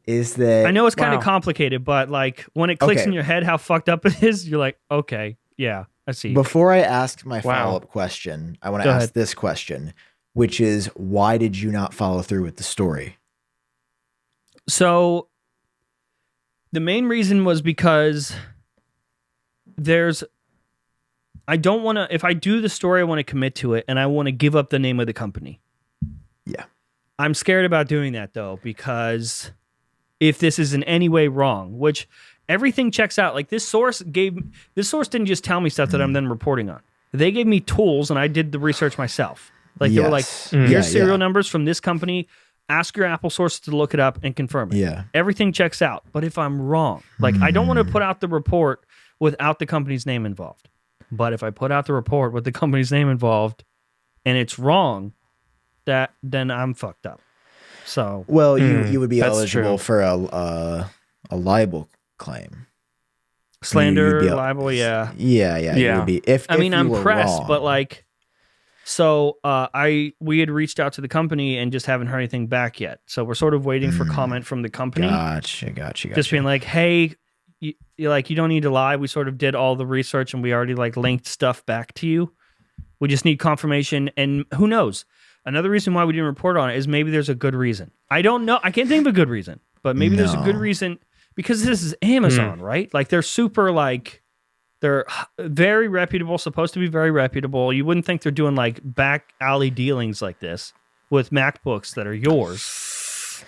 is that... I know it's kind of complicated, but like when it clicks in your head how fucked up it is, you're like, okay, yeah, I see. Before I ask my follow-up question, I want to ask this question, which is, why did you not follow through with the story? So... the main reason was because I don't want to, if I do the story, I want to commit to it, and I want to give up the name of the company. Yeah. I'm scared about doing that, though, because if this is in any way wrong, which everything checks out, like this source didn't just tell me stuff that I'm then reporting on. They gave me tools, and I did the research myself. Like they were like, here's serial numbers from this company. Ask your Apple source to look it up and confirm it. Yeah. Everything checks out. But if I'm wrong, like I don't want to put out the report without the company's name involved. But if I put out the report with the company's name involved and it's wrong, then I'm fucked up. So well, you would be eligible for a libel claim. Slander, libel, yeah. You would be if I'm pressed, wrong. but like so we had reached out to the company and just haven't heard anything back yet. So we're sort of waiting for comment from the company. Gotcha. Just being like, hey, you don't need to lie. We sort of did all the research and we already like linked stuff back to you. We just need confirmation. And who knows? Another reason why we didn't report on it is maybe there's a good reason. I don't know. I can't think of a good reason, but maybe there's a good reason. because this is Amazon, right? Like they're super like they're very reputable, supposed to be very reputable. You wouldn't think they're doing like back alley dealings like this with MacBooks that are yours.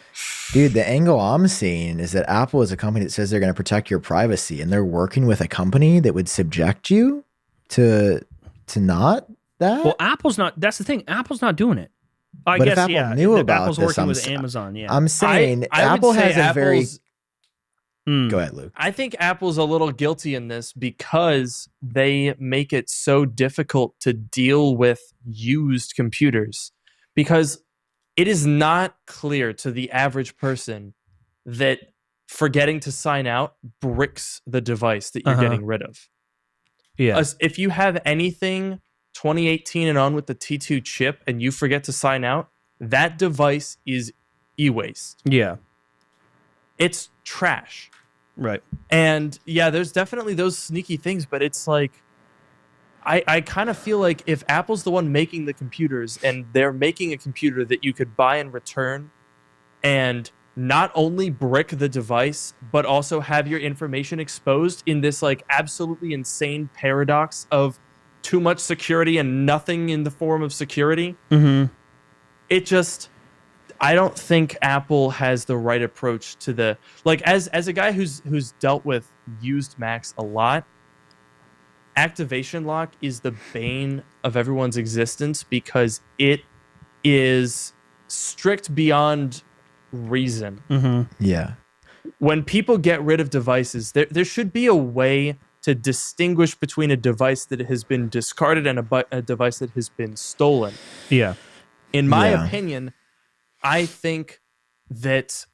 Dude, the angle I'm seeing is that Apple is a company that says they're going to protect your privacy, and they're working with a company that would subject you to not that. Well, Apple's not. That's the thing. Apple's not doing it. I but guess if Apple knew about Apple's this, working with Amazon. Yeah, I'm saying Apple has a very. Go ahead, Luke. I think Apple's a little guilty in this because they make it so difficult to deal with used computers, because it is not clear to the average person that forgetting to sign out bricks the device that you're getting rid of. Yeah. If you have anything 2018 and on with the T2 chip and you forget to sign out, that device is e-waste. Yeah. It's trash. Right. And yeah, there's definitely those sneaky things, but it's like, I kind of feel like if Apple's the one making the computers and they're making a computer that you could buy and return and not only brick the device, but also have your information exposed in this like absolutely insane paradox of too much security and nothing in the form of security. It just, I don't think Apple has the right approach to the, like, as a guy who's dealt with used Macs a lot, activation lock is the bane of everyone's existence because it is strict beyond reason. Yeah. When people get rid of devices, there should be a way to distinguish between a device that has been discarded and a device that has been stolen. Yeah. In my opinion, I think that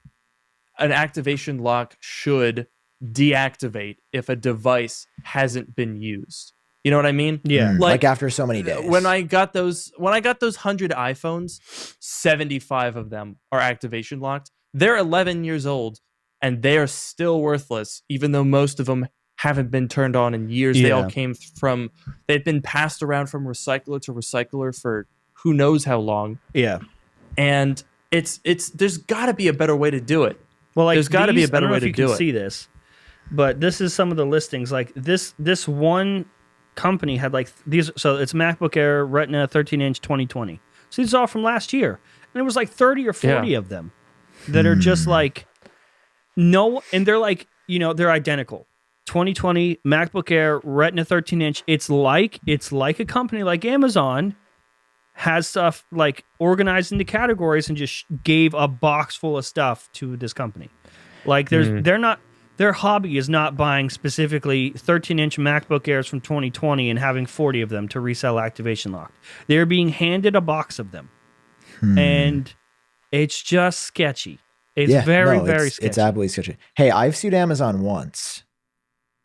an activation lock should deactivate if a device hasn't been used. You know what I mean? Yeah. Like after so many days. When I got those 100 iPhones, 75 of them are activation locked. They're 11 years old and they are still worthless, even though most of them haven't been turned on in years. They all came from, they've been passed around from recycler to recycler for who knows how long. Yeah. And it's there's got to be a better way to do it. Well, like there's got to be a better way to do it. I don't know if you can see this, but this is some of the listings. Like this one company had like these. So it's MacBook Air, Retina, 13-inch, 2020. So these are all from last year, and it was like 30 or 40 of them that are just like no, and they're like, you know, they're identical. 2020 MacBook Air, Retina, 13-inch. It's like a company like Amazon has stuff like organized into categories and just gave a box full of stuff to this company. Like their hobby is not buying specifically 13-inch MacBook Airs from 2020 and having 40 of them to resell activation locked. They're being handed a box of them. And it's just sketchy. It's very sketchy. It's absolutely sketchy. Hey, I've sued Amazon once.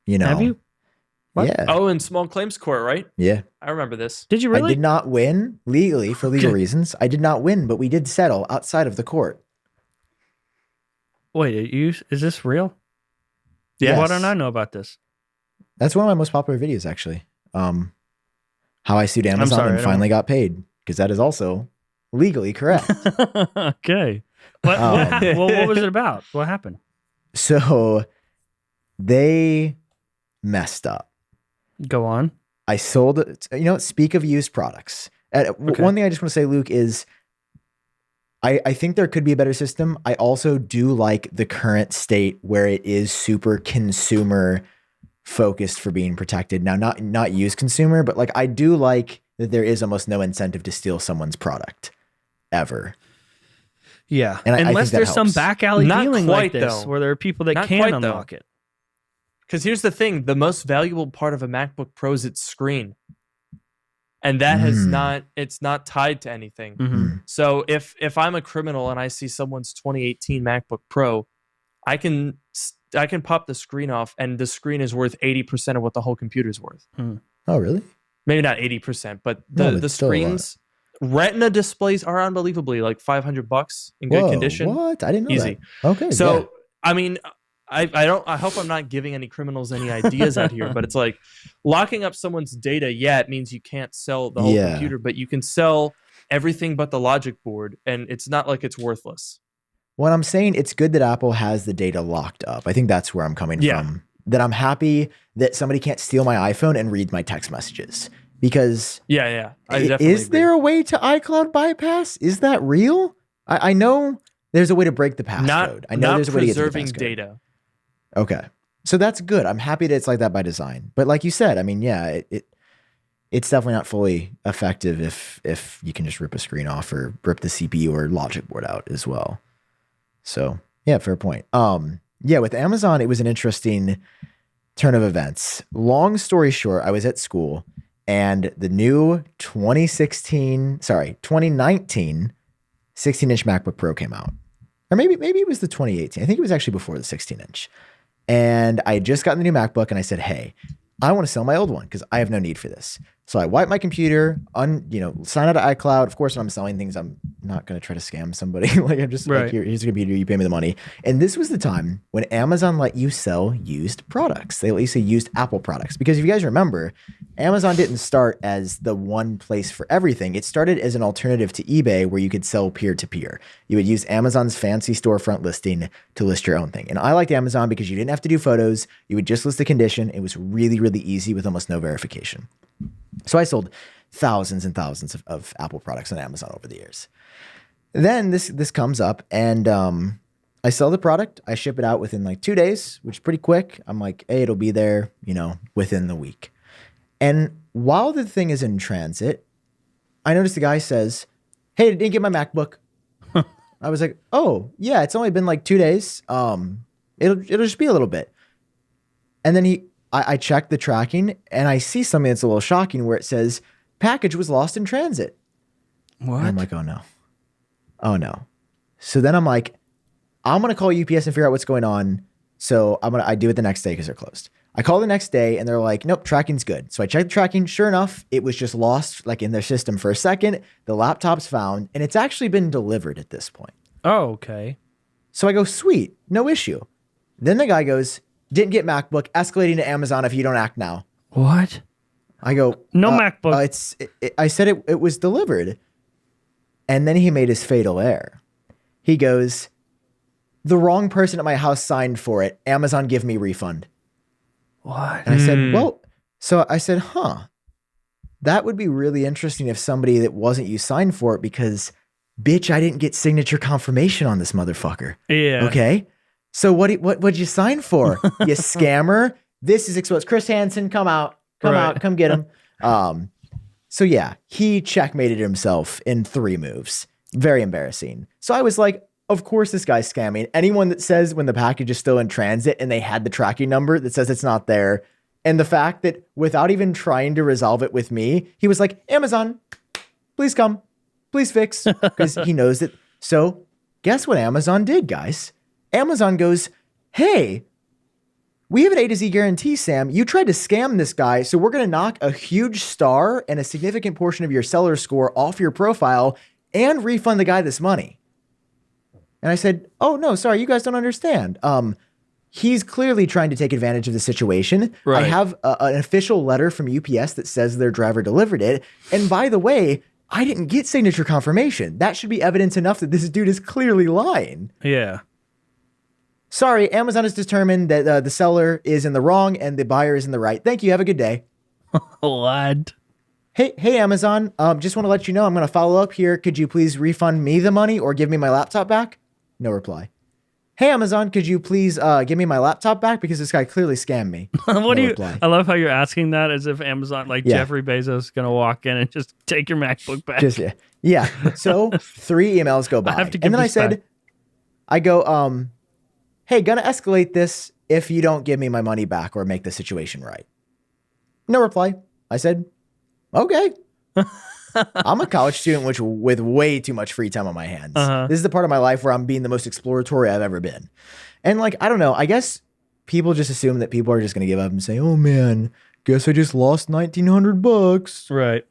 You know. Have you? What? Yeah. Oh, in small claims court, right? Yeah. I remember this. Did you really? I did not win legally for legal reasons. I did not win, but we did settle outside of the court. Wait, is this real? Yeah. Why don't I know about this? That's one of my most popular videos, actually. How I sued Amazon and finally got paid, because that is also legally correct. Okay. What was it about? What happened? So they messed up. Go on. I sold it. You know, speak of used products. One thing I just want to say, Luke, is I think there could be a better system. I also do like the current state where it is super consumer focused for being protected. Now, not used consumer, but like I do like that there is almost no incentive to steal someone's product ever. Yeah. And unless there's some back alley Not dealing quite, like this, though. where there are people that Not can quite, unlock though. it. Because here's the thing, the most valuable part of a MacBook Pro is its screen. And that it's not tied to anything. So if I'm a criminal and I see someone's 2018 MacBook Pro, I can pop the screen off and the screen is worth 80% of what the whole computer's worth. Oh, really? Maybe not 80%, but the screens, Retina displays are unbelievably like $500 in good condition. What? I didn't know Easy. that. Okay. So, I mean, I hope I'm not giving any criminals any ideas out here, but it's like locking up someone's data. Yeah, it means you can't sell the whole computer, but you can sell everything but the logic board, and it's not like it's worthless. When I'm saying it's good that Apple has the data locked up, I think that's where I'm coming from. That I'm happy that somebody can't steal my iPhone and read my text messages. Because I definitely agree. There a way to iCloud bypass? Is that real? I know there's a way to break the passcode. I know there's a way to get to the passcode. Data. Okay. So that's good. I'm happy that it's like that by design. But like you said, I mean, yeah, it's definitely not fully effective if you can just rip a screen off or rip the CPU or logic board out as well. So yeah, fair point. Yeah, with Amazon, it was an interesting turn of events. Long story short, I was at school and the new 2019 16-inch MacBook Pro came out. Or maybe it was the 2018. I think it was actually before the 16-inch. And I had just gotten the new MacBook and I said, hey, I want to sell my old one because I have no need for this. So I wiped my computer, sign out of iCloud. Of course, when I'm selling things, I'm not going to try to scam somebody. Like I'm just like, here's a computer, you pay me the money. And this was the time when Amazon let you sell used products. They let you say used Apple products. Because if you guys remember, Amazon didn't start as the one place for everything. It started as an alternative to eBay where you could sell peer-to-peer. You would use Amazon's fancy storefront listing to list your own thing. And I liked Amazon because you didn't have to do photos. You would just list the condition. It was really, really easy with almost no verification. So I sold thousands and thousands of Apple products on Amazon over the years. Then this comes up and I sell the product. I ship it out within like 2 days, which is pretty quick. I'm like, hey, it'll be there, within the week. And while the thing is in transit, I noticed the guy says, hey, I didn't get my MacBook. I was like, oh, yeah, it's only been like 2 days. It'll just be a little bit. And then I checked the tracking and I see something that's a little shocking where it says package was lost in transit. What? And I'm like, oh no. So then I'm like, I'm going to call UPS and figure out what's going on. So I do it the next day because they're closed. I call the next day and they're like, nope, tracking's good. So I checked the tracking. Sure enough, it was just lost like in their system for a second. The laptop's found and it's actually been delivered at this point. Oh, okay. So I go, sweet, no issue. Then the guy goes, didn't get MacBook, escalating to Amazon if you don't act now. What? I go, no MacBook. I said it was delivered. And then he made his fatal error. He goes, the wrong person at my house signed for it. Amazon, give me refund. What? And I said, well, so I said, that would be really interesting if somebody that wasn't you signed for it because, bitch, I didn't get signature confirmation on this motherfucker. Yeah. Okay. So what'd you sign for? You scammer. This is exposed. Chris Hansen, come out, come get him. So yeah, he checkmated himself in 3 moves. Very embarrassing. So I was like, of course this guy's scamming. Anyone that says when the package is still in transit and they had the tracking number that says it's not there. And the fact that without even trying to resolve it with me, he was like, Amazon, please come, please fix. Because he knows that. So guess what Amazon did, guys? Amazon goes, hey, we have an A to Z guarantee, Sam. You tried to scam this guy, so we're going to knock a huge star and a significant portion of your seller score off your profile and refund the guy this money. And I said, oh, no, sorry, you guys don't understand. He's clearly trying to take advantage of the situation. Right. I have an official letter from UPS that says their driver delivered it. And by the way, I didn't get signature confirmation. That should be evidence enough that this dude is clearly lying. Yeah. Sorry, Amazon has determined that the seller is in the wrong and the buyer is in the right. Thank you. Have a good day. What? Hey, Amazon. Just want to let you know I'm going to follow up here. Could you please refund me the money or give me my laptop back? No reply. Hey, Amazon, could you please give me my laptop back because this guy clearly scammed me? Reply. I love how you're asking that as if Amazon, Jeffrey Bezos, is going to walk in and just take your MacBook back. Yeah. So 3 emails go by. And then I said, hey, gonna escalate this if you don't give me my money back or make the situation right. No reply. I said, okay. I'm a college student with way too much free time on my hands. This is the part of my life where I'm being the most exploratory I've ever been. And I don't know, I guess people just assume that people are just going to give up and say, oh man, guess I just lost $1,900. Right.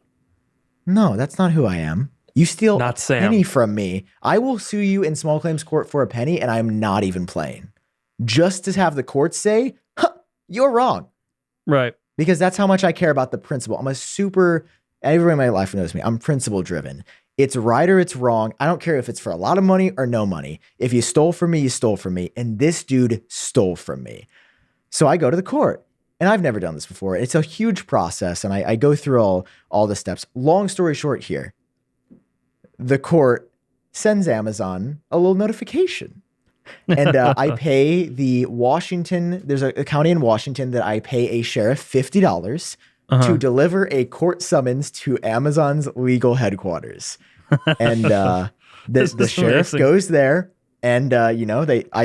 No, that's not who I am. You steal a penny from me. I will sue you in small claims court for a penny, and I'm not even playing. Just to have the court say, you're wrong. Right. Because that's how much I care about the principle. Everyone in my life knows me. I'm principle driven. It's right or it's wrong. I don't care if it's for a lot of money or no money. If you stole from me, you stole from me. And this dude stole from me. So I go to the court. And I've never done this before. It's a huge process. And I go through all the steps. Long story short here, the court sends Amazon a little notification. And I pay there's a county in Washington that I pay a sheriff $50 to deliver a court summons to Amazon's legal headquarters. And the sheriff goes there, and I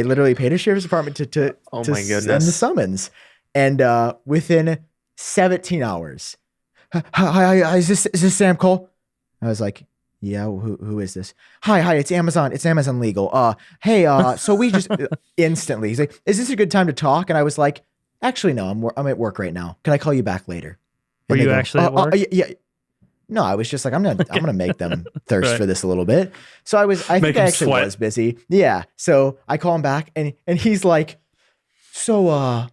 literally paid a sheriff's department to send the summons. And within 17 hours, hi, is this Sam Cole? I was like, yeah, who is this? Hi, it's Amazon. It's Amazon Legal. Hey, so we just instantly, he's like, is this a good time to talk? And I was like, actually, no, I'm at work right now. Can I call you back later? Were you actually at work? Yeah. No, I was just like, I'm gonna make them thirst for this a little bit. So I think I actually was busy. Yeah. So I call him back, and he's like, so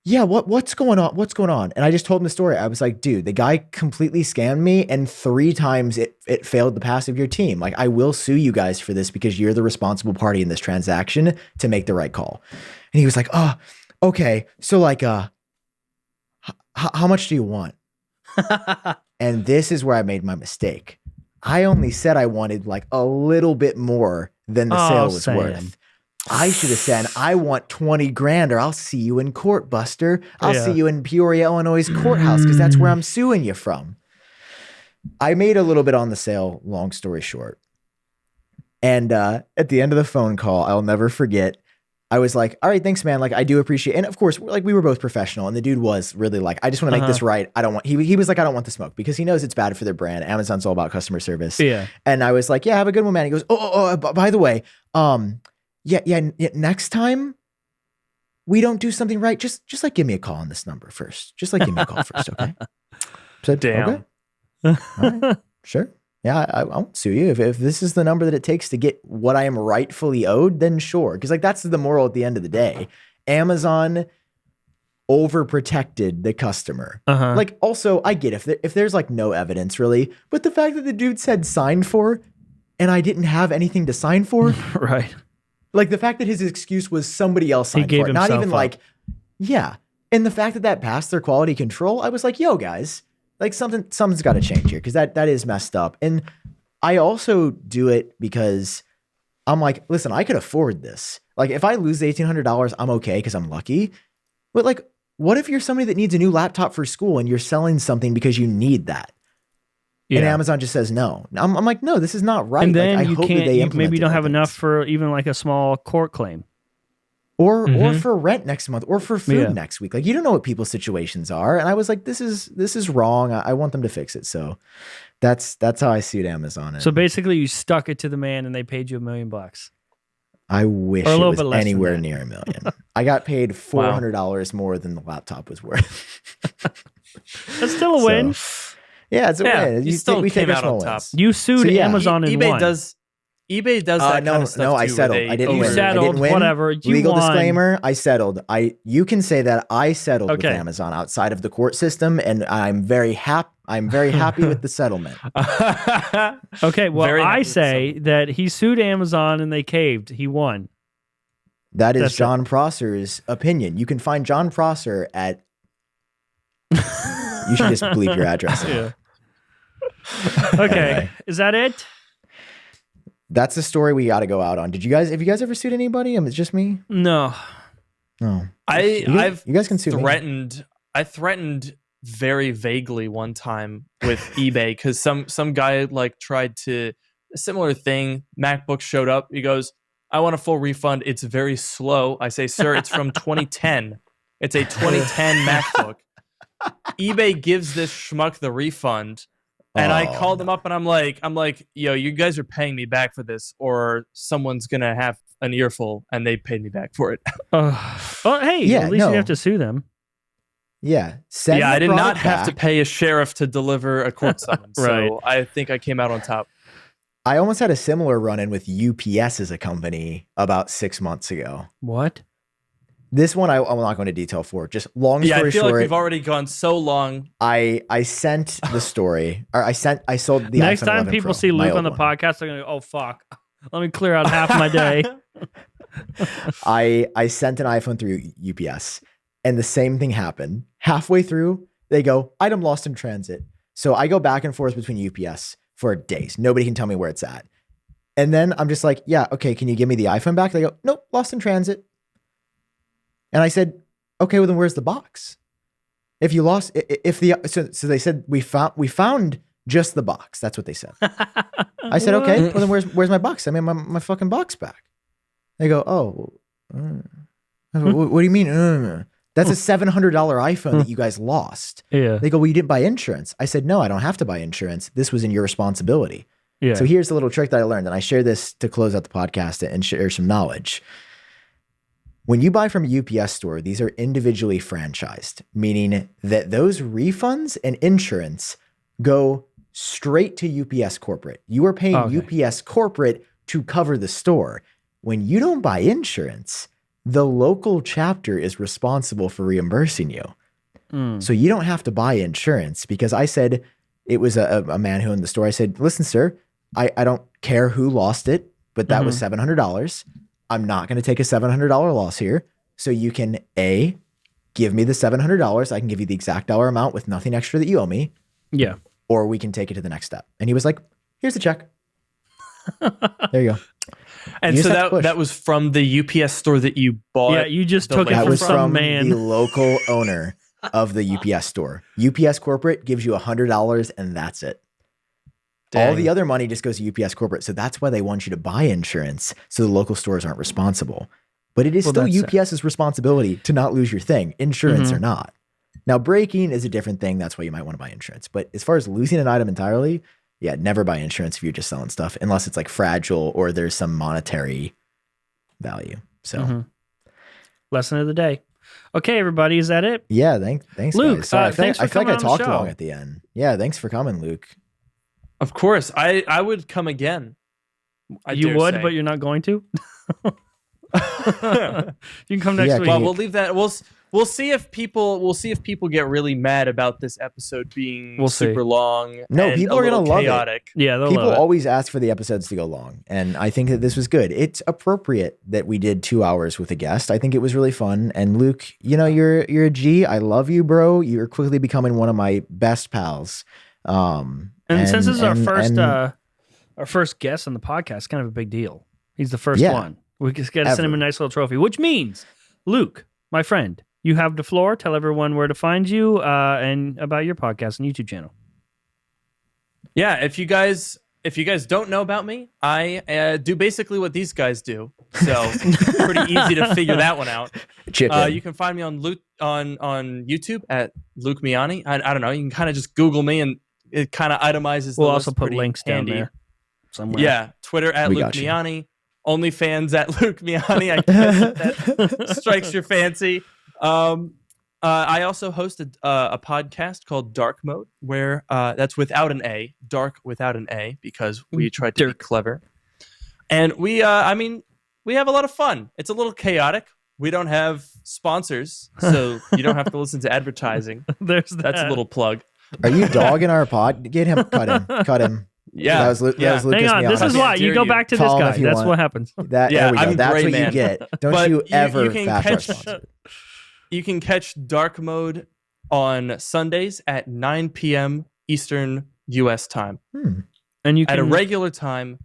yeah, what's going on? What's going on? And I just told him the story. I was like, dude, the guy completely scammed me, and 3 times it failed the pass of your team. Like, I will sue you guys for this because you're the responsible party in this transaction to make the right call. And he was like, oh, okay. So like, how much do you want? And this is where I made my mistake. I only said I wanted like a little bit more than the sale was worth. I should have said, I want 20 grand or I'll see you in court, Buster. I'll see you in Peoria, Illinois courthouse because that's where I'm suing you from. I made a little bit on the sale, long story short. And at the end of the phone call, I'll never forget, I was like, all right, thanks, man. Like, I do appreciate it. And of course, like, we were both professional, and the dude was really like, I just want to make this right. I don't want, he was like, I don't want the smoke because he knows it's bad for their brand. Amazon's all about customer service. Yeah. And I was like, yeah, have a good one, man. He goes, by the way, yeah, next time we don't do something right, just like give me a call on this number first. Just like give me a call first, okay? So, damn. Okay. All right. Sure. Yeah, I won't sue you. If this is the number that it takes to get what I am rightfully owed, then sure. Because like that's the moral at the end of the day. Amazon overprotected the customer. Like, also, I get if there's like no evidence really, but the fact that the dude said signed for and I didn't have anything to sign for. Right. Like the fact that his excuse was somebody else signed for it. Not even like, yeah. And the fact that passed their quality control, I was like, yo, guys, like something's got to change here because that is messed up. And I also do it because I'm like, listen, I could afford this. Like if I lose the $1,800, I'm okay because I'm lucky. But like, what if you're somebody that needs a new laptop for school and you're selling something because you need that? Yeah. And Amazon just says no. I'm like, no, this is not right. And then like, you can't. Maybe you don't have enough for even like a small court claim, or for rent next month, or for food next week. Like you don't know what people's situations are. And I was like, this is wrong. I want them to fix it. So that's how I sued Amazon. So basically, you stuck it to the man, and they paid you $1 million. I wish it was anywhere near $1 million. I got paid $400 more than the laptop was worth. That's still a win. Yeah, it's a win. You still came out on top. Wins. You sued Amazon and eBay won. eBay does that kind of stuff No, I too, settled. I didn't win. Settled, I didn't win. Whatever. You Legal won. disclaimer, I settled. You can say that I settled with Amazon outside of the court system, and I'm very happy with the settlement. Okay, well, I say that he sued Amazon and they caved. He won. That's John Prosser's opinion. You can find John Prosser at... You should just bleep your address. Yeah. Okay, anyway. Is that it? That's the story we got to go out on. Have you guys ever sued anybody? It's just me? No. No. You guys can sue me. I threatened very vaguely one time with eBay because some guy like tried to a similar thing. MacBook showed up. He goes, I want a full refund. It's very slow. I say, sir, it's from 2010. It's a 2010 MacBook. eBay gives this schmuck the refund. And I called him up and I'm like, yo, you guys are paying me back for this or someone's going to have an earful, and they paid me back for it. Well, hey, at least you have to sue them. Yeah. I did not have to pay a sheriff to deliver a court summons. Right. So I think I came out on top. I almost had a similar run-in with UPS as a company about 6 months ago. What? This one I'm not going to detail for. Just long story I feel short, like we've already gone so long. I sent the story, or I sold the Next iPhone time 11 people Pro, see my Luke old on the one. podcast, they're gonna go, "Oh fuck, let me clear out half my day." I sent an iPhone through UPS, and the same thing happened. Halfway through, they go, "Item lost in transit." So I go back and forth between UPS for days. Nobody can tell me where it's at. And then I'm just like, "Yeah, okay, can you give me the iPhone back?" They go, "Nope, lost in transit." And I said, "Okay, well then where's the box? If you lost, so they said we found just the box. That's what they said." I said, "Okay, well then where's my box? I mean my fucking box back." They go, "Oh, what do you mean? That's a $700 iPhone that you guys lost." Yeah. They go, "Well, you didn't buy insurance." I said, "No, I don't have to buy insurance. This was in your responsibility." Yeah. So here's the little trick that I learned, and I share this to close out the podcast and share some knowledge. When you buy from a UPS store, these are individually franchised, meaning that those refunds and insurance go straight to UPS corporate. You are paying UPS corporate to cover the store. When you don't buy insurance, the local chapter is responsible for reimbursing you. So you don't have to buy insurance, because I said, it was a man who owned the store. I said, "Listen, sir, I don't care who lost it, but that was $700. I'm not going to take a $700 loss here. So you can give me the $700. I can give you the exact dollar amount with nothing extra that you owe me. Yeah. Or we can take it to the next step." And he was like, "Here's the check." There you go. And so that was from the UPS store that you bought. Yeah, you just took it That from was some from man. the local owner of the UPS store. UPS corporate gives you $100 and that's it. Dang. All the other money just goes to UPS corporate. So that's why they want you to buy insurance, so the local stores aren't responsible. But it is still UPS's responsibility to not lose your thing, insurance or not. Now, breaking is a different thing. That's why you might want to buy insurance. But as far as losing an item entirely, yeah, never buy insurance if you're just selling stuff, unless it's like fragile or there's some monetary value. So Lesson of the day. Okay, everybody, is that it? yeah, thanks, Luke, guys. Sorry, thanks for I feel like coming I on the talked show. long at the end. Yeah, thanks for coming, Luke. Of course, I would come again. You would, but you're not going to. You can come next week. Well, we'll leave that. We'll see if people get really mad about this episode being super long. No, people are gonna love chaotic. it. Yeah, people always ask for the episodes to go long, and I think that this was good. It's appropriate that we did 2 hours with a guest. I think it was really fun. And Luke, you're a G. I love you, bro. You're quickly becoming one of my best pals. And since this is our first guest on the podcast, kind of a big deal. He's the first one. We just got to send him a nice little trophy, which means, Luke, my friend, you have the floor. Tell everyone where to find you and about your podcast and YouTube channel. Yeah, if you guys don't know about me, I do basically what these guys do. So pretty easy to figure that one out. You can find me on YouTube at Luke Miani. I don't know. You can kind of just Google me and it kind of itemizes. We'll also put links down there somewhere. Yeah, Twitter at Luke Miani. OnlyFans at Luke Miani. I guess that strikes your fancy. I also hosted a podcast called Dark Mode, where that's without an A, dark without an A, because we tried to be clever. And we have a lot of fun. It's a little chaotic. We don't have sponsors, so you don't have to listen to advertising. That's a little plug. Are you dogging our pod? Cut him. Yeah, that was Lucas. Hang on, this is why you go back to this guy. That's what happens. There we go. That's what you get. Don't you ever fast sponsor. You can catch Dark Mode on Sundays at 9 p.m. Eastern U.S. time. And you can, at a regular time,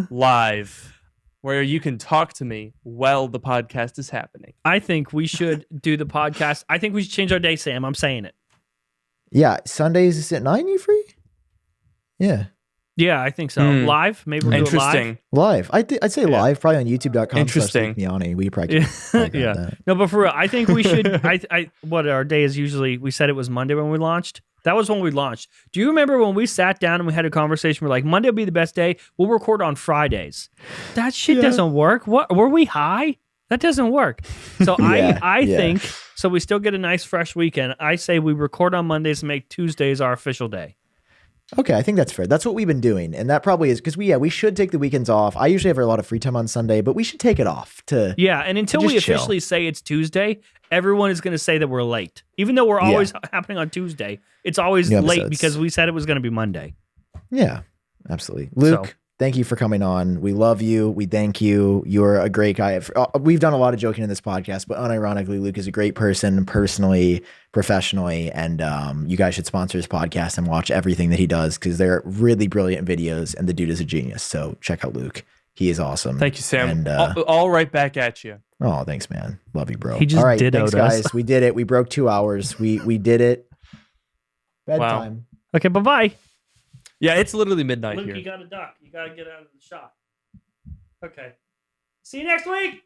live, where you can talk to me while the podcast is happening. I think we should do the podcast. I think we should change our day, Sam. I'm saying it. Yeah, Sundays is at 9. You free? Yeah. Yeah, I think so. Live? Maybe we'll do it live. I'd say live, probably on youtube.com. Interesting. We probably that. No, but for real, I think we should. What our day is usually, we said it was Monday when we launched. That was when we launched. Do you remember when we sat down and we had a conversation? We're like, Monday will be the best day. We'll record on Fridays. That shit doesn't work. What? Were we high? That doesn't work. So I think, so we still get a nice fresh weekend. I say we record on Mondays and make Tuesdays our official day. Okay, I think that's fair. That's what we've been doing, and that probably is because we should take the weekends off. I usually have a lot of free time on Sunday, but we should take it off to and until we officially say it's Tuesday, everyone is going to say that we're late, even though we're always happening on Tuesday. It's always late because we said it was going to be Monday. Yeah, absolutely, Luke. Thank you for coming on. We love you. We thank you. You're a great guy. We've done a lot of joking in this podcast, but unironically, Luke is a great person, personally, professionally, and you guys should sponsor his podcast and watch everything that he does because they're really brilliant videos, and the dude is a genius. So check out Luke. He is awesome. Thank you, Sam. And I'll right back at you. Oh, thanks, man. Love you, bro. He just all right, dittoed thanks, guys. We did it. We broke 2 hours. We did it. Bedtime. Wow. Okay, bye-bye. Yeah, it's literally midnight Luke, here. you got to duck. You got to get out of the shot. Okay. See you next week.